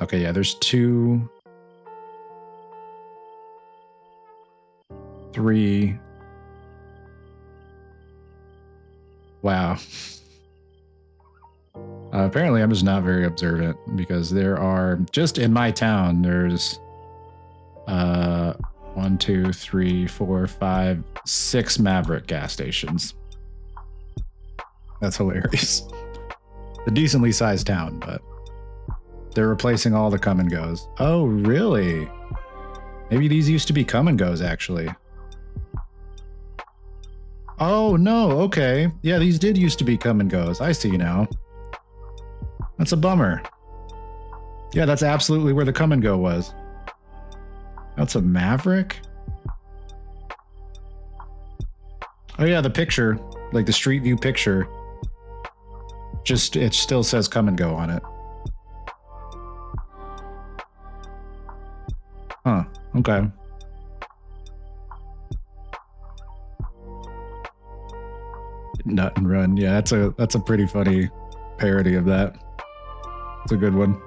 Okay, yeah, there's 2... 3... Wow. Apparently I'm just not very observant because there are... Just in my town, there's... 1, 2, 3, 4, 5, 6 Maverick gas stations. That's hilarious. A decently sized town, but they're replacing all the Come and Goes. Oh, really? Maybe these used to be Come and Goes, actually. Oh, no. Okay. Yeah, these did used to be Come and Goes. I see now. That's a bummer. Yeah, that's absolutely where the Come and Go was. That's a Maverick? Oh, yeah, the picture. Like the street view picture. Just, it still says Come and Go on it. Huh. Okay. Nut and Run. Yeah, that's a pretty funny parody of that. It's a good one.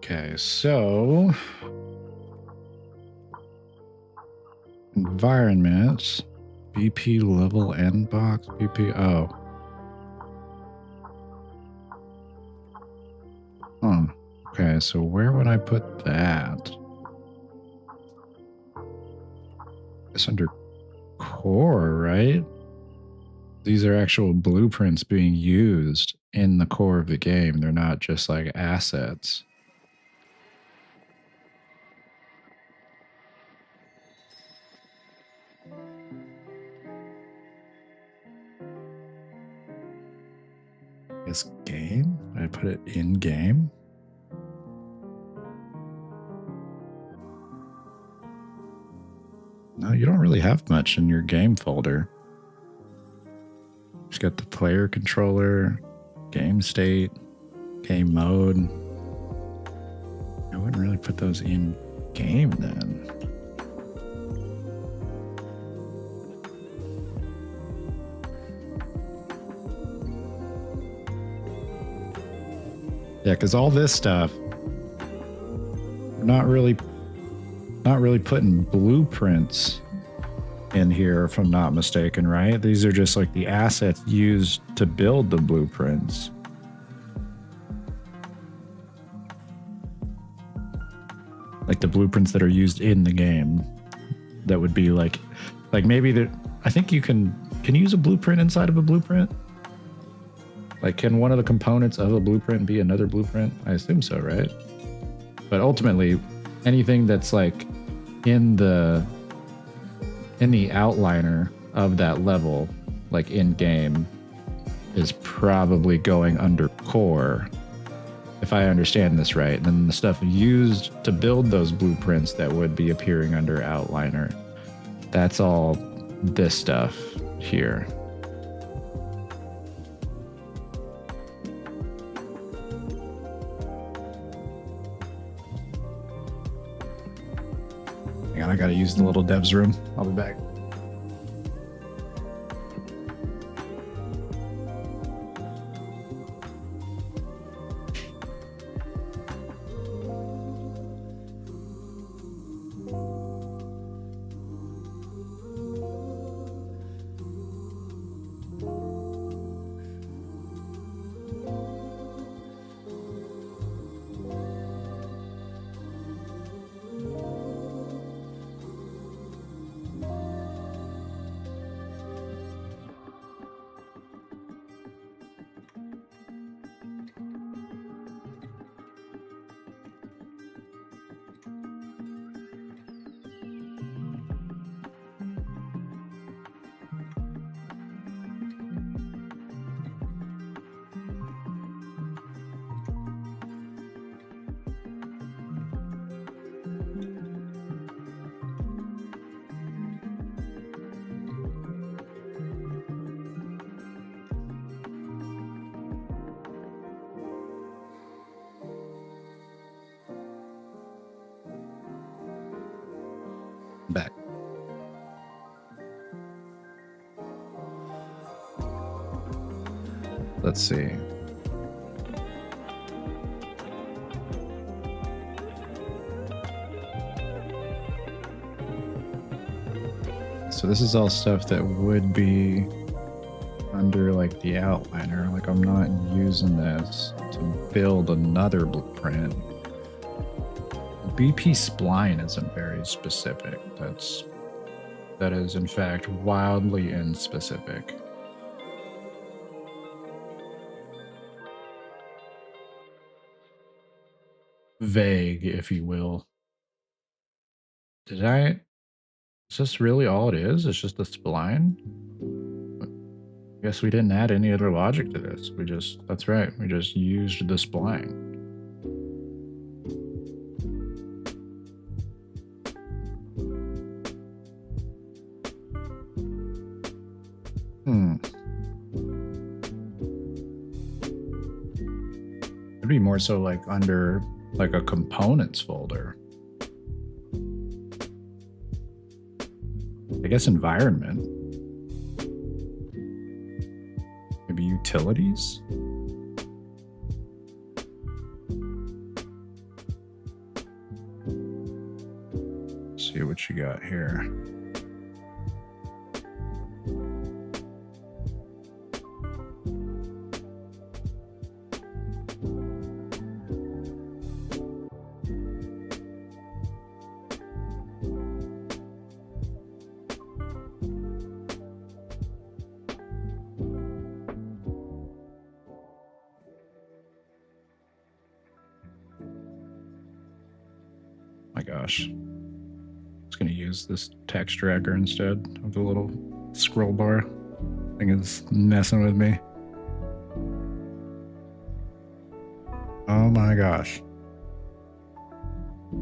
Okay, so environments, BP level N box, BP. Oh, okay. So where would I put that? It's under core, right? These are actual blueprints being used in the core of the game. They're not just like assets. This game? Did I put it in game? No, you don't really have much in your game folder. Just got the player controller, game state, game mode. I wouldn't really put those in game then. Yeah, because all this stuff, not really putting blueprints in here, if I'm not mistaken, right? These are just like the assets used to build the blueprints. Like the blueprints that are used in the game. That would be like maybe there, I think you can you use a blueprint inside of a blueprint? Like, can one of the components of a blueprint be another blueprint? I assume so, right? But ultimately, anything that's like in the outliner of that level, like in game, is probably going under core, if I understand this right. And then the stuff used to build those blueprints that would be appearing under outliner, that's all this stuff here. Hang on, I gotta use the little devs room. I'll be back. Back. Let's see. So this is all stuff that would be under like the outliner. Like, I'm not using this to build another blueprint. BP spline isn't very specific. That is in fact wildly inspecific. Vague, if you will. Is this really all it is? It's just a spline? I guess we didn't add any other logic to this. That's right, we just used the spline. It'd be more so like under like a components folder. I guess environment. Maybe utilities. Let's see what you got here. My gosh. I'm just gonna use this text dragger instead of the little scroll bar. Thing is messing with me. my gosh.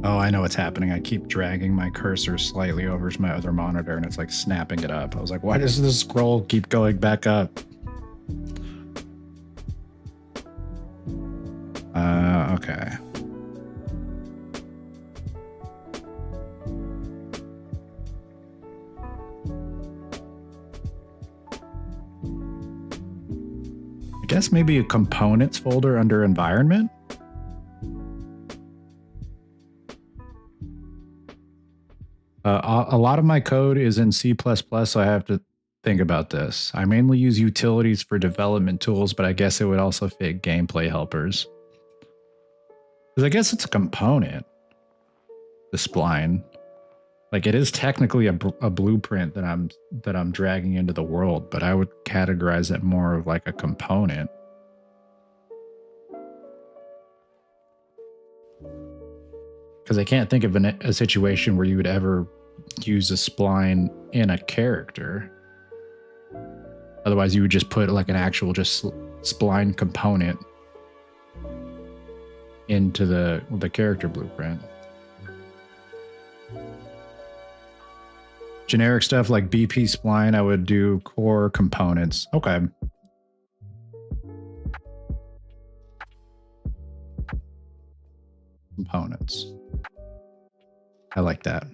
Oh, I know what's happening. I keep dragging my cursor slightly over to my other monitor and it's like snapping it up. I was like, why does this scroll keep going back up? Okay. I guess maybe a components folder under environment. A lot of my code is in C++, so I have to think about this. I mainly use utilities for development tools, but I guess it would also fit gameplay helpers. Because I guess it's a component, the spline. Like it is technically a blueprint that I'm dragging into the world, but I would categorize it more of like a component. Because I can't think of a situation where you would ever use a spline in a character. Otherwise, you would just put like an actual just spline component into the character blueprint. Generic stuff like BP spline, I would do core components. Okay. Components. I like that.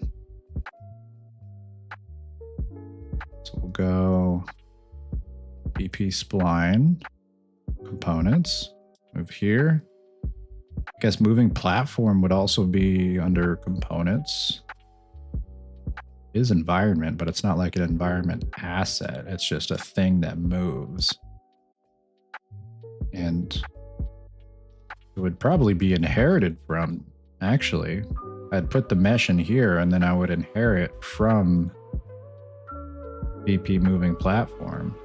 So we'll go BP spline components, move here. I guess moving platform would also be under components. It is environment, but it's not like an environment asset. It's just a thing that moves. And it would probably be inherited from, actually. I'd put the mesh in here and then I would inherit from BP moving platform.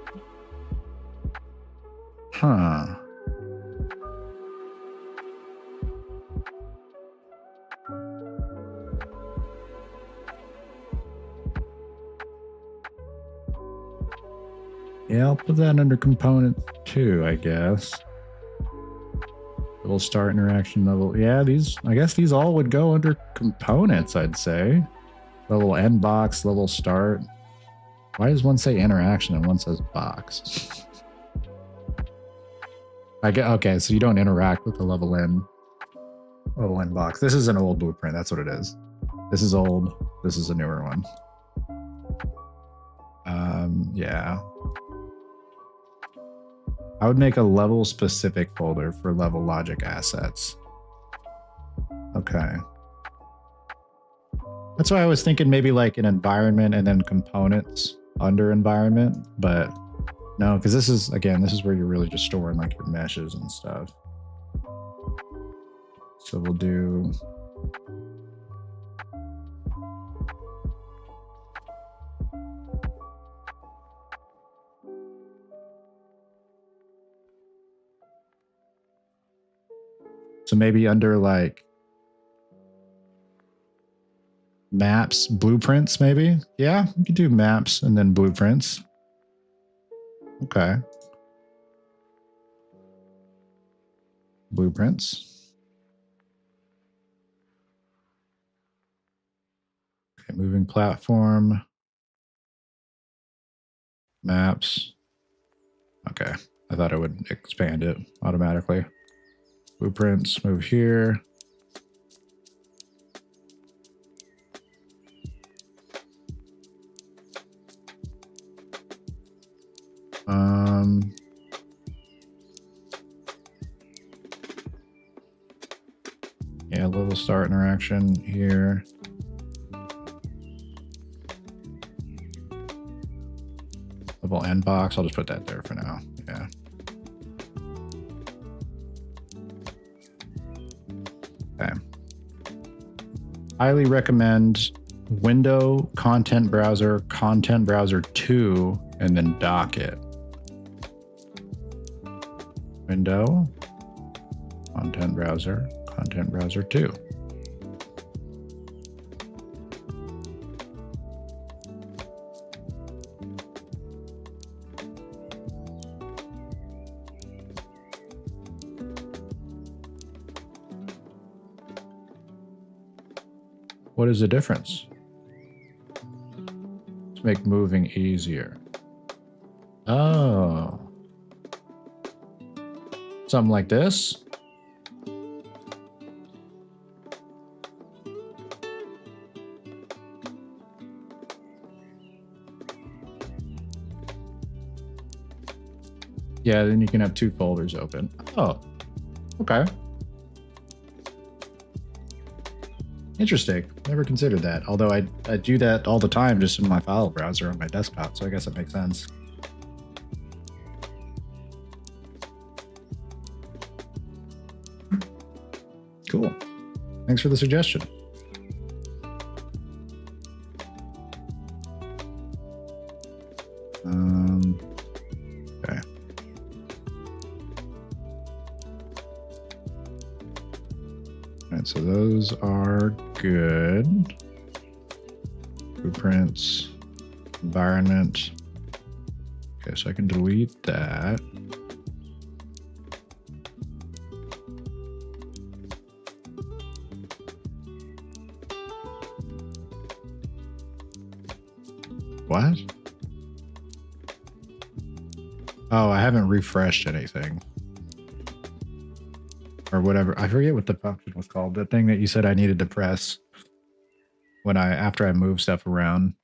Huh. Yeah, I'll put that under components too, I guess. Level start interaction level. Yeah, I guess these all would go under components, I'd say. Level end box, level start. Why does one say interaction and one says box? Okay, so you don't interact with the level end box. This is an old blueprint, that's what it is. This is old, this is a newer one. Yeah. I would make a level specific folder for level logic assets. Okay. That's why I was thinking maybe like an environment and then components under environment, but no, because this is where you're really just storing like your meshes and stuff. So we'll do so maybe under like maps, blueprints, maybe. Yeah, you could do maps and then blueprints. Okay. Blueprints. Okay, moving platform. Maps. Okay, I thought it would expand it automatically. Blueprints, move here. Yeah, level start interaction here. Level end box, I'll just put that there for now. Yeah. Okay. Highly recommend window, content browser 2, and then docket. Window, content browser 2. What is the difference? Let's make moving easier. Oh. Something like this? Yeah, then you can have 2 folders open. Oh, okay. Interesting. Never considered that. Although I do that all the time just in my file browser on my desktop, so I guess it makes sense. Cool. Thanks for the suggestion. Okay. All right, so those are good. Blueprints, environment. Okay, so I can delete that. What? Oh, I haven't refreshed anything. Or whatever. I forget what the function was called. The thing that you said I needed to press when after I move stuff around.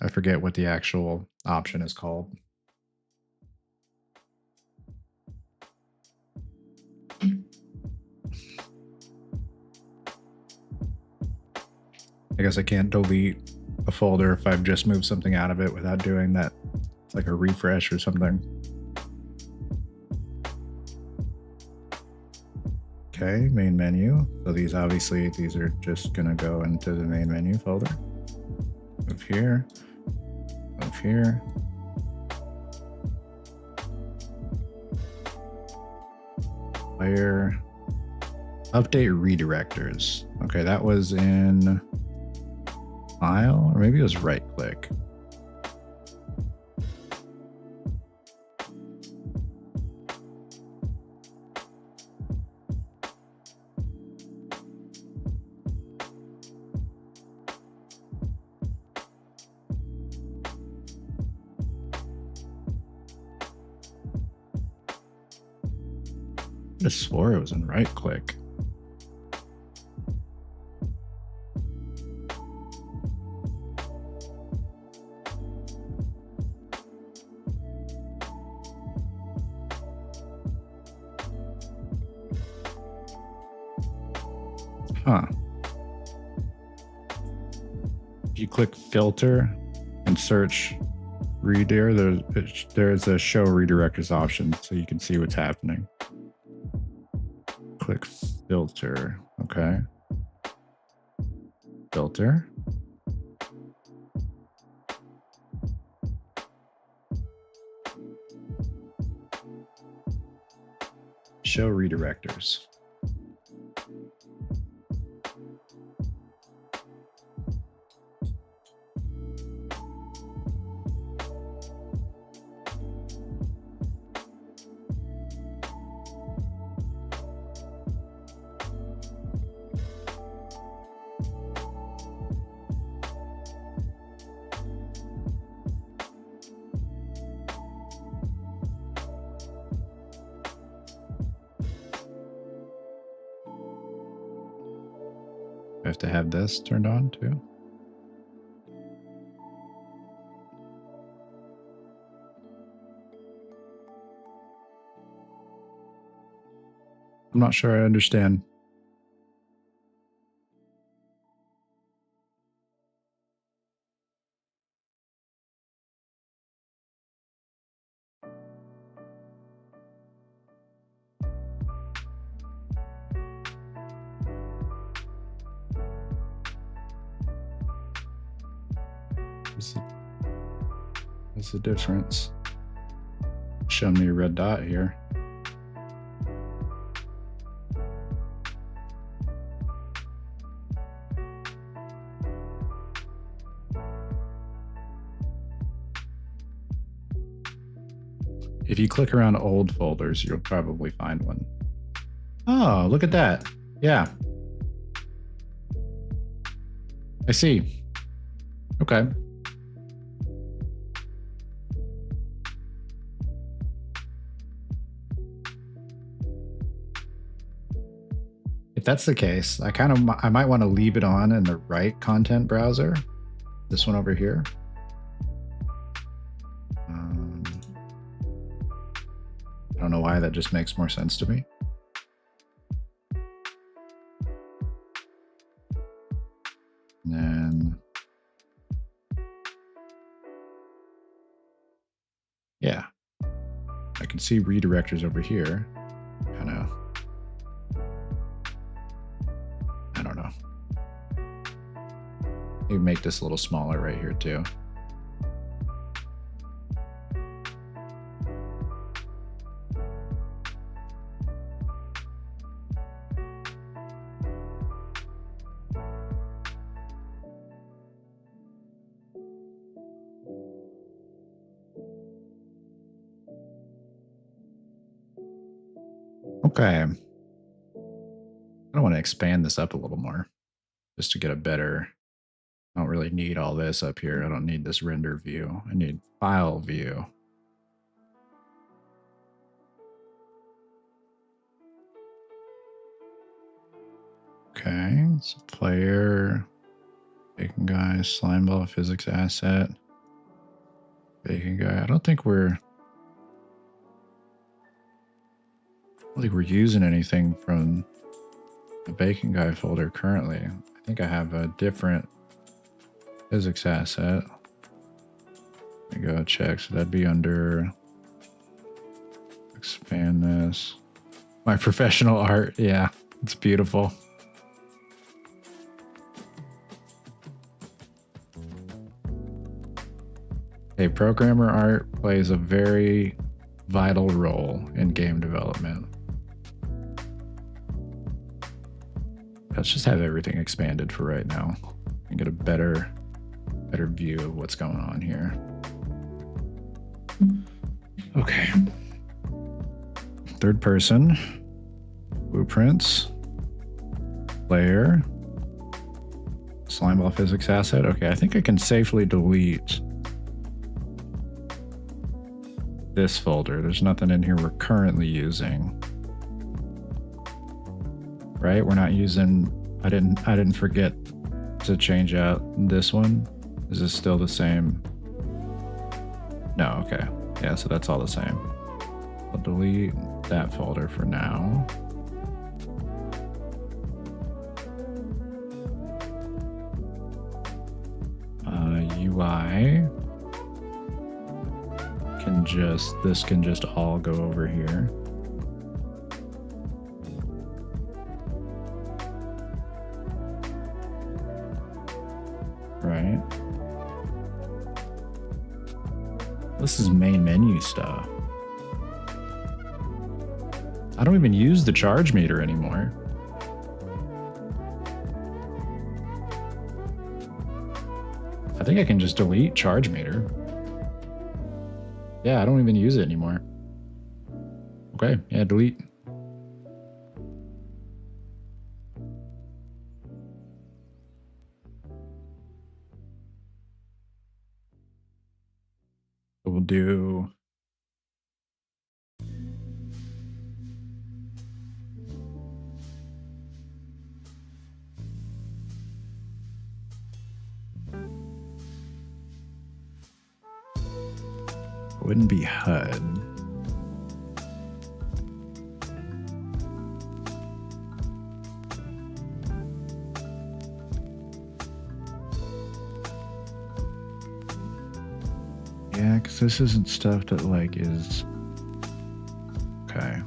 I forget what the actual option is called. I guess I can't delete a folder if I've just moved something out of it without doing that. It's like a refresh or something. Okay, main menu. So these obviously, these are just gonna go into the main menu folder. Move here, move here. Layer, update redirectors. Okay, that was in file, or maybe it was right click. I just swore it was in right click. Huh. If you click filter and search reader, there's a show redirectors option so you can see what's happening. Click filter. Okay. Filter. Show redirectors. I have to have this turned on too. I'm not sure I understand. What's the difference? Show me a red dot here. If you click around old folders, you'll probably find one. Oh, look at that. Yeah. I see. Okay. If that's the case, I might want to leave it on in the right content browser. This one over here. I don't know why, that just makes more sense to me. And then, yeah, I can see redirectors over here. Kind of, I don't know. Maybe make this a little smaller right here too. Okay. I want to expand this up a little more just to get a better, I don't really need all this up here. I don't need this render view. I need file view. Okay, so player, bacon guy, slime ball, physics asset, bacon guy. I don't think we're using anything from the bacon guy folder currently. I think I have a different physics asset. Let me go check. So that'd be under, expand this. My professional art. Yeah, it's beautiful. Hey, programmer art plays a very vital role in game development. Let's just have everything expanded for right now and get a better view of what's going on here. Okay. Third person, blueprints, player, slimeball physics asset. Okay, I think I can safely delete this folder. There's nothing in here we're currently using. Right? We're not using, I didn't forget to change out this one. Is this still the same? No, okay. Yeah, so that's all the same. I'll delete that folder for now. UI can this can just all go over here. Right. This is main menu stuff. I don't even use the charge meter anymore. I think I can just delete charge meter. Yeah, I don't even use it anymore. Okay, yeah, delete. We'll do wouldn't be HUD. Yeah, because this isn't stuff that like is okay.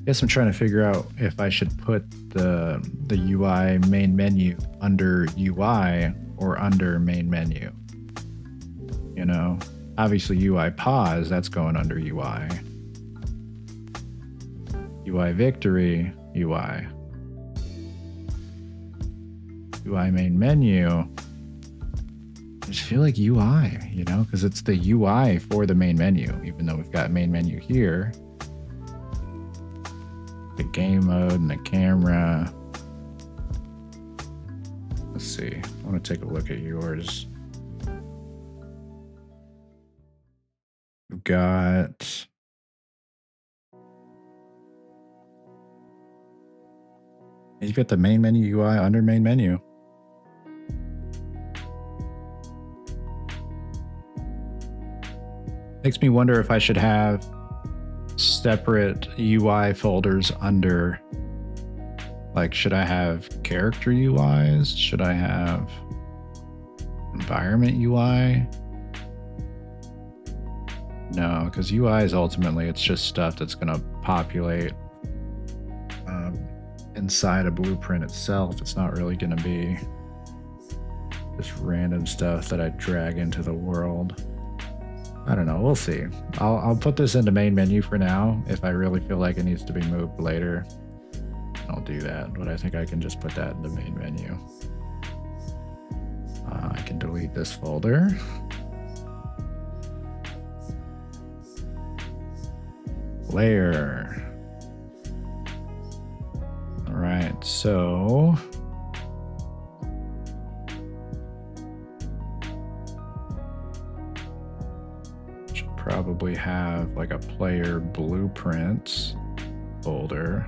Guess I'm trying to figure out if I should put the UI main menu under UI or under main menu. You know, obviously UI pause, that's going under UI. UI victory, UI. UI main menu just feel like UI, you know, because it's the UI for the main menu, even though we've got main menu here. The game mode and the camera. Let's see. I want to take a look at yours. We've got... You've got the main menu UI under main menu. Makes me wonder if I should have separate UI folders under, like, should I have character UIs? Should I have environment UI? No, because UI is ultimately, it's just stuff that's going to populate inside a blueprint itself. It's not really going to be just random stuff that I drag into the world. I don't know. We'll see. I'll put this into main menu for now. If I really feel like it needs to be moved later, I'll do that. But I think I can just put that into main menu. I can delete this folder. Layer. All right. So... probably have like a player blueprints folder.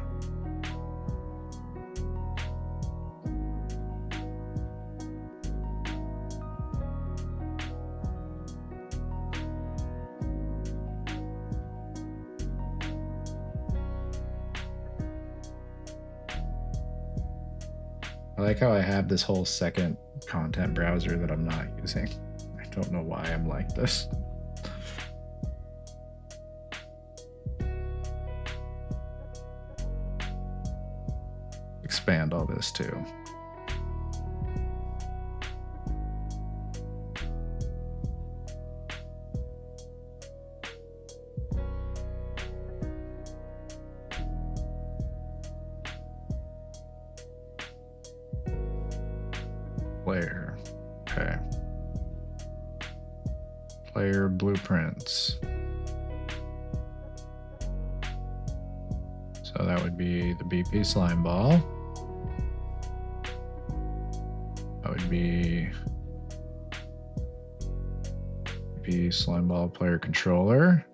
I like how I have this whole second content browser that I'm not using. I don't know why I'm like this. Expand all this too. Player. Okay. Player blueprints. So that would be the BP slime ball. That would be BP slime ball player controller.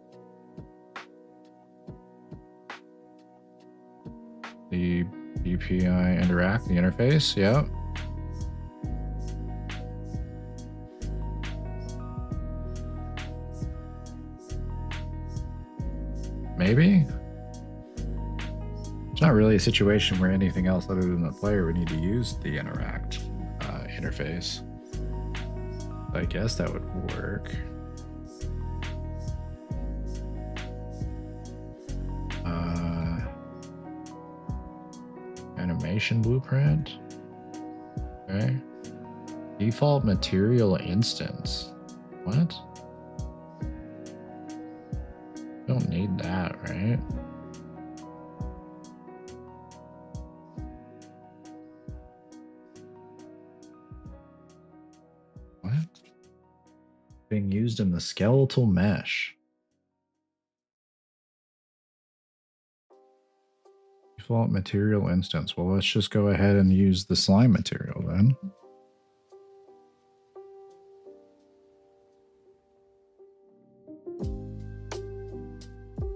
The BPI interact, the interface, yep. Maybe? It's not really a situation where anything else other than the player would need to use the interact interface. I guess that would work. Animation blueprint. Okay. Default material instance. What? Don't need that, right? What? Being used in the skeletal mesh. Default material instance. Well, let's just go ahead and use the slime material then.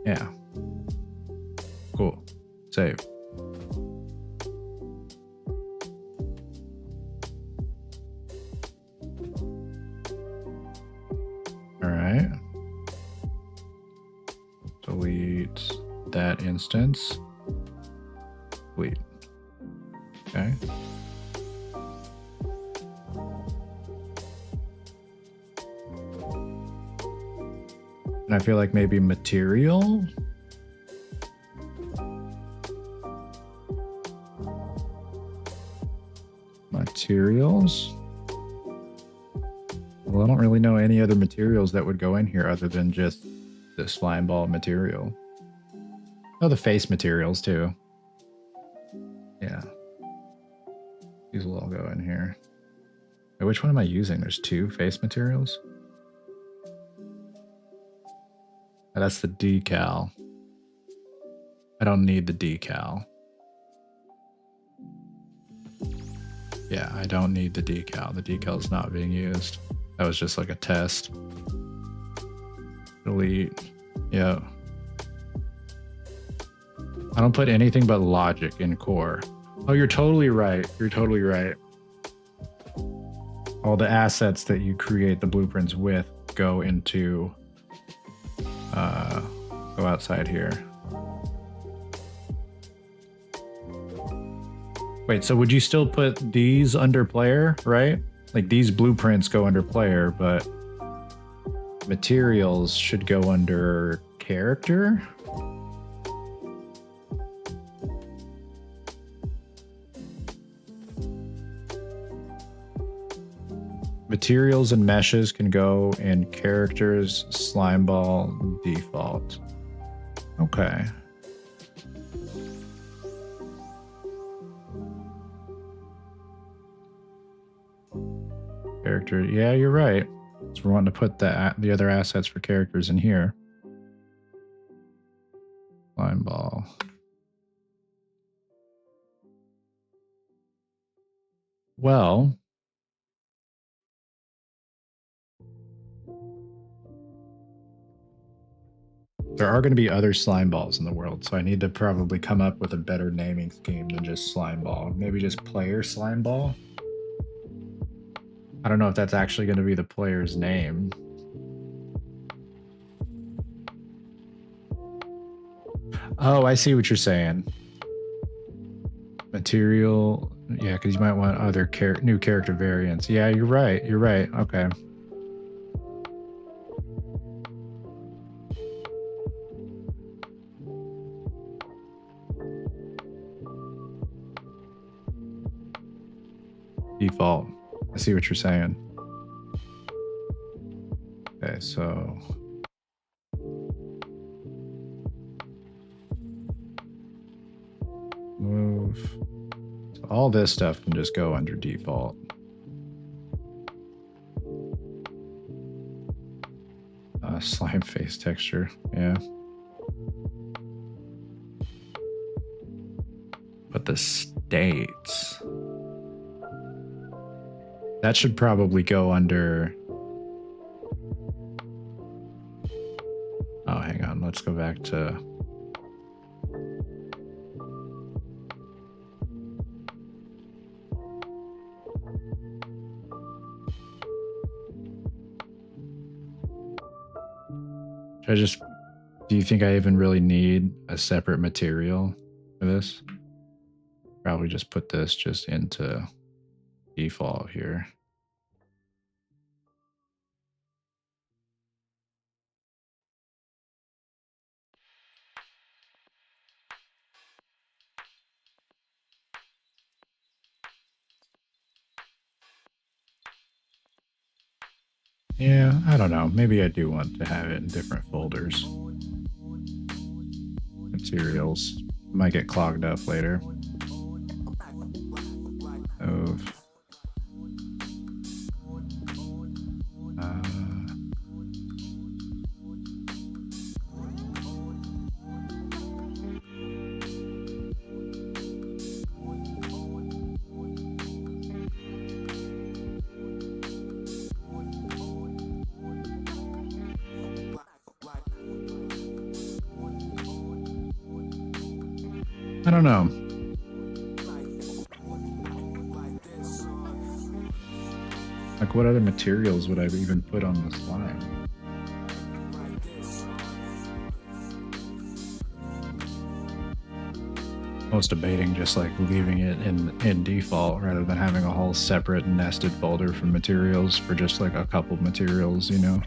Yeah. Cool. Save. All right. Delete that instance. Delete. Okay. And I feel like maybe material. Materials. Well, I don't really know any other materials that would go in here other than just the slime ball material. Oh, the face materials too. Yeah. These will all go in here. Wait, which one am I using? There's two face materials. Oh, that's the decal. I don't need the decal. Yeah, I don't need the decal. The decal is not being used. That was just like a test. Delete. Yeah. I don't put anything but logic in core. Oh, you're totally right. You're totally right. All the assets that you create the blueprints with go into, go outside here. Wait, so would you still put these under player, right? Like these blueprints go under player, but materials should go under character? Materials and meshes can go in characters, slime ball, default. Okay. Character, yeah, you're right. So we're wanting to put the other assets for characters in here. Slime ball. Well, there are going to be other slime balls in the world, so I need to probably come up with a better naming scheme than just slime ball. Maybe just player slime ball? I don't know if that's actually going to be the player's name. Oh, I see what you're saying. Material, yeah, because you might want other new character variants. Yeah, you're right. You're right. Okay. Default. I see what you're saying. Okay, so move. So all this stuff can just go under default. Slime face texture, yeah. But the states, that should probably go under. Oh, hang on. Let's go back to. Do you think I even really need a separate material for this? Probably just put this just into default here. Yeah, I don't know. Maybe I do want to have it in different folders. Materials. Might get clogged up later. Move. I don't know. Like, what other materials would I even put on the slime? I was debating just like leaving it in default rather than having a whole separate nested folder for materials for just like a couple materials, you know?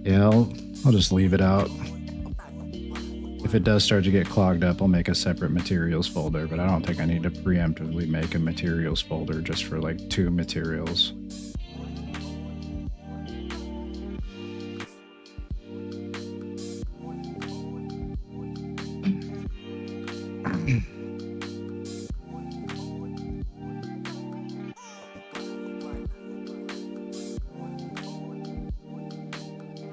Yeah, I'll just leave it out. If it does start to get clogged up, I'll make a separate materials folder, but I don't think I need to preemptively make a materials folder just for like 2 materials.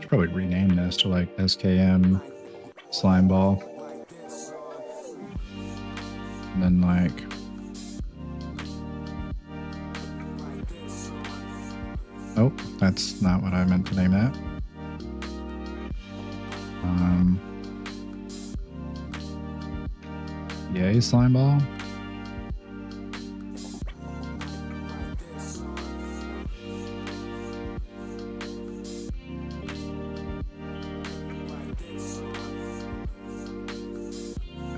Probably rename this to like SKM slime ball. And then like oh, that's not what I meant to name that. Yay, slime ball.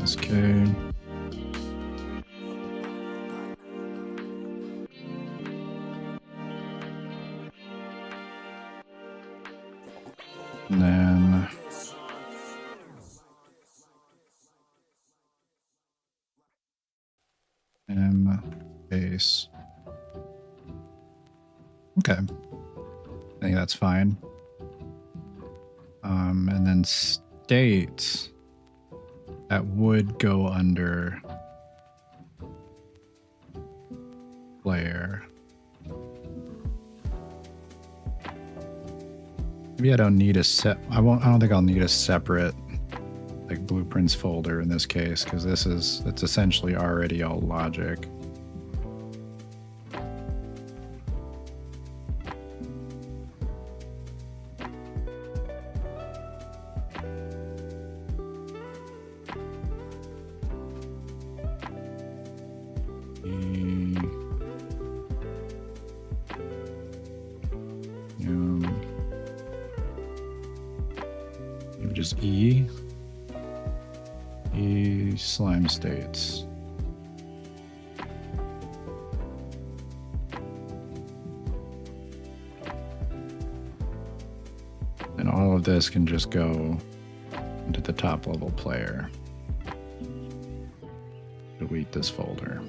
SK. And then M base. Okay. I think that's fine. And then states that would go under player. Maybe I don't need a I don't think I'll need a separate like blueprints folder in this case, because it's essentially already all logic. Just E slime states. And all of this can just go into the top level player. Delete this folder.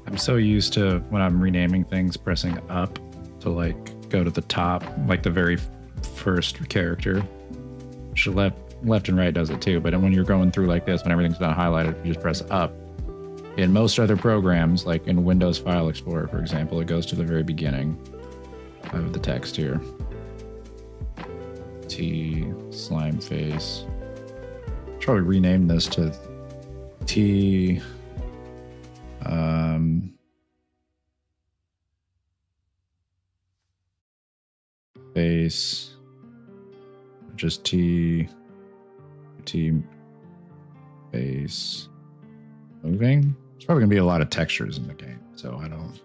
I'm so used to when I'm renaming things pressing up to like go to the top, like the very first character. Left and right does it too, but when you're going through like this, when everything's not highlighted, you just press up. In most other programs, like in Windows File Explorer, for example, it goes to the very beginning of the text here. T slime face. Should probably rename this to T face, just T face moving. There's probably gonna be a lot of textures in the game, so I don't.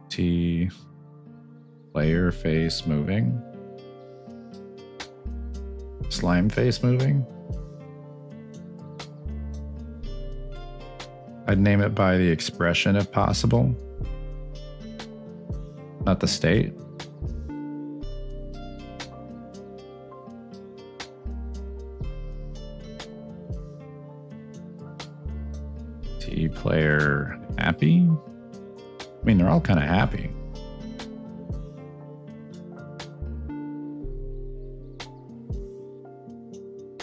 T player face moving. Slime face moving. I'd name it by the expression if possible, not the state. T player happy. I mean, they're all kind of happy.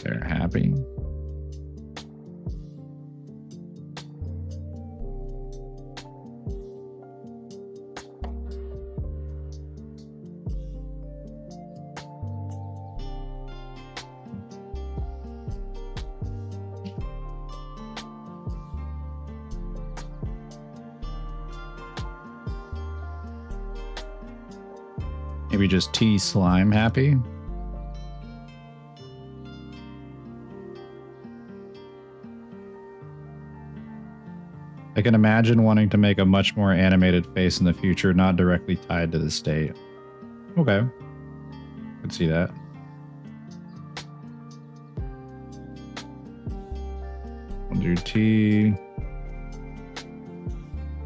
They're happy. Maybe just T slime happy. I can imagine wanting to make a much more animated face in the future, not directly tied to the state. Okay. Could see that. We'll do T.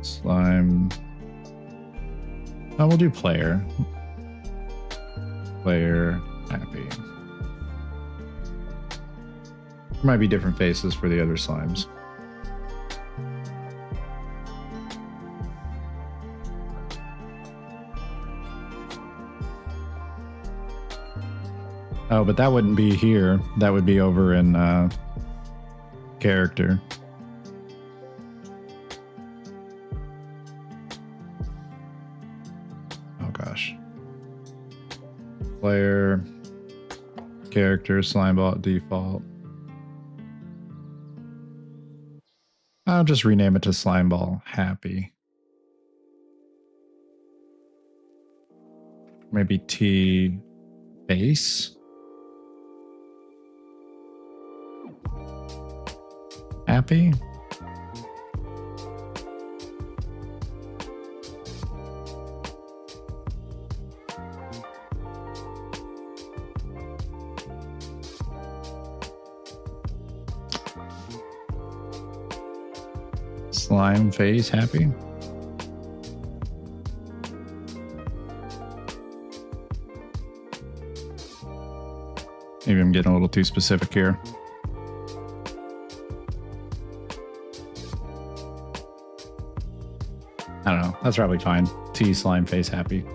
Slime. Oh, we'll do player. Player happy. There might be different faces for the other slimes. Oh, but that wouldn't be here. That would be over in character. Oh gosh. Player, character, slimeball at default. I'll just rename it to Slimeball Happy. Maybe T base. Happy. Slime face happy. Maybe I'm getting a little too specific here. I don't know. That's probably fine. T slime face happy.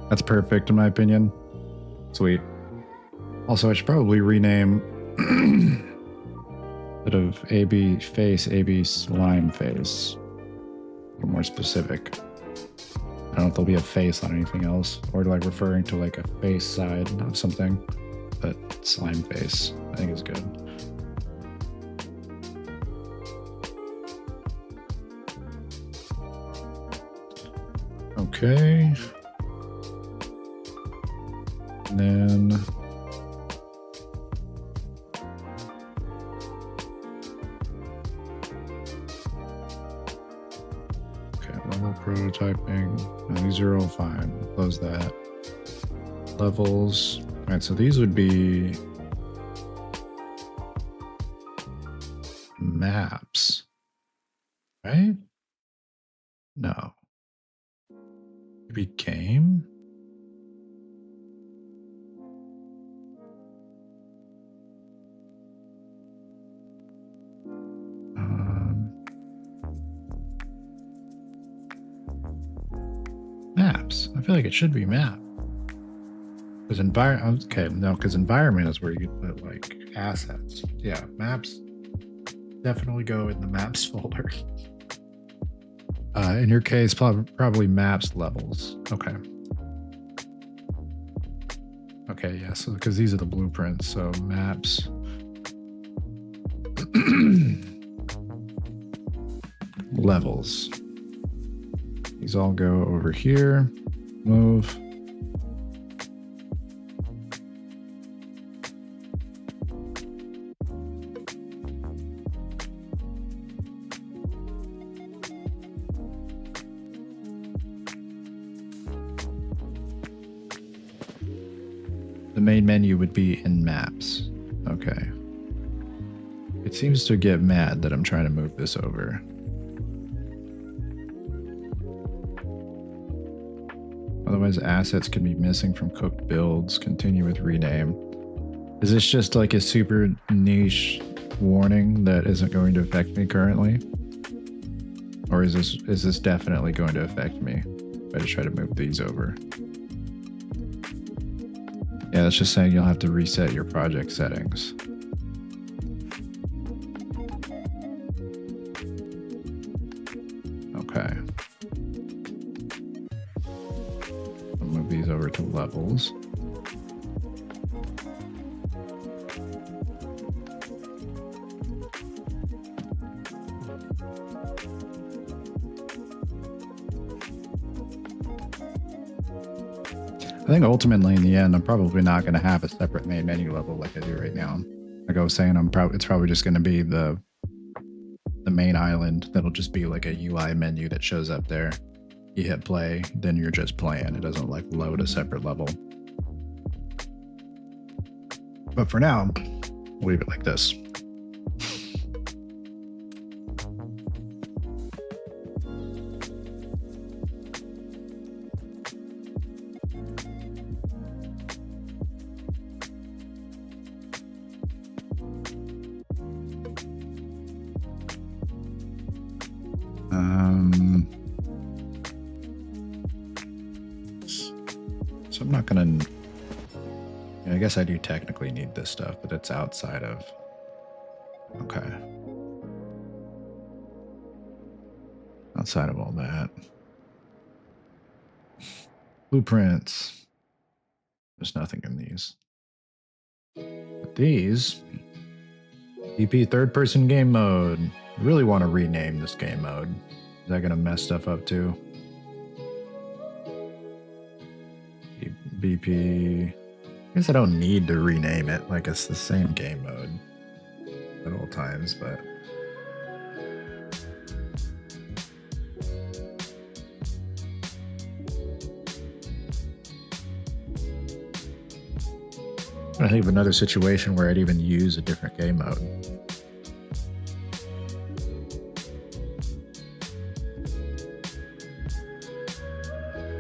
That's perfect in my opinion. Sweet. Also, I should probably rename instead of AB face, AB slime face. A little more specific. I don't know if there'll be a face on anything else, or like referring to like a face side of something, but slime face I think is good. Okay. And then level prototyping. No, these are all fine. We'll close that. Levels. All right, so these would be maps, right? No. Maybe game? Maps. I feel like it should be map. Because environment. Okay, no, because environment is where you put like assets. Yeah, maps definitely go in the maps folder. In your case, probably maps levels. Okay. Okay, yeah. So because these are the blueprints, so maps. Levels. These all go over here. Move. The main menu would be in maps. Okay. It seems to get mad that I'm trying to move this over. Otherwise, assets can be missing from cooked builds. Continue with rename. Is this just like a super niche warning that isn't going to affect me currently? Or is this definitely going to affect me if I just try to move these over? Yeah, that's just saying you'll have to reset your project settings. Okay. I'll move these over to levels. think ultimately in the end, I'm probably not going to have a separate main menu level like I do right now. Like I was saying, it's probably just going to be the main island. That'll just be like a UI menu that shows up there. You hit play, then you're just playing. It doesn't like load a separate level. But for now, we'll leave it like this. So I'm not gonna, I guess I do technically need this stuff, but it's outside of, okay. Outside of all that. Blueprints. There's nothing in these. But these, BP third person game mode. I really want to rename this game mode. Is that gonna mess stuff up too? BP. I guess I don't need to rename it. Like it's the same game mode at all times, but I think of another situation where I'd even use a different game mode.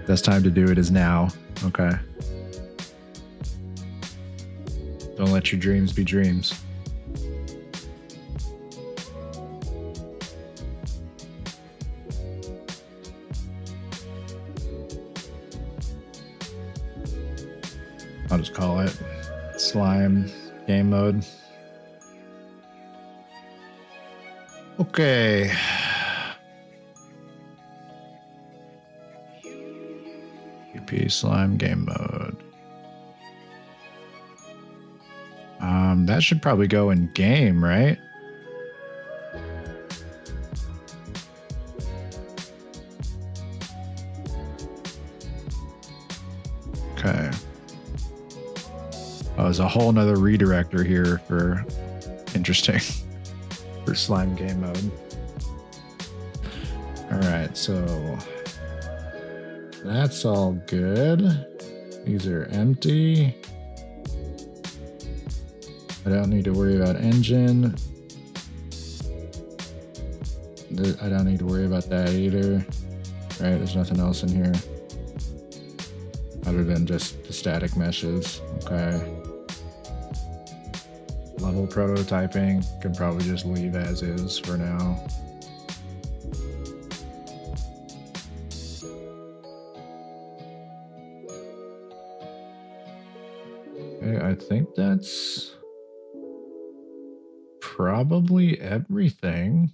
Best time to do it is now. Okay. Don't let your dreams be dreams. I'll just call it slime game mode. Okay. UP slime game mode. That should probably go in game, right? Okay. Oh, there's a whole nother redirector here for interesting for slime game mode. All right, so that's all good. These are empty. I don't need to worry about engine. I don't need to worry about that either. Right, there's nothing else in here other than just the static meshes. Okay. Level prototyping can probably just leave as is for now. Okay, I think that's probably everything.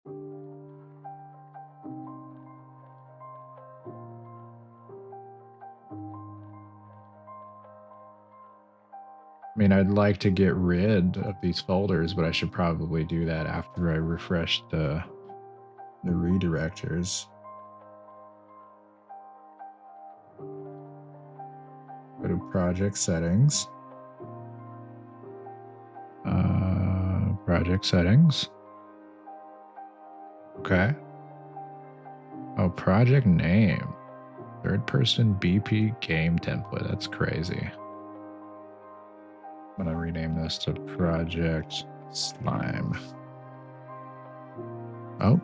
I mean, I'd like to get rid of these folders, but I should probably do that after I refresh the redirectors. Go to project settings. Project settings. Okay. Oh, project name. Third person BP game template. That's crazy. I'm gonna rename this to Project Slime. Oh.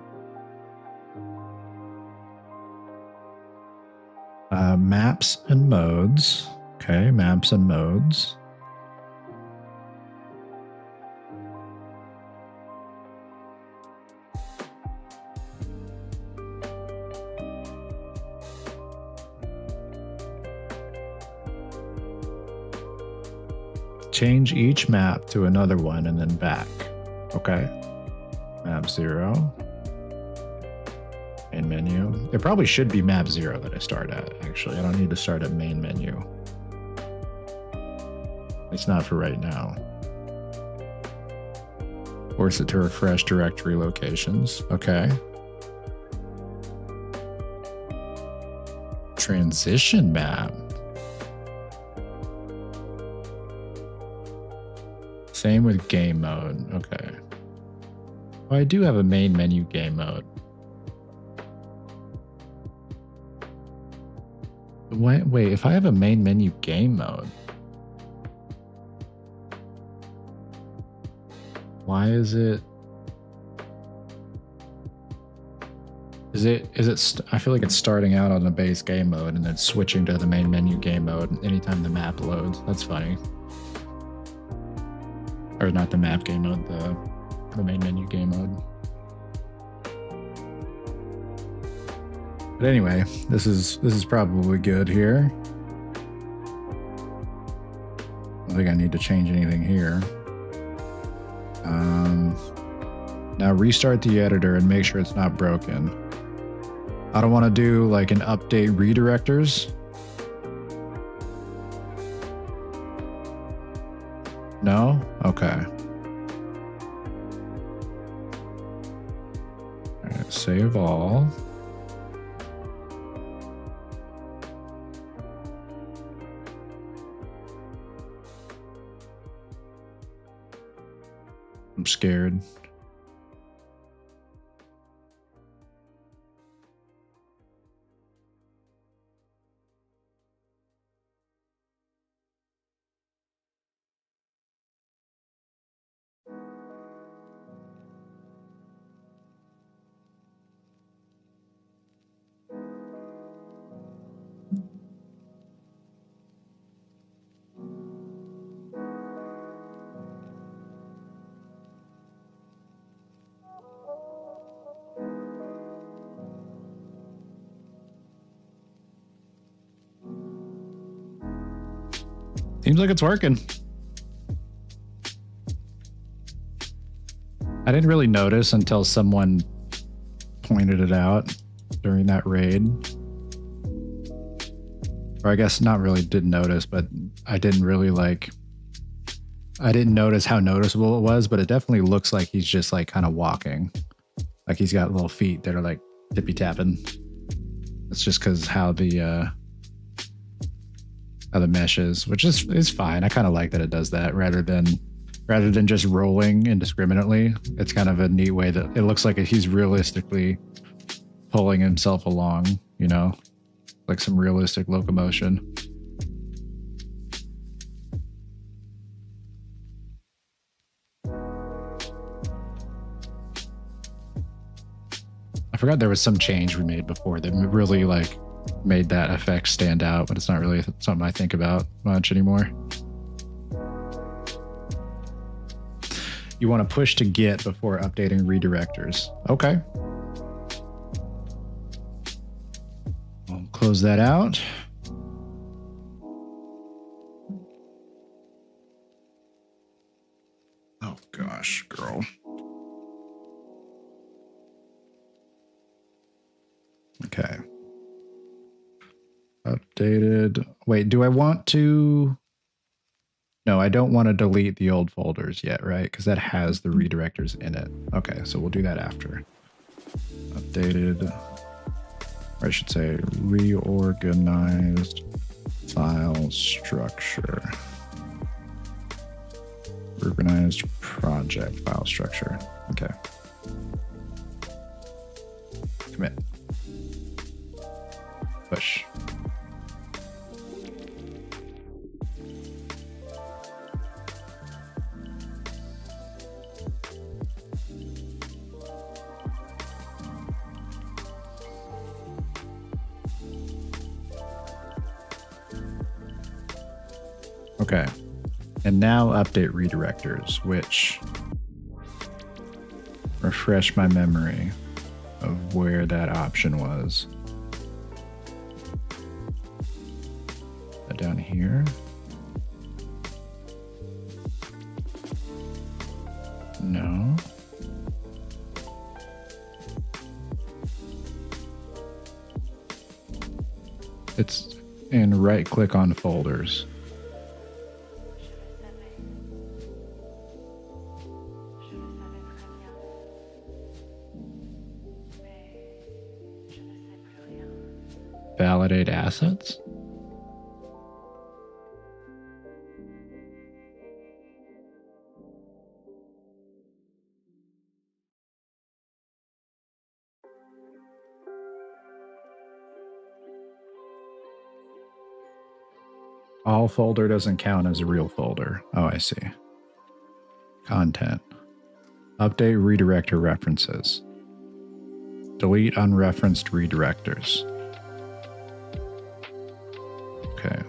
Maps and modes. Okay, maps and modes. Change each map to another one and then back. Okay. Map 0. Main menu. It probably should be map 0 that I start at, actually. I don't need to start at main menu. It's not for right now. Force it to refresh directory locations. Okay. transition map. Same with game mode. Okay. Oh, I do have a main menu game mode. Wait, if I have a main menu game mode, why is it? I feel like it's starting out on the base game mode and then switching to the main menu game mode anytime the map loads. That's funny. Or not the map game mode, the main menu game mode. But anyway, this is probably good here. I don't think I need to change anything here. Now restart the editor and make sure it's not broken. I don't want to do like an update redirectors. No? Okay. All right, save all. I'm scared. Seems like it's working. I didn't really notice until someone pointed it out during that raid. Or I guess not really didn't notice, but I didn't notice how noticeable it was, but it definitely looks like he's just like kind of walking. Like he's got little feet that are like tippy tapping. It's just because how the mesh is, which is fine. I kind of like that it does that rather than just rolling indiscriminately. It's kind of a neat way that it looks like he's realistically pulling himself along, you know, like some realistic locomotion. I forgot there was some change we made before that really like made that effect stand out, but it's not really something I think about much anymore. You want to push to Git before updating redirectors. Okay. I'll close that out. Oh gosh, girl. Okay. Updated. Wait, do I want to? No, I don't want to delete the old folders yet, right? Because that has the redirectors in it. Okay, so we'll do that after. Updated. Or I should say reorganized file structure. Reorganized project file structure. Okay. Commit. Push. Okay. And now update redirectors, which refresh my memory of where that option was. Down here. No. It's in right click on folders. Validate assets? All folder doesn't count as a real folder. Oh, I see. Content. Update redirector references. Delete unreferenced redirectors. Okay.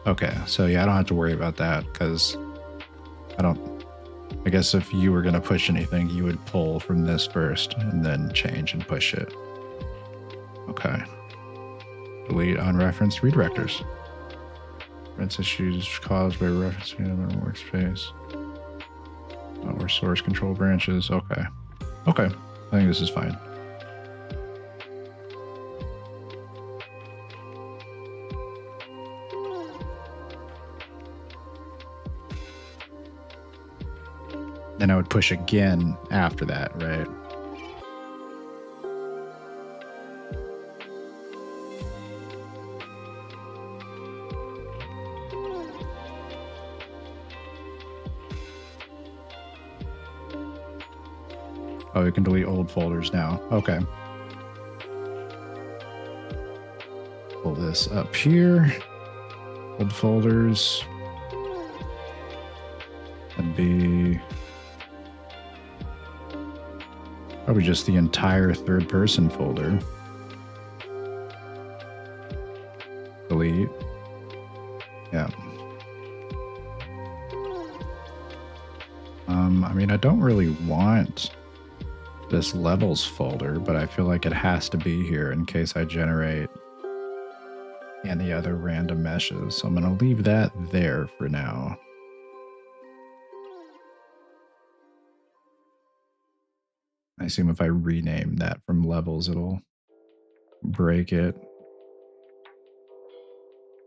Okay, so yeah, I don't have to worry about that because I guess if you were going to push anything, you would pull from this first and then change and push it. Okay. Delete unreferenced redirectors. Reference issues caused by referencing them in workspace. Or source control branches. Okay. Okay. I think this is fine. Then I would push again after that, right? Oh, you can delete old folders now. Okay. Pull this up here. Old folders. That'd be probably just the entire third person folder. Delete. Yeah. I mean, I don't really want this levels folder, but I feel like it has to be here in case I generate any other random meshes. So I'm going to leave that there for now. I assume if I rename that from levels, it'll break it.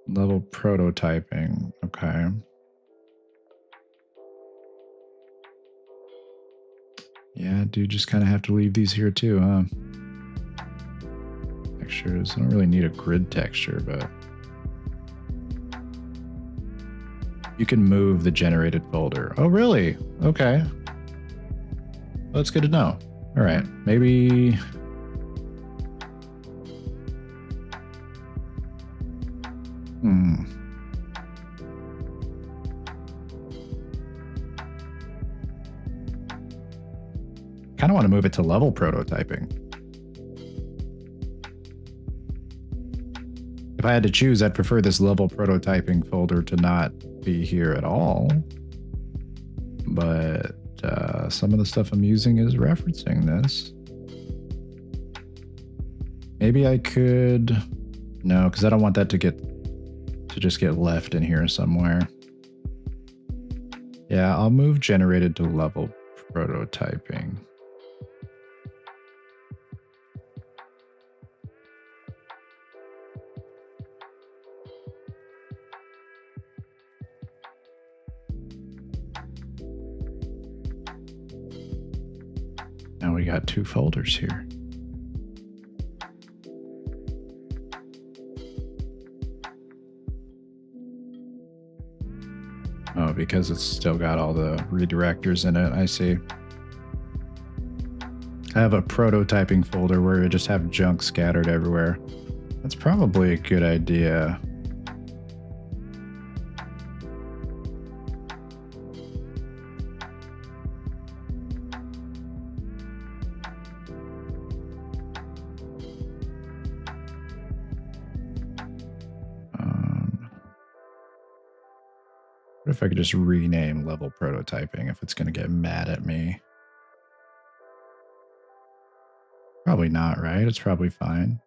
Level prototyping. Okay. Yeah, I do just kind of have to leave these here too, huh? Textures. I don't really need a grid texture, but you can move the generated folder. Oh, really? Okay. Well, that's good to know. All right. Maybe. Kind of want to move it to level prototyping. If I had to choose, I'd prefer this level prototyping folder to not be here at all. But some of the stuff I'm using is referencing this. Maybe I could... No, because I don't want that to just get left in here somewhere. Yeah, I'll move generated to level prototyping. Now we got two folders here. Oh, because it's still got all the redirectors in it. I see. I have a prototyping folder where I just have junk scattered everywhere. That's probably a good idea. What if I could just rename level prototyping if it's going to get mad at me? Probably not, right? It's probably fine.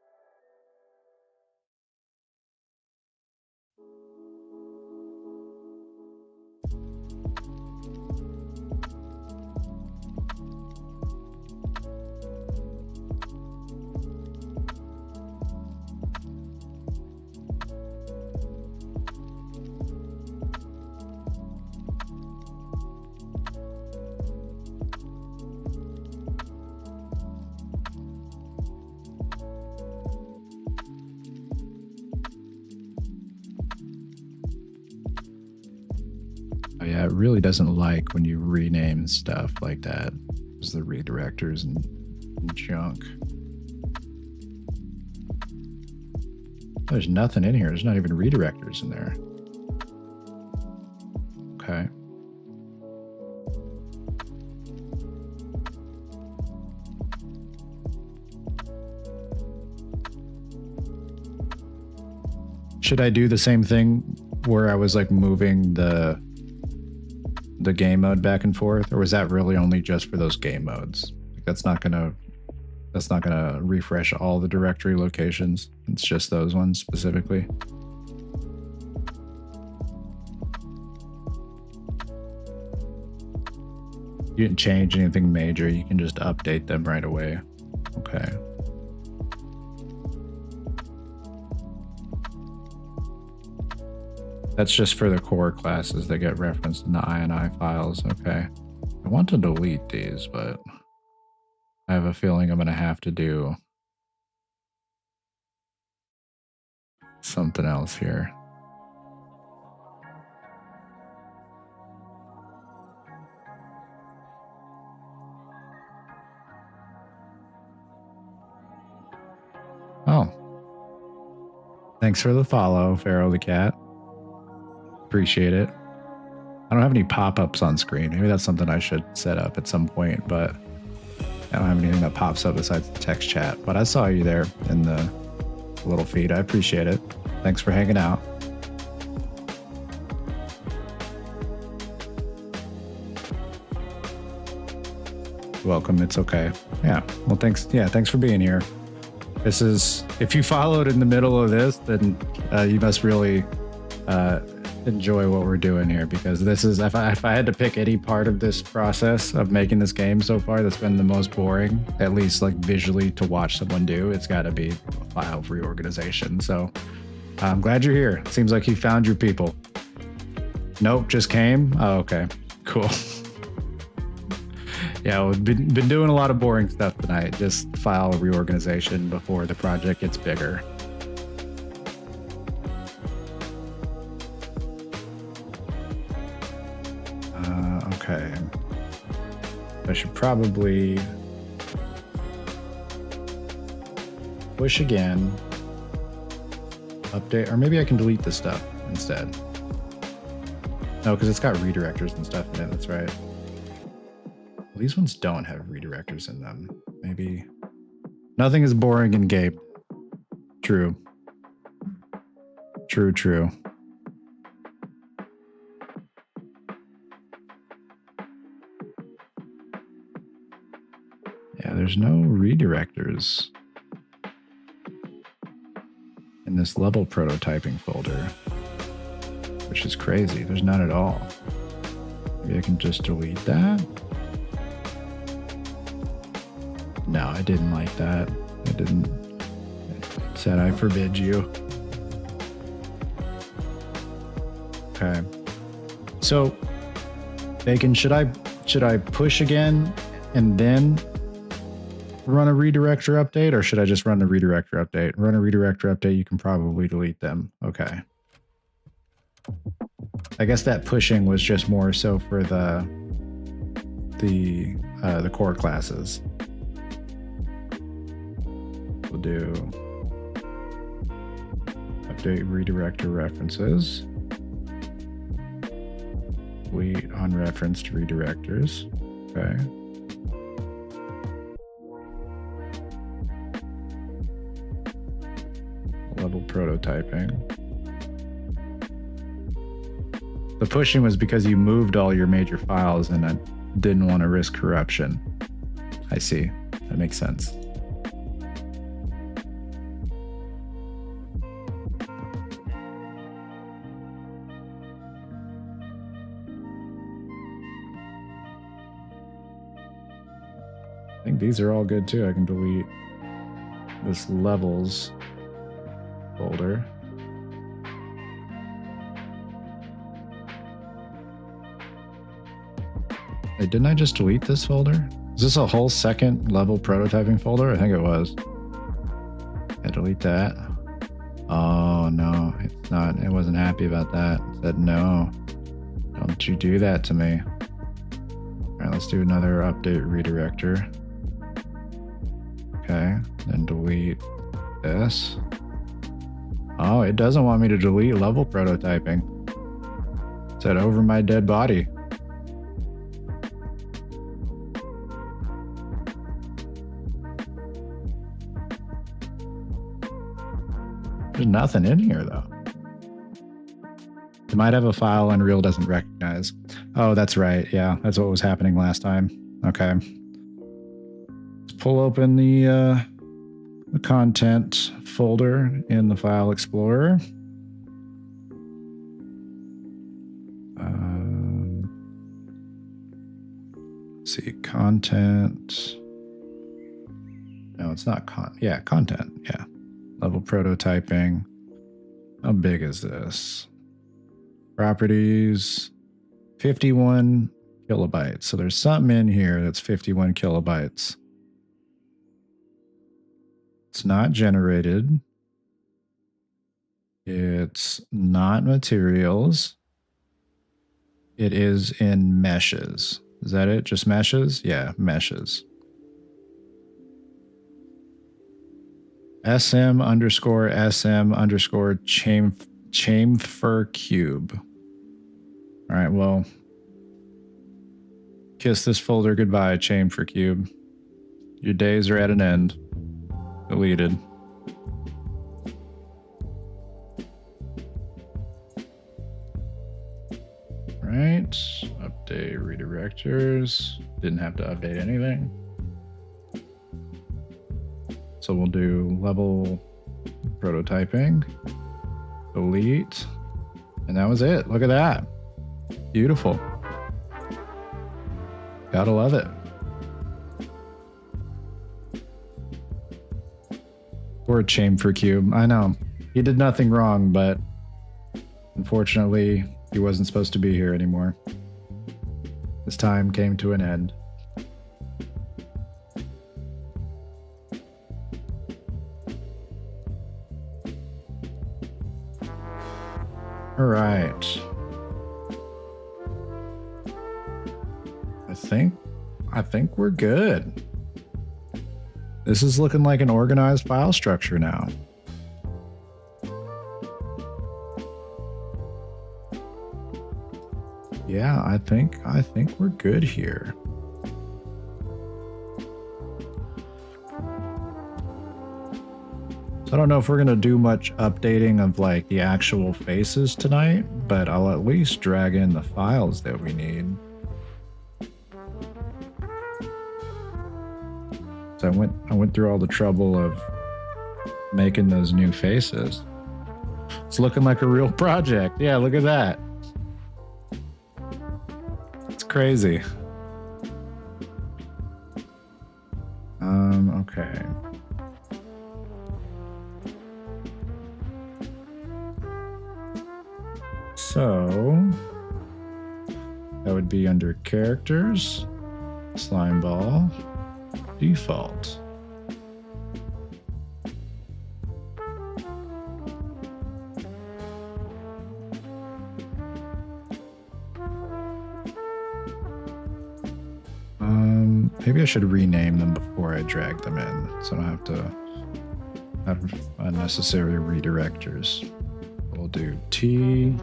Oh yeah, it really doesn't like when you rename stuff like that. There's the redirectors and junk. There's nothing in here. There's not even redirectors in there. Okay. Should I do the same thing where I was like moving the game mode back and forth, or was that really only just for those game modes? Like that's not gonna refresh all the directory locations. It's just those ones specifically. You didn't change anything major. You can just update them right away. Okay. That's just for the core classes that get referenced in the INI files. Okay. I want to delete these, but I have a feeling I'm going to have to do something else here. Oh. Thanks for the follow, Pharaoh the Cat. Appreciate it. I don't have any pop-ups on screen. Maybe that's something I should set up at some point, but I don't have anything that pops up besides the text chat. But I saw you there in the little feed. I appreciate it. Thanks for hanging out. Welcome. It's okay. Yeah. Well, thanks. Yeah. Thanks for being here. This is, if you followed in the middle of this, then you must really enjoy what we're doing here, because this is, if I had to pick any part of this process of making this game so far that's been the most boring, at least like visually to watch someone do, it's got to be file reorganization. So I'm glad you're here. Seems like you found your people. Nope, just came. Oh, okay, cool. Yeah, we've been doing a lot of boring stuff tonight. Just file reorganization before the project gets bigger. Okay. I should probably push again, update, or maybe I can delete this stuff instead. No, because it's got redirectors and stuff in it. That's right. Well, these ones don't have redirectors in them. Maybe nothing is boring in game. True. True, true. Yeah, there's no redirectors in this level prototyping folder, which is crazy. There's none at all. Maybe I can just delete that. No, I didn't like that. I didn't. It said I forbid you. Okay. So, Bacon, should I push again and then run a redirector update, or should I just run the redirector update? Run a redirector update, you can probably delete them. Okay. I guess that pushing was just more so for the core classes. We'll do update redirector references. Wait on reference to redirectors. Okay. Level prototyping. The pushing was because you moved all your major files and I didn't want to risk corruption. I see. That makes sense. I think these are all good too. I can delete this levels folder. Hey, didn't I just delete this folder? Is this a whole second level prototyping folder? I think it was. I delete that. Oh no, it's not. It wasn't happy about that. It said no. Don't Why'd you do that to me? All right, let's do another update redirector. Okay, then delete this. Oh, it doesn't want me to delete level prototyping. It said over my dead body. There's nothing in here though. It might have a file Unreal doesn't recognize. Oh, that's right. Yeah, that's what was happening last time. Okay. Let's pull open the content folder in the File Explorer. Let's see, content. No, it's not content. Yeah. Level prototyping. How big is this? Properties, 51 kilobytes. So there's something in here that's 51 kilobytes. It's not generated. It's not materials. It is in meshes. Is that it? Just meshes? Yeah, meshes. SM_SM_chamfer cube. All right, well, kiss this folder goodbye, chamfer cube. Your days are at an end. Deleted. Right, update redirectors. Didn't have to update anything. So we'll do level prototyping, delete, and that was it. Look at that. Beautiful. Gotta love it. Poor chamfer cube. I know. He did nothing wrong, but unfortunately, he wasn't supposed to be here anymore. His time came to an end. All right. I think we're good. This is looking like an organized file structure now. Yeah, I think we're good here. So I don't know if we're gonna do much updating of like the actual faces tonight, but I'll at least drag in the files that we need. So I went through all the trouble of making those new faces. It's looking like a real project. Yeah, look at that. It's crazy. Okay. So that would be under characters, slime ball, default. Maybe I should rename them before I drag them in, so I don't have to have unnecessary redirectors. We'll do T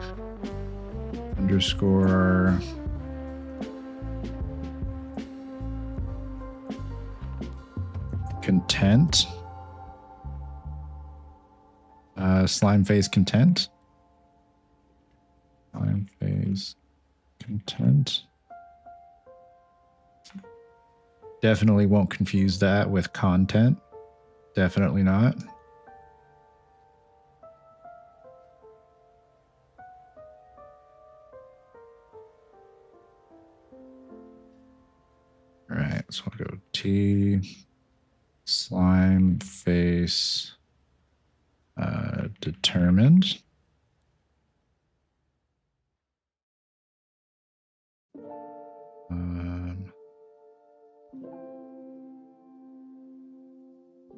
underscore content, slime face content, slime face content. Definitely won't confuse that with content. Definitely not. All right, so I'll go T slime face determined.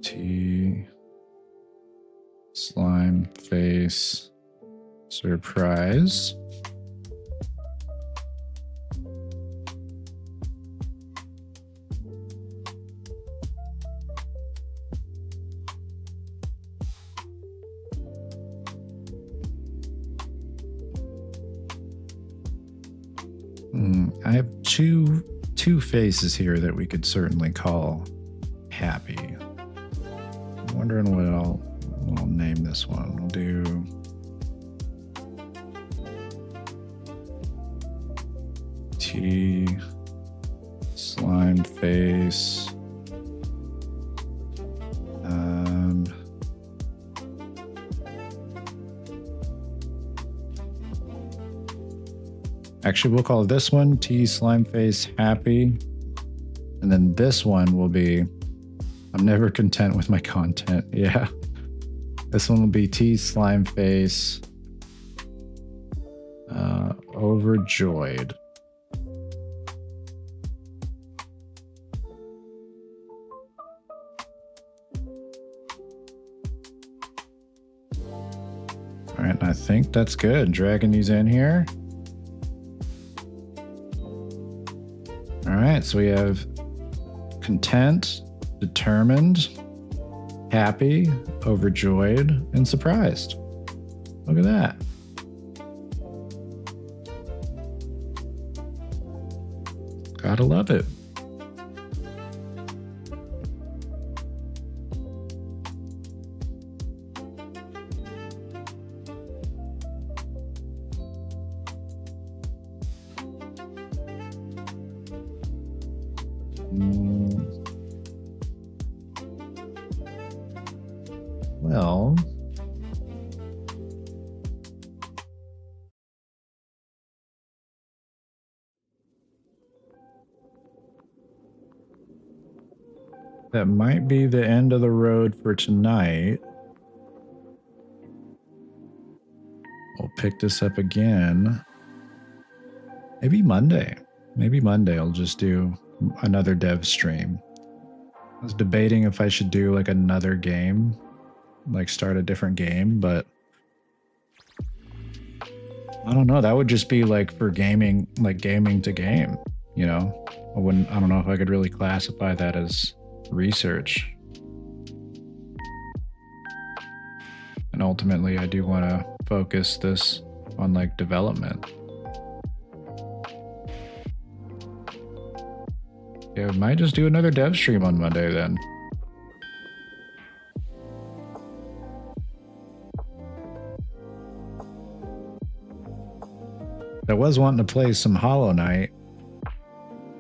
T slime face surprise. I have two faces here that we could certainly call happy. I'm wondering what I'll name this one. We'll do T slime face. Actually, we'll call this one T slime face happy. And then this one will be I'm never content with my content. Yeah. This one will be T slime face overjoyed. All right, I think that's good. Dragging these in here. All right, so we have content, determined, happy, overjoyed, and surprised. Look at that. Gotta love it. Well, that might be the end of the road for tonight. We'll pick this up again. Maybe Monday. Maybe Monday I'll just do another dev stream. I was debating if I should do like another game, like start a different game, but I don't know. That would just be like for gaming, like gaming to game, you know? I don't know if I could really classify that as research. And ultimately, I do want to focus this on like development. Yeah, I might just do another dev stream on Monday then. I was wanting to play some Hollow Knight,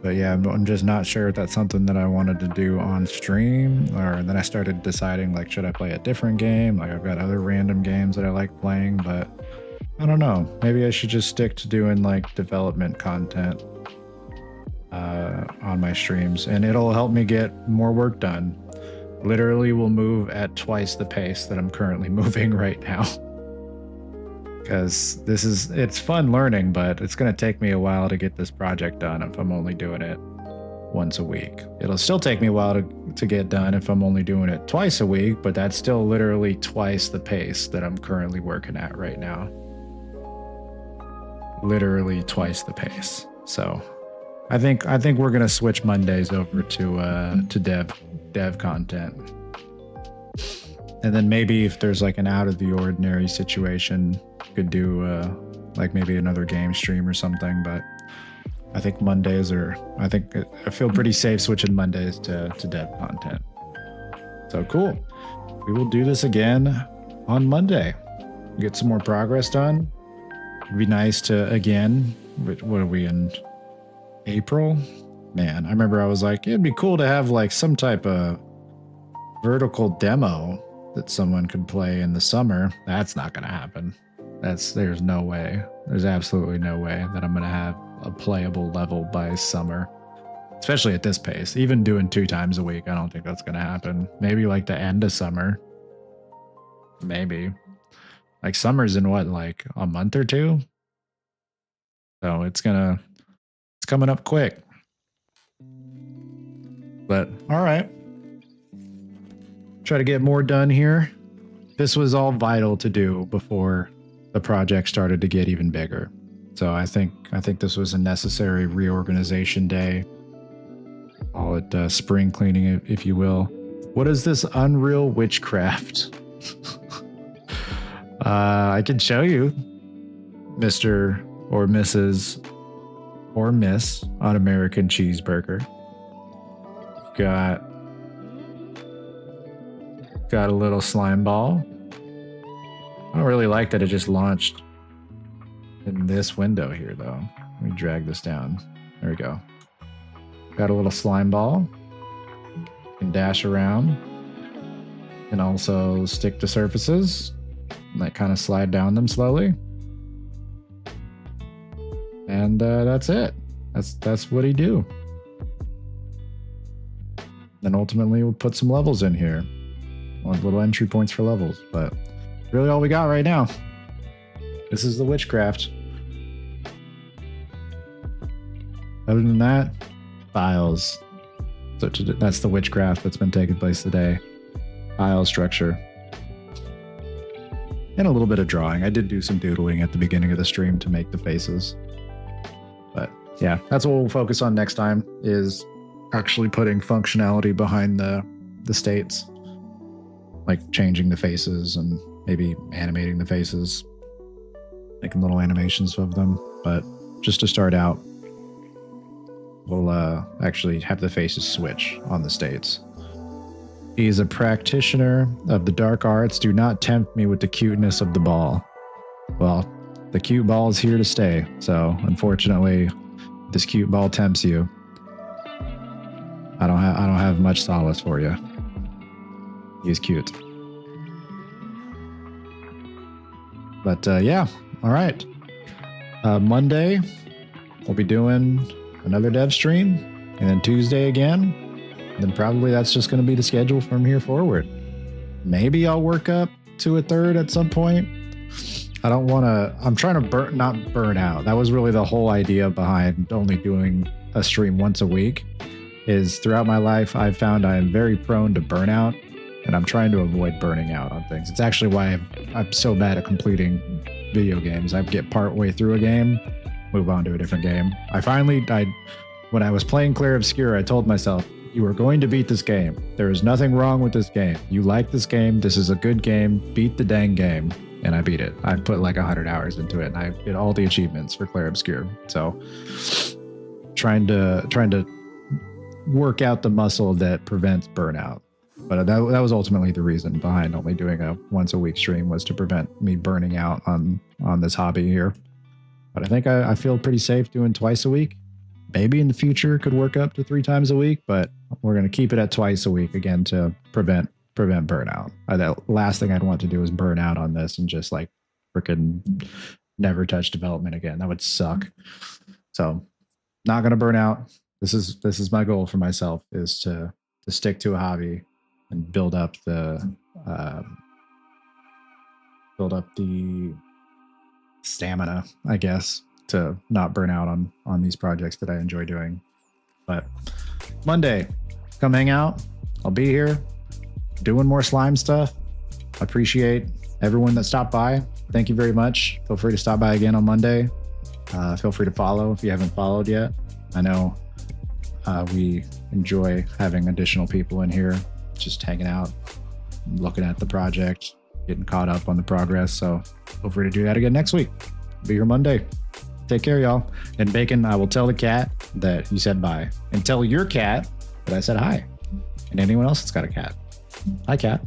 but yeah, I'm just not sure if that's something that I wanted to do on stream, or then I started deciding like, should I play a different game? Like I've got other random games that I like playing, but I don't know. Maybe I should just stick to doing like development content on my streams, and it'll help me get more work done. Literally will move at twice the pace that I'm currently moving right now. Because it's fun learning, but it's going to take me a while to get this project done if I'm only doing it once a week. It'll still take me a while to get done if I'm only doing it twice a week, but that's still literally twice the pace that I'm currently working at right now. Literally twice the pace. So I think we're going to switch Mondays over to dev content. And then maybe if there's like an out of the ordinary situation, could do like maybe another game stream or something. But I think Mondays I feel pretty safe switching Mondays to dev content. So cool. We will do this again on Monday. Get some more progress done. It'd be nice to, again, what are we in April? Man, I remember I was like, it'd be cool to have like some type of vertical demo that someone could play in the summer. That's not going to happen. There's no way. There's absolutely no way that I'm going to have a playable level by summer, especially at this pace. Even doing 2 times a week, I don't think that's going to happen. Maybe like the end of summer. Maybe. Like summer's in what, like a month or 2? So it's coming up quick. But all right. Try to get more done here. This was all vital to do before the project started to get even bigger. So I think this was a necessary reorganization day. Call it spring cleaning, if you will. What is this Unreal Witchcraft? I can show you, Mr. or Mrs. or miss on American Cheeseburger. Got a little slime ball. I don't really like that it just launched in this window here, though. Let me drag this down. There we go. Got a little slime ball. You can dash around. And also stick to surfaces. And like kind of slide down them slowly. And that's it. That's what he do. Then ultimately we'll put some levels in here. Like little entry points for levels. But really all we got right now. This is the witchcraft. Other than that, files. So that's the witchcraft that's been taking place today. File structure. And a little bit of drawing. I did do some doodling at the beginning of the stream to make the faces. But yeah, that's what we'll focus on next time, is actually putting functionality behind the states. Like changing the faces and maybe animating the faces. Making little animations of them. But just to start out, we'll actually have the faces switch on the states. He is a practitioner of the dark arts. Do not tempt me with the cuteness of the ball. Well, the cute ball is here to stay. So unfortunately, this cute ball tempts you. I don't have much solace for you. He's cute. But yeah, all right. Monday, we'll be doing another dev stream, and then Tuesday again. And then probably that's just going to be the schedule from here forward. Maybe I'll work up to a third at some point. I don't want to, I'm trying to not burn out. That was really the whole idea behind only doing a stream once a week, is throughout my life, I've found I am very prone to burnout, and I'm trying to avoid burning out on things. It's actually why I'm so bad at completing video games. I get part way through a game, move on to a different game. When I was playing Clair Obscur, I told myself, you are going to beat this game. There is nothing wrong with this game. You like this game. This is a good game. Beat the dang game. And I beat it. I put like 100 hours into it, and I did all the achievements for Clair Obscur. So trying to work out the muscle that prevents burnout. But that was ultimately the reason behind only doing a once a week stream, was to prevent me burning out on this hobby here. But I think I feel pretty safe doing twice a week. Maybe in the future could work up to 3 times a week, but we're going to keep it at twice a week again to prevent burnout. The last thing I'd want to do is burn out on this and just like freaking never touch development again. That would suck. So not going to burn out. This is my goal for myself, is to stick to a hobby and build up the stamina, I guess, to not burn out on these projects that I enjoy doing. But Monday, come hang out. I'll be here doing more slime stuff. I appreciate everyone that stopped by. Thank you very much. Feel free to stop by again on Monday. Feel free to follow if you haven't followed yet. I know we enjoy having additional people in here, just hanging out, looking at the project, getting caught up on the progress. So feel free to do that again next week. Be here Monday. Take care, y'all. And Bacon, I will tell the cat that you said bye. And tell your cat that I said hi. And anyone else that's got a cat. Hi, cat.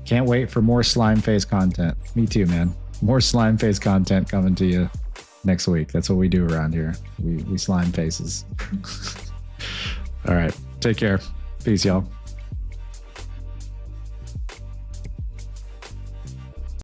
Can't wait for more slime face content. Me too, man. More slime face content coming to you next week. That's what we do around here. We slime faces. All right. Take care. Peace, y'all.